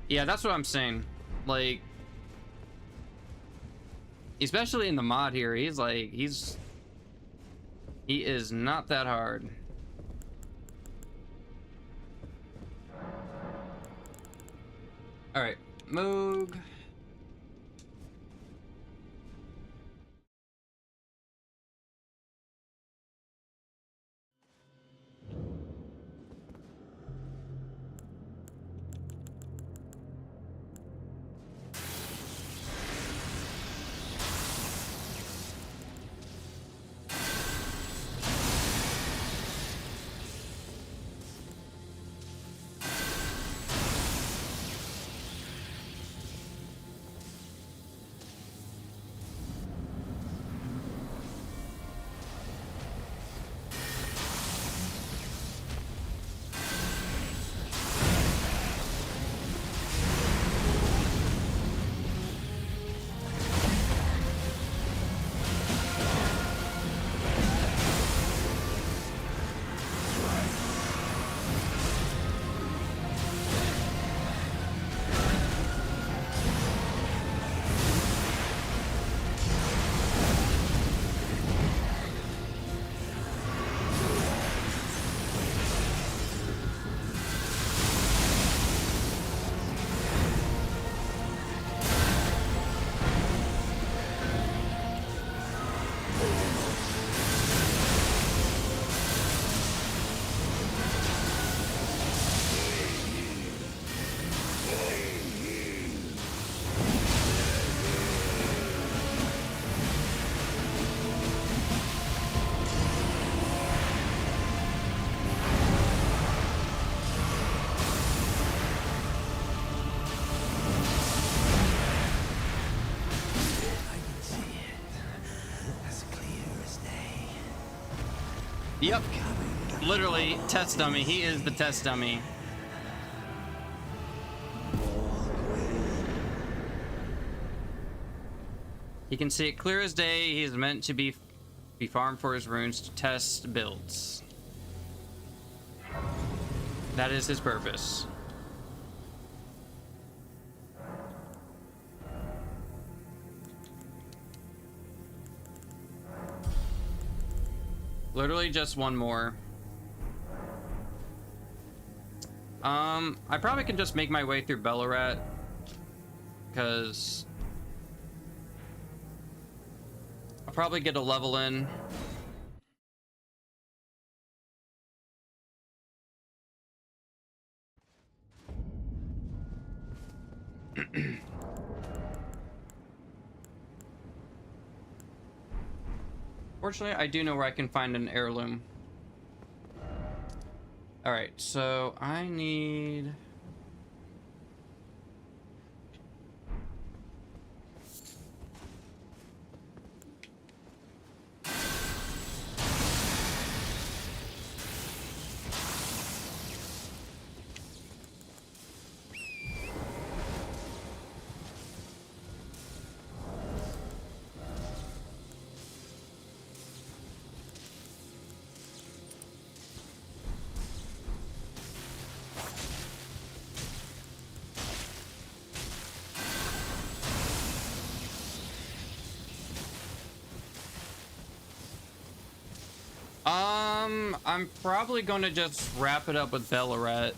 Yeah, that's what I'm saying. Like, especially in the mod here, he is not that hard. All right, Moog. Yep. Literally, test dummy. He is the test dummy. You can see it clear as day. He is meant to be farmed for his runes to test builds. That is his purpose. Literally just one more. I probably can just make my way through Bellarat, because I'll probably get a level in. Fortunately, I do know where I can find an heirloom. Alright, so I need... I'm probably gonna just wrap it up with Bellaret,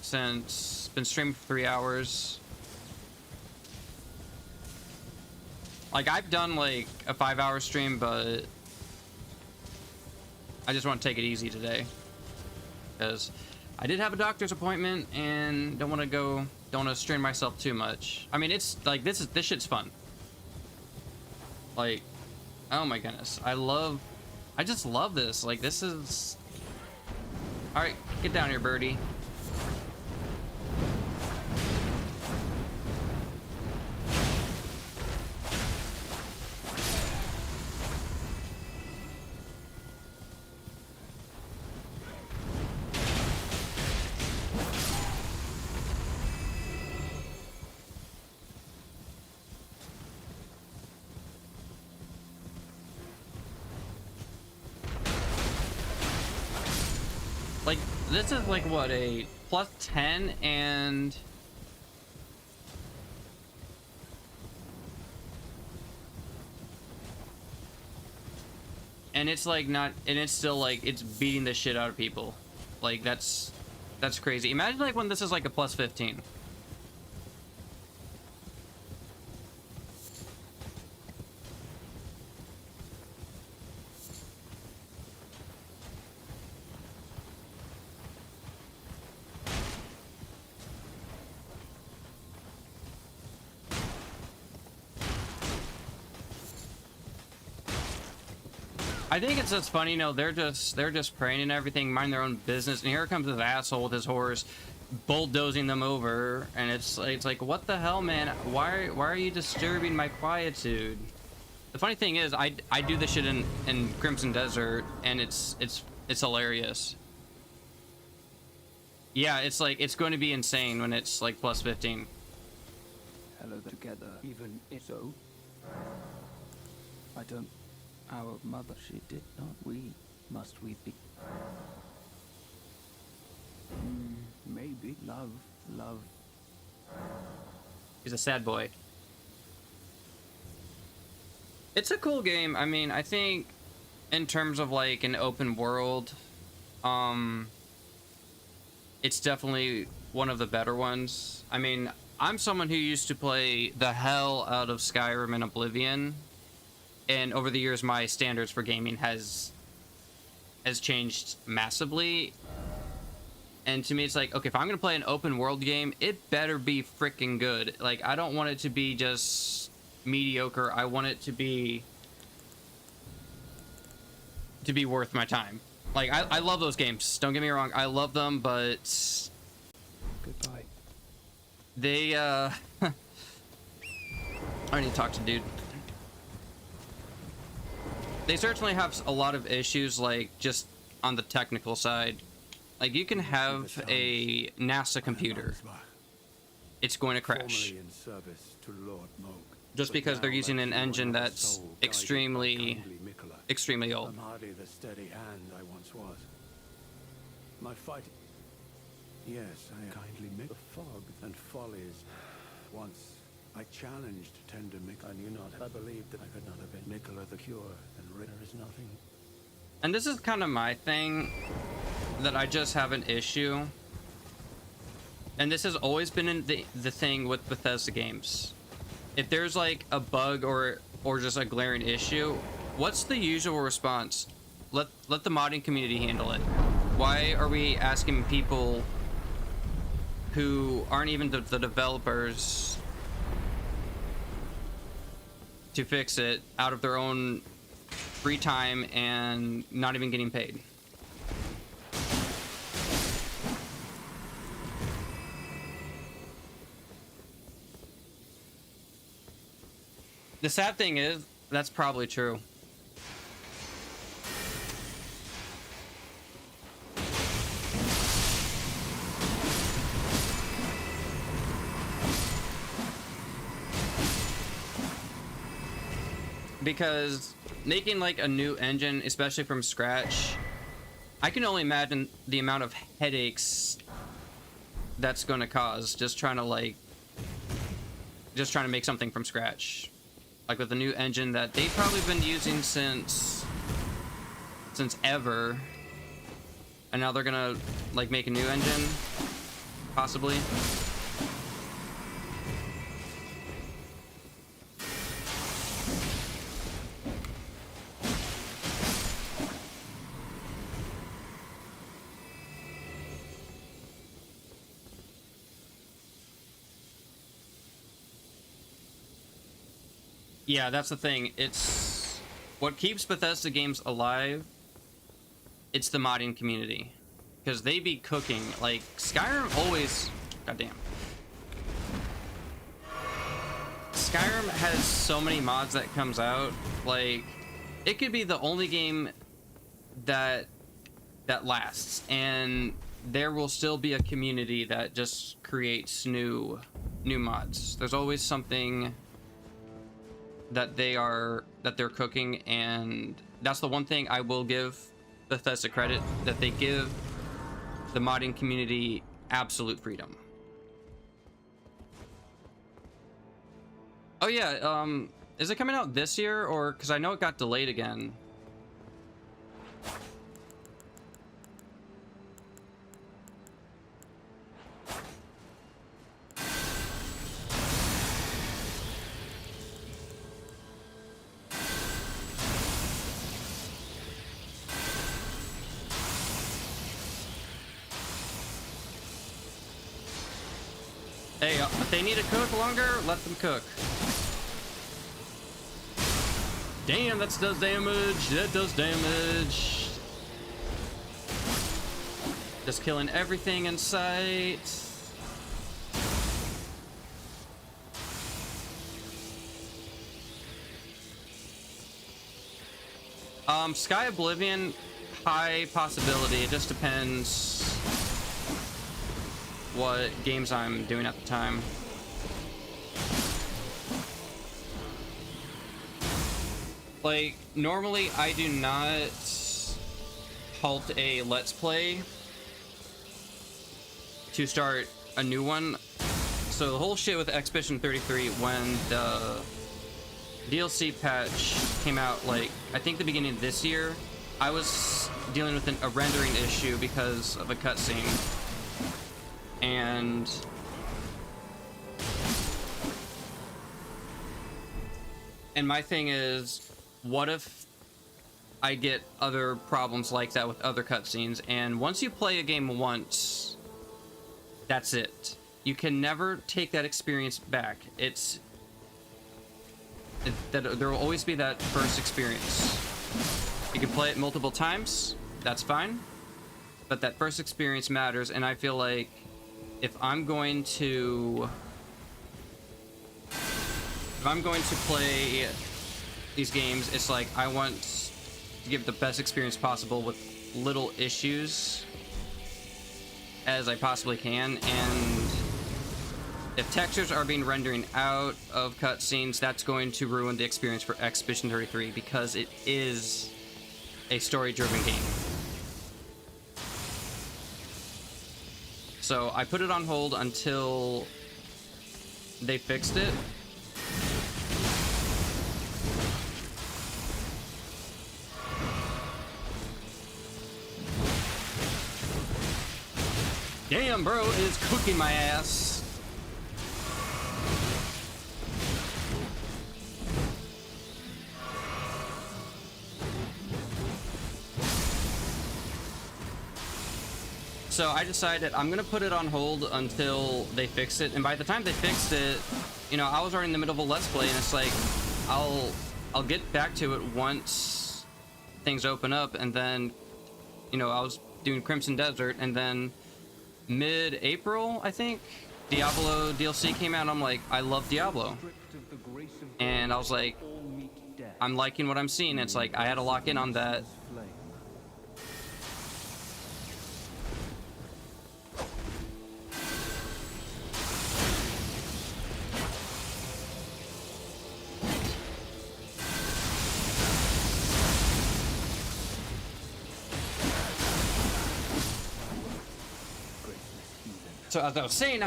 since it's been streamed for 3 hours. Like, I've done like a 5-hour stream, but I just want to take it easy today, because I did have a doctor's appointment and don't want to strain myself too much. I mean, it's like this shit's fun. Like, oh my goodness, I just love this. Like, this is... Alright, get down here, birdie. Like, this is like, what, a plus 10 and... And it's like not, and it's still like, it's beating the shit out of people. Like, that's crazy. Imagine like when this is like a plus 15. I think it's just funny, you know, they're just praying and everything, mind their own business, and here comes this asshole with his horse bulldozing them over, and it's like what the hell, man? Why are you disturbing my quietude? The funny thing is, I do this shit in Crimson Desert, and it's hilarious. Yeah, it's like, it's going to be insane when it's like plus 15. Hello together, even if so. I don't. Our mother, she did not. Must we be? Maybe. Love. He's a sad boy. It's a cool game. I mean, I think in terms of like an open world, it's definitely one of the better ones. I mean, I'm someone who used to play the hell out of Skyrim and Oblivion. And over the years, my standards for gaming has changed massively. And to me, it's like, okay, if I'm gonna play an open world game, it better be freaking good. Like, I don't want it to be just mediocre. I want it to be worth my time. Like, I love those games. Don't get me wrong, I love them, but Goodbye. they I need to talk to dude. They certainly have a lot of issues, like, just on the technical side. Like, you can have a NASA computer. It's going to crash. Just because they're using an engine that's extremely old. I'm hardly the steady hand I once was. My fight... Yes, I kindly make the fog and follies. Once I challenged tender Mick. I knew not. I believed that I could not have been Nicola the Cure, and there is nothing. And this is kind of my thing, that I just have an issue. And this has always been in the thing with Bethesda games. If there's like a bug or just a glaring issue, what's the usual response? Let the modding community handle it. Why are we asking people who aren't even the developers to fix it out of their own free time and not even getting paid. The sad thing is, that's probably true. Because making like a new engine, especially from scratch, I can only imagine the amount of headaches that's going to cause just trying to make something from scratch. Like with a new engine that they've probably been using since ever, and now they're gonna like make a new engine, possibly. Yeah, that's the thing. It's what keeps Bethesda games alive. It's the modding community, because they be cooking. Like Skyrim always, goddamn. Skyrim has so many mods that comes out. Like it could be the only game that lasts, and there will still be a community that just creates new mods. There's always something that they're cooking, and that's the one thing I will give Bethesda credit, that they give the modding community absolute freedom. Oh yeah, is it coming out this year, or because I know it got delayed again? Hey, if they need to cook longer, let them cook. Damn, that does damage. That does damage. Just killing everything in sight. Sky Oblivion, high possibility. It just depends what games I'm doing at the time. Like, normally I do not halt a Let's Play to start a new one. So the whole shit with Expedition 33, when the DLC patch came out, like, I think the beginning of this year, I was dealing with a rendering issue because of a cutscene. And my thing is, what if I get other problems like that with other cutscenes? And once you play a game once, that's it. You can never take that experience back. There will always be that first experience. You can play it multiple times, that's fine, but that first experience matters. And I feel like if I'm going to play these games, it's like I want to give the best experience possible with little issues as I possibly can. And if textures are being rendering out of cutscenes, that's going to ruin the experience for Expedition 33, because it is a story-driven game. So I put it on hold until they fixed it. Damn, bro, it is cooking my ass. So I decided I'm gonna put it on hold until they fix it. And by the time they fixed it, you know, I was already in the middle of a Let's Play, and it's like I'll get back to it once things open up, and then, you know, I was doing Crimson Desert, and then mid-April, I think, Diablo DLC came out, and I'm like, I love Diablo. And I was like, I'm liking what I'm seeing. It's like, I had to lock in on that. So as I was saying,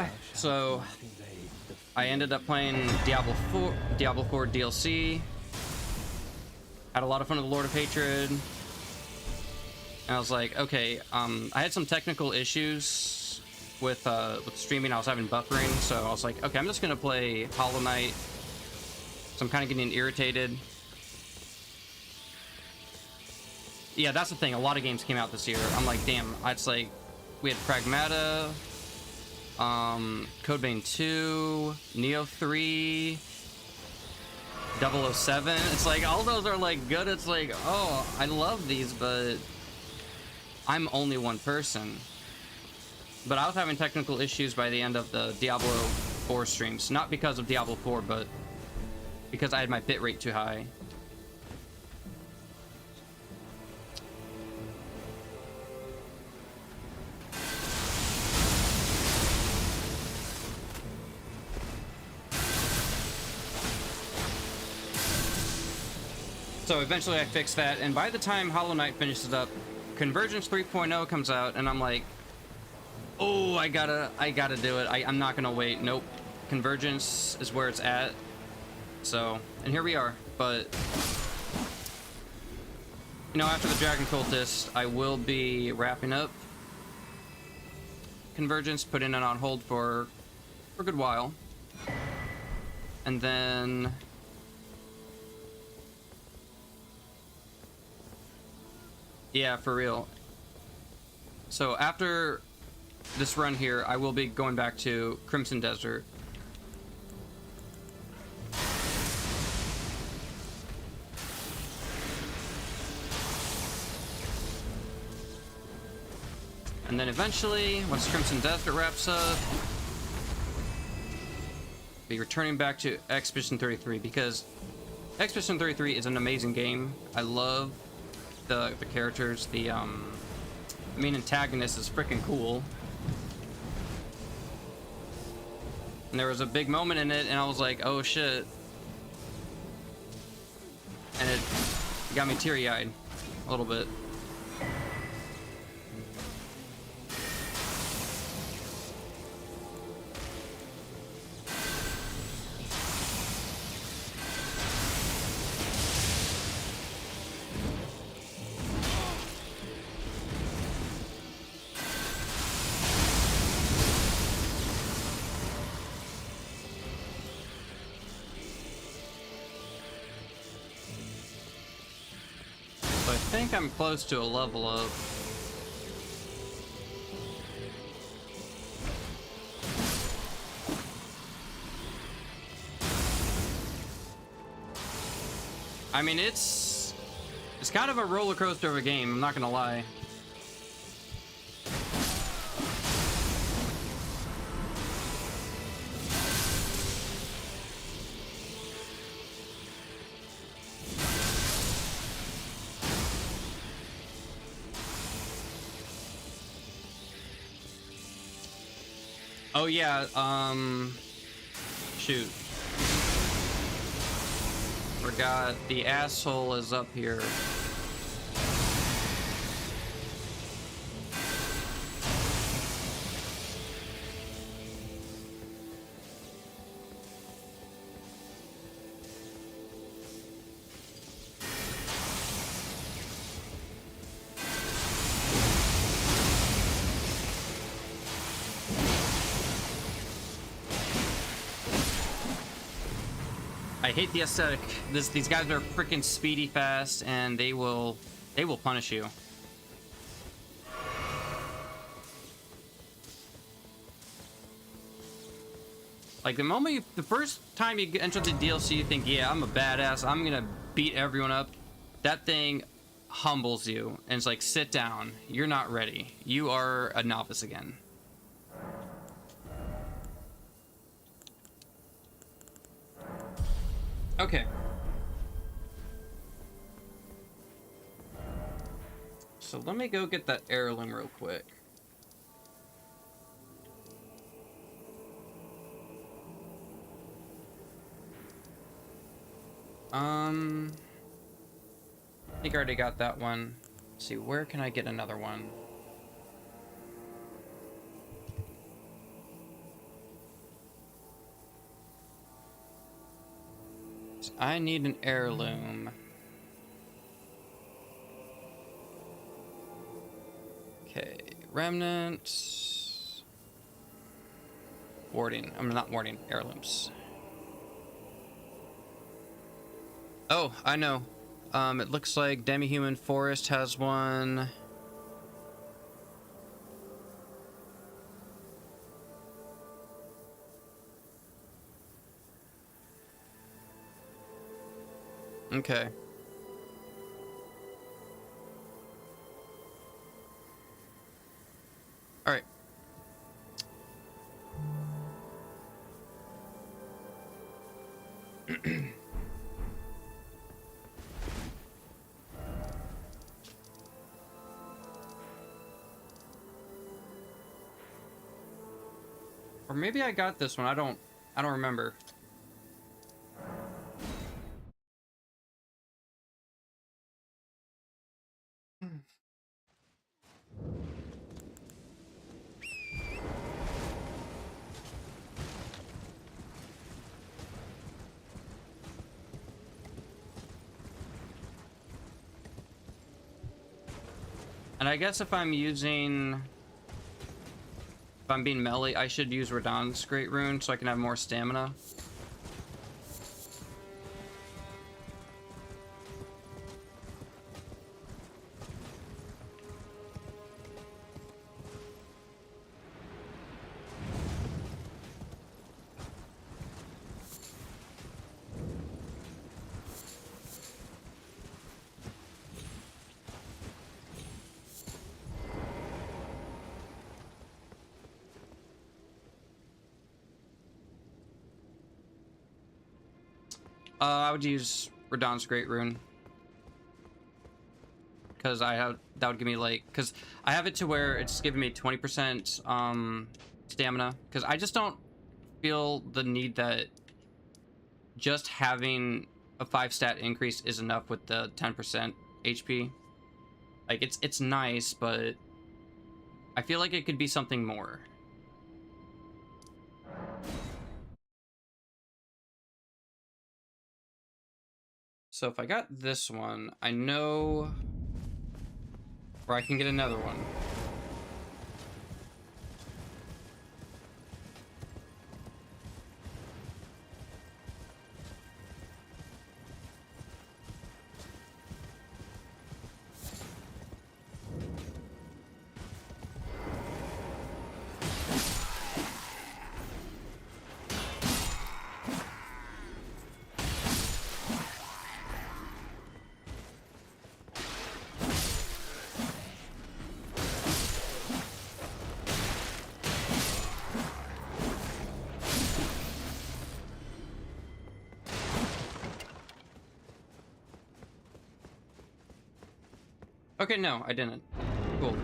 I ended up playing Diablo 4 DLC. Had a lot of fun with the Lord of Hatred. And I was like, okay, I had some technical issues with streaming. I was having buffering, so I was like, okay, I'm just gonna play Hollow Knight. So I'm kind of getting irritated. Yeah, that's the thing. A lot of games came out this year. I'm like, damn. It's like we had Pragmata, Code Vein 2, Neo 3, 007. It's like all those are like good. It's like, oh, I love these, but I'm only one person. But I was having technical issues by the end of the Diablo 4 streams, not because of Diablo 4, but because I had my bitrate too high. So eventually I fixed that, and by the time Hollow Knight finishes up, Convergence 3.0 comes out, and I'm like, oh, I gotta do it. I'm not gonna wait. Nope. Convergence is where it's at. So, and here we are. But, you know, after the Dragon Cultist, I will be wrapping up Convergence, putting it on hold for a good while. And then yeah, for real. So after this run here, I will be going back to Crimson Desert. And then eventually, once Crimson Desert wraps up, be returning back to Expedition 33, because Expedition 33 is an amazing game. I love the characters. The main antagonist is freaking cool. And there was a big moment in it, and I was like, oh shit. And it got me teary-eyed a little bit. I think I'm close to a level up. I mean, it's kind of a roller coaster of a game, I'm not gonna lie. Oh yeah, shoot. Forgot the asshole is up here. I hate the aesthetic. These guys are freaking speedy fast, and they will punish you. Like the first time you enter the DLC, you think, yeah, I'm a badass. I'm gonna beat everyone up. That thing humbles you and it's like, sit down. You're not ready. You are a novice again. Okay. So let me go get that heirloom real quick. I think I already got that one. Let's see, where can I get another one? So I need an heirloom. Okay, remnants. Warding. I'm not warding, heirlooms. Oh, I know. It looks like Demi-Human Forest has one. Okay. All right. Or maybe I got this one. I don't remember. And I guess if I'm being melee, I should use Radahn's Great Rune so I can have more stamina. I would use Radahn's Great Rune. Because that would give me like, because I have it to where it's giving me 20% stamina. Because I just don't feel the need that just having a 5-stat increase is enough with the 10% HP. Like, it's nice, but I feel like it could be something more. So if I got this one, I know where I can get another one. Okay, no, I didn't. Cool.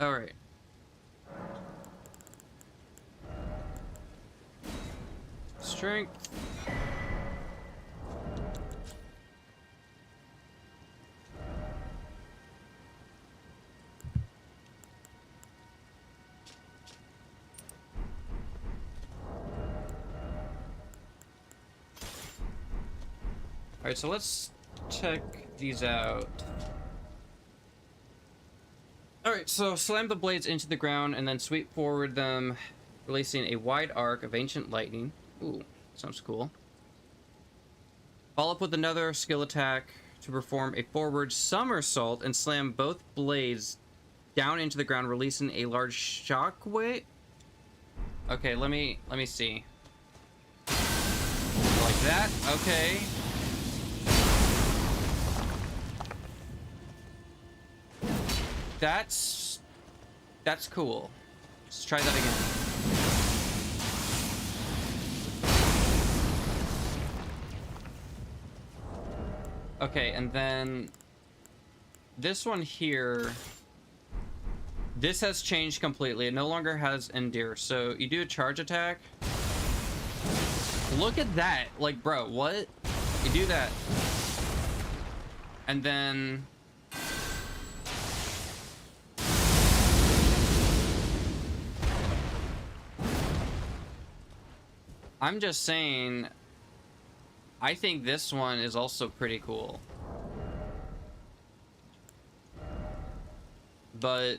All right. Strength. All right, so let's check these out. All right, so slam the blades into the ground and then sweep forward them, releasing a wide arc of ancient lightning. Ooh, sounds cool. Follow up with another skill attack to perform a forward somersault and slam both blades down into the ground, releasing a large shock wave. Okay, let me see. Like that. Okay. That's cool. Let's try that again. Okay, and then this one here, this has changed completely. It no longer has endear. So you do a charge attack. Look at that. Like, bro, what? You do that. And then I'm just saying, I think this one is also pretty cool. But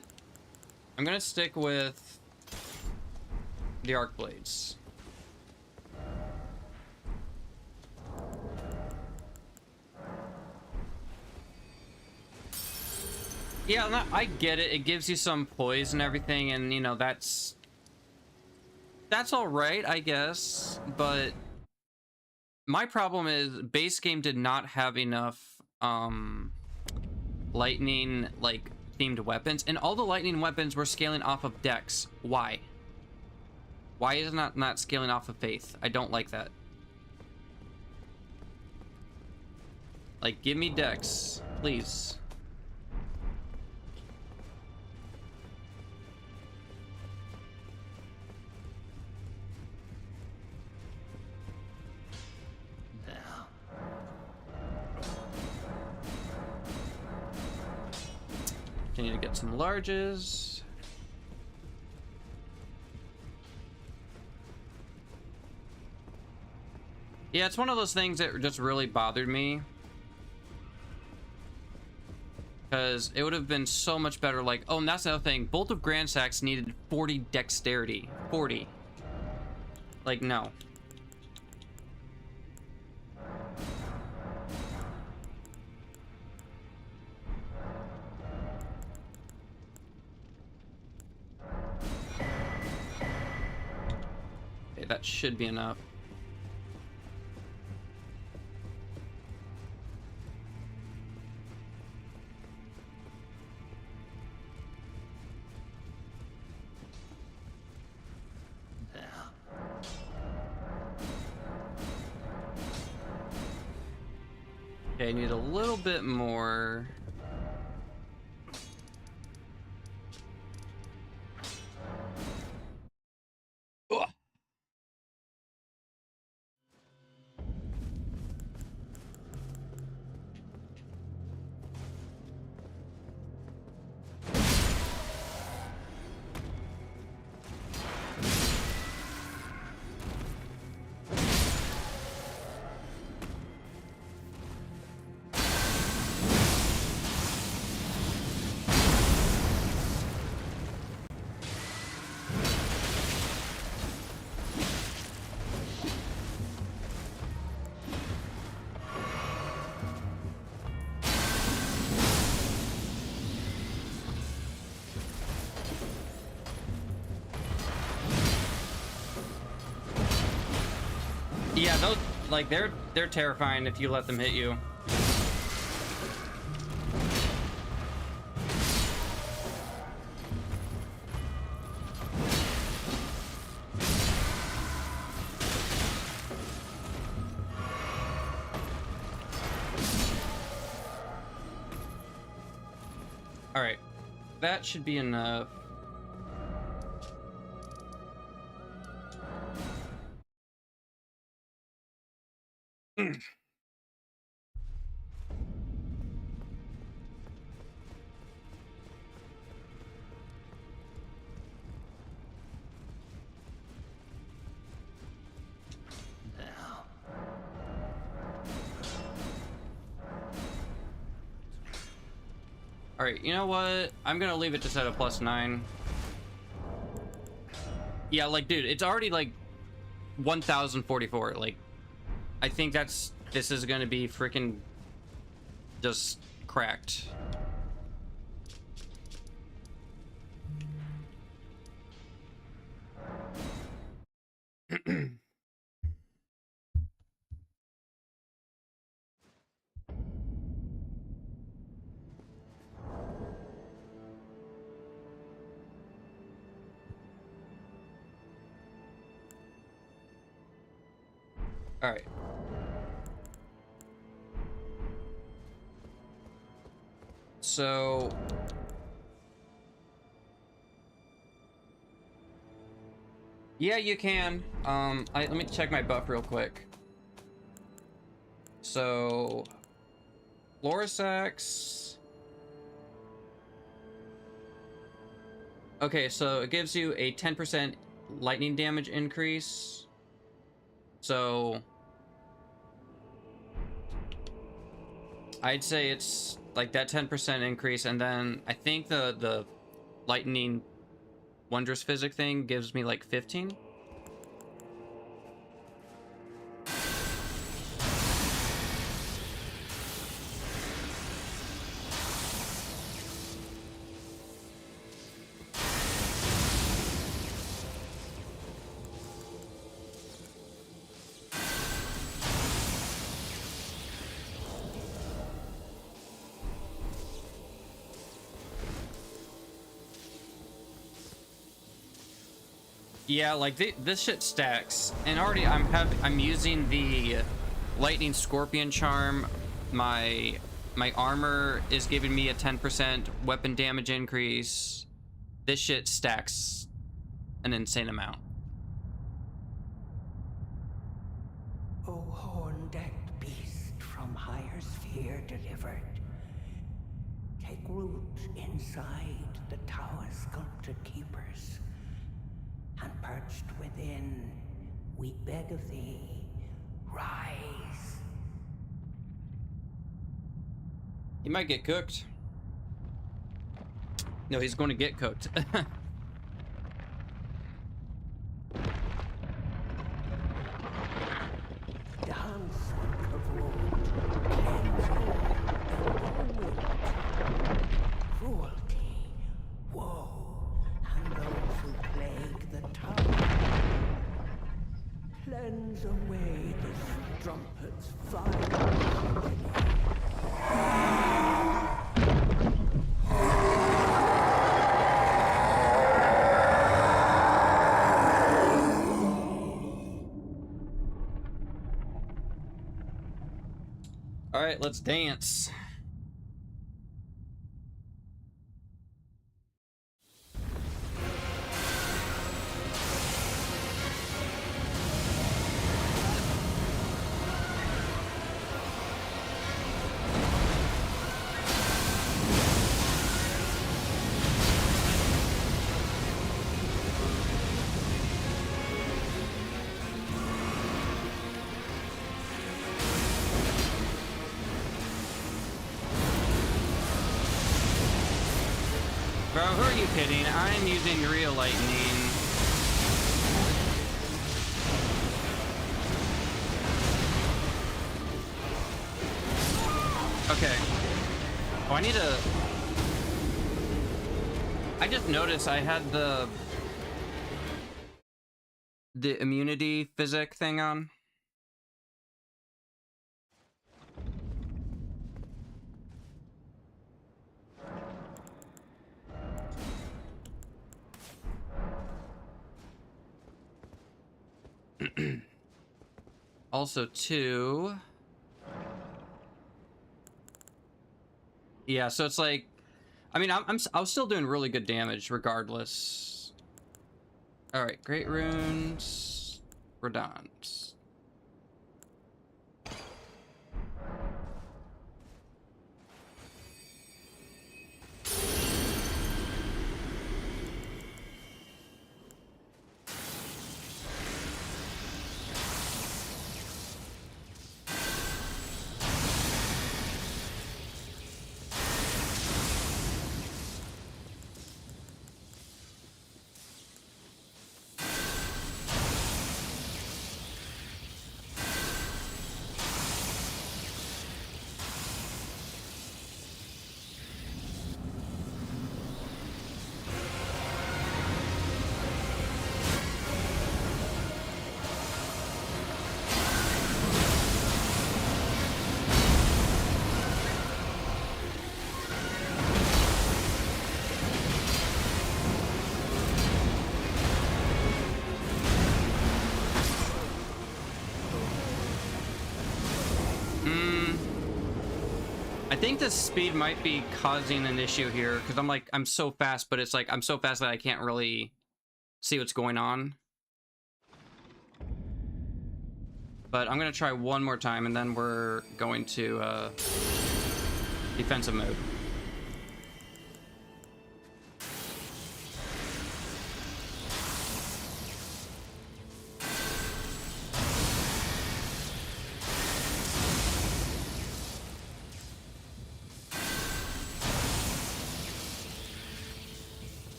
I'm gonna stick with the arc blades. Yeah, I get it. It gives you some poise and everything, and you know, that's all right, I guess. But my problem is base game did not have enough lightning like themed weapons, and all the lightning weapons were scaling off of dex. Why is it not scaling off of faith? I don't like that. Like, give me dex, please. Continue to get some larges. Yeah, it's one of those things that just really bothered me. Because it would have been so much better. Like, oh, and that's another thing. Bolt of Grand Sax needed 40 dexterity. 40. Like, no. That should be enough. Okay, I need a little bit more. Ugh. Yeah, those, like, they're terrifying if you let them hit you. All right, that should be enough. All right, you know what? I'm gonna leave it just at a +9. Yeah, like, dude, it's already like 1044. Like, I think this is gonna be freaking just cracked. All right. So yeah, you can. Let me check my buff real quick. So Florisax. Okay, so it gives you a 10% lightning damage increase. So I'd say it's like that 10% increase, and then I think the lightning wondrous physic thing gives me like 15. Yeah, like this shit stacks, and already I'm using the lightning scorpion charm. My armor is giving me a 10% weapon damage increase. This shit stacks an insane amount. O horn-decked beast from higher sphere delivered, take root inside the tower sculpted keepers, and perched within, we beg of thee, rise. He might get cooked. No, he's going to get cooked. Dance of wood, cleanse cruelty, woe, and those who plague the tower. Cleanse away this strumpet's vile. All right, let's dance. Bro, who are you kidding? I'm using real lightning. Okay. Oh, I need to... I just noticed I had the immunity physic thing on. Also, too... Yeah, so it's like... I mean, I was still doing really good damage regardless. Alright, Great Runes... Redans. I think the speed might be causing an issue here because I'm so fast, but it's like I'm so fast that I can't really see what's going on. But I'm gonna try one more time and then we're going to defensive mode.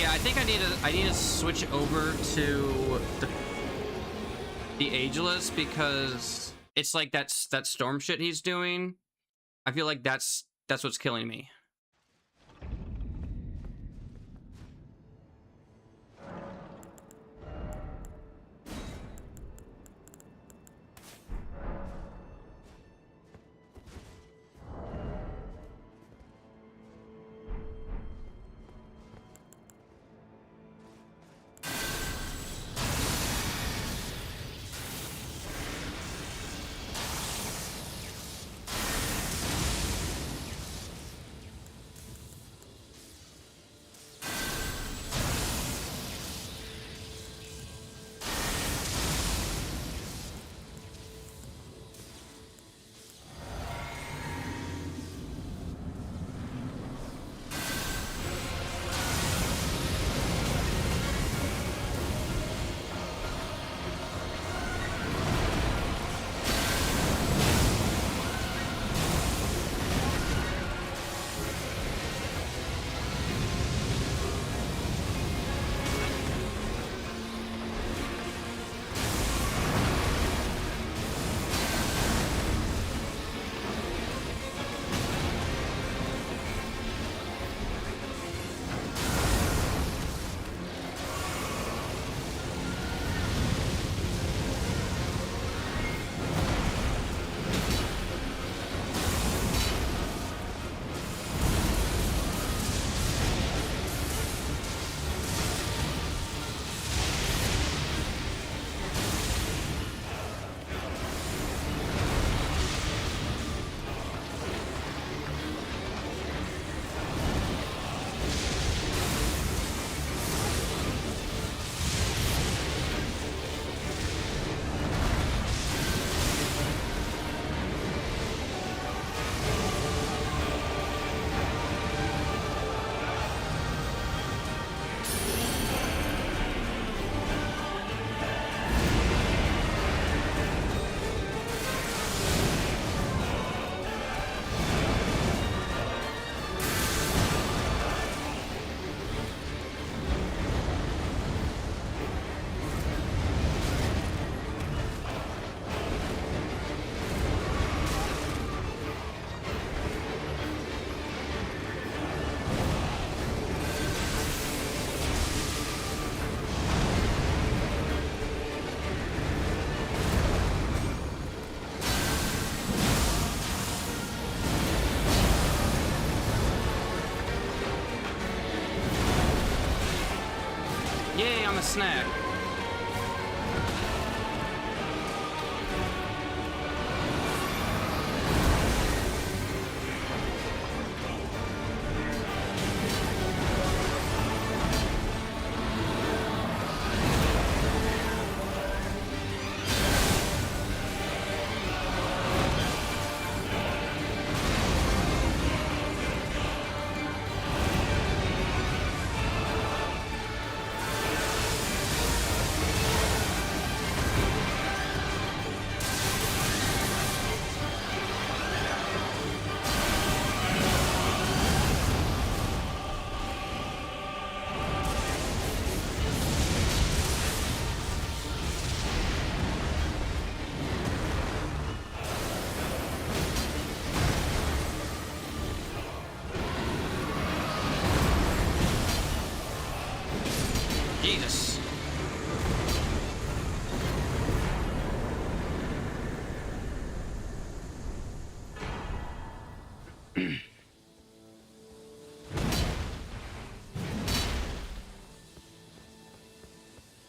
I think I need to switch over to the ageless because it's like that storm shit he's doing. I feel like that's what's killing me. Yay, I'm a snack.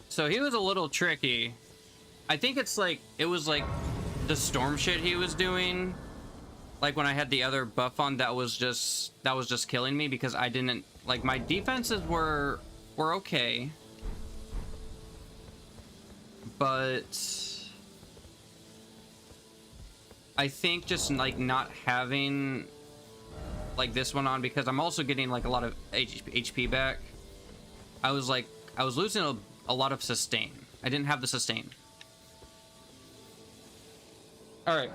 So he was a little tricky. I think it's like, it was like the storm shit he was doing. Like when I had the other buff on, that was just killing me because I didn't, like my defenses were okay. But I think just like not having like this one on, because I'm also getting like a lot of HP back. I was losing a lot of sustain. I didn't have the sustain. All right.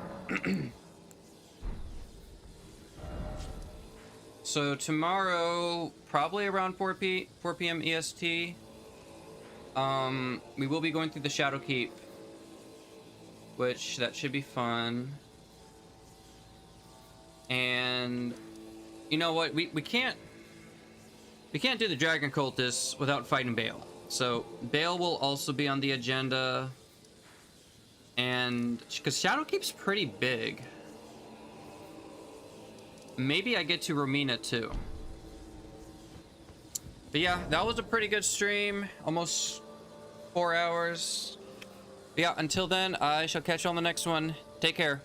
So tomorrow, probably around 4 p.m. EST, we will be going through the Shadow Keep, which that should be fun. And you know what? We can't do the Dragon Cultists without fighting Bale. So Bale will also be on the agenda, and because Shadow Keep's pretty big. Maybe I get to Romina too. But yeah, that was a pretty good stream. Almost 4 hours. But yeah, until then, I shall catch you on the next one. Take care.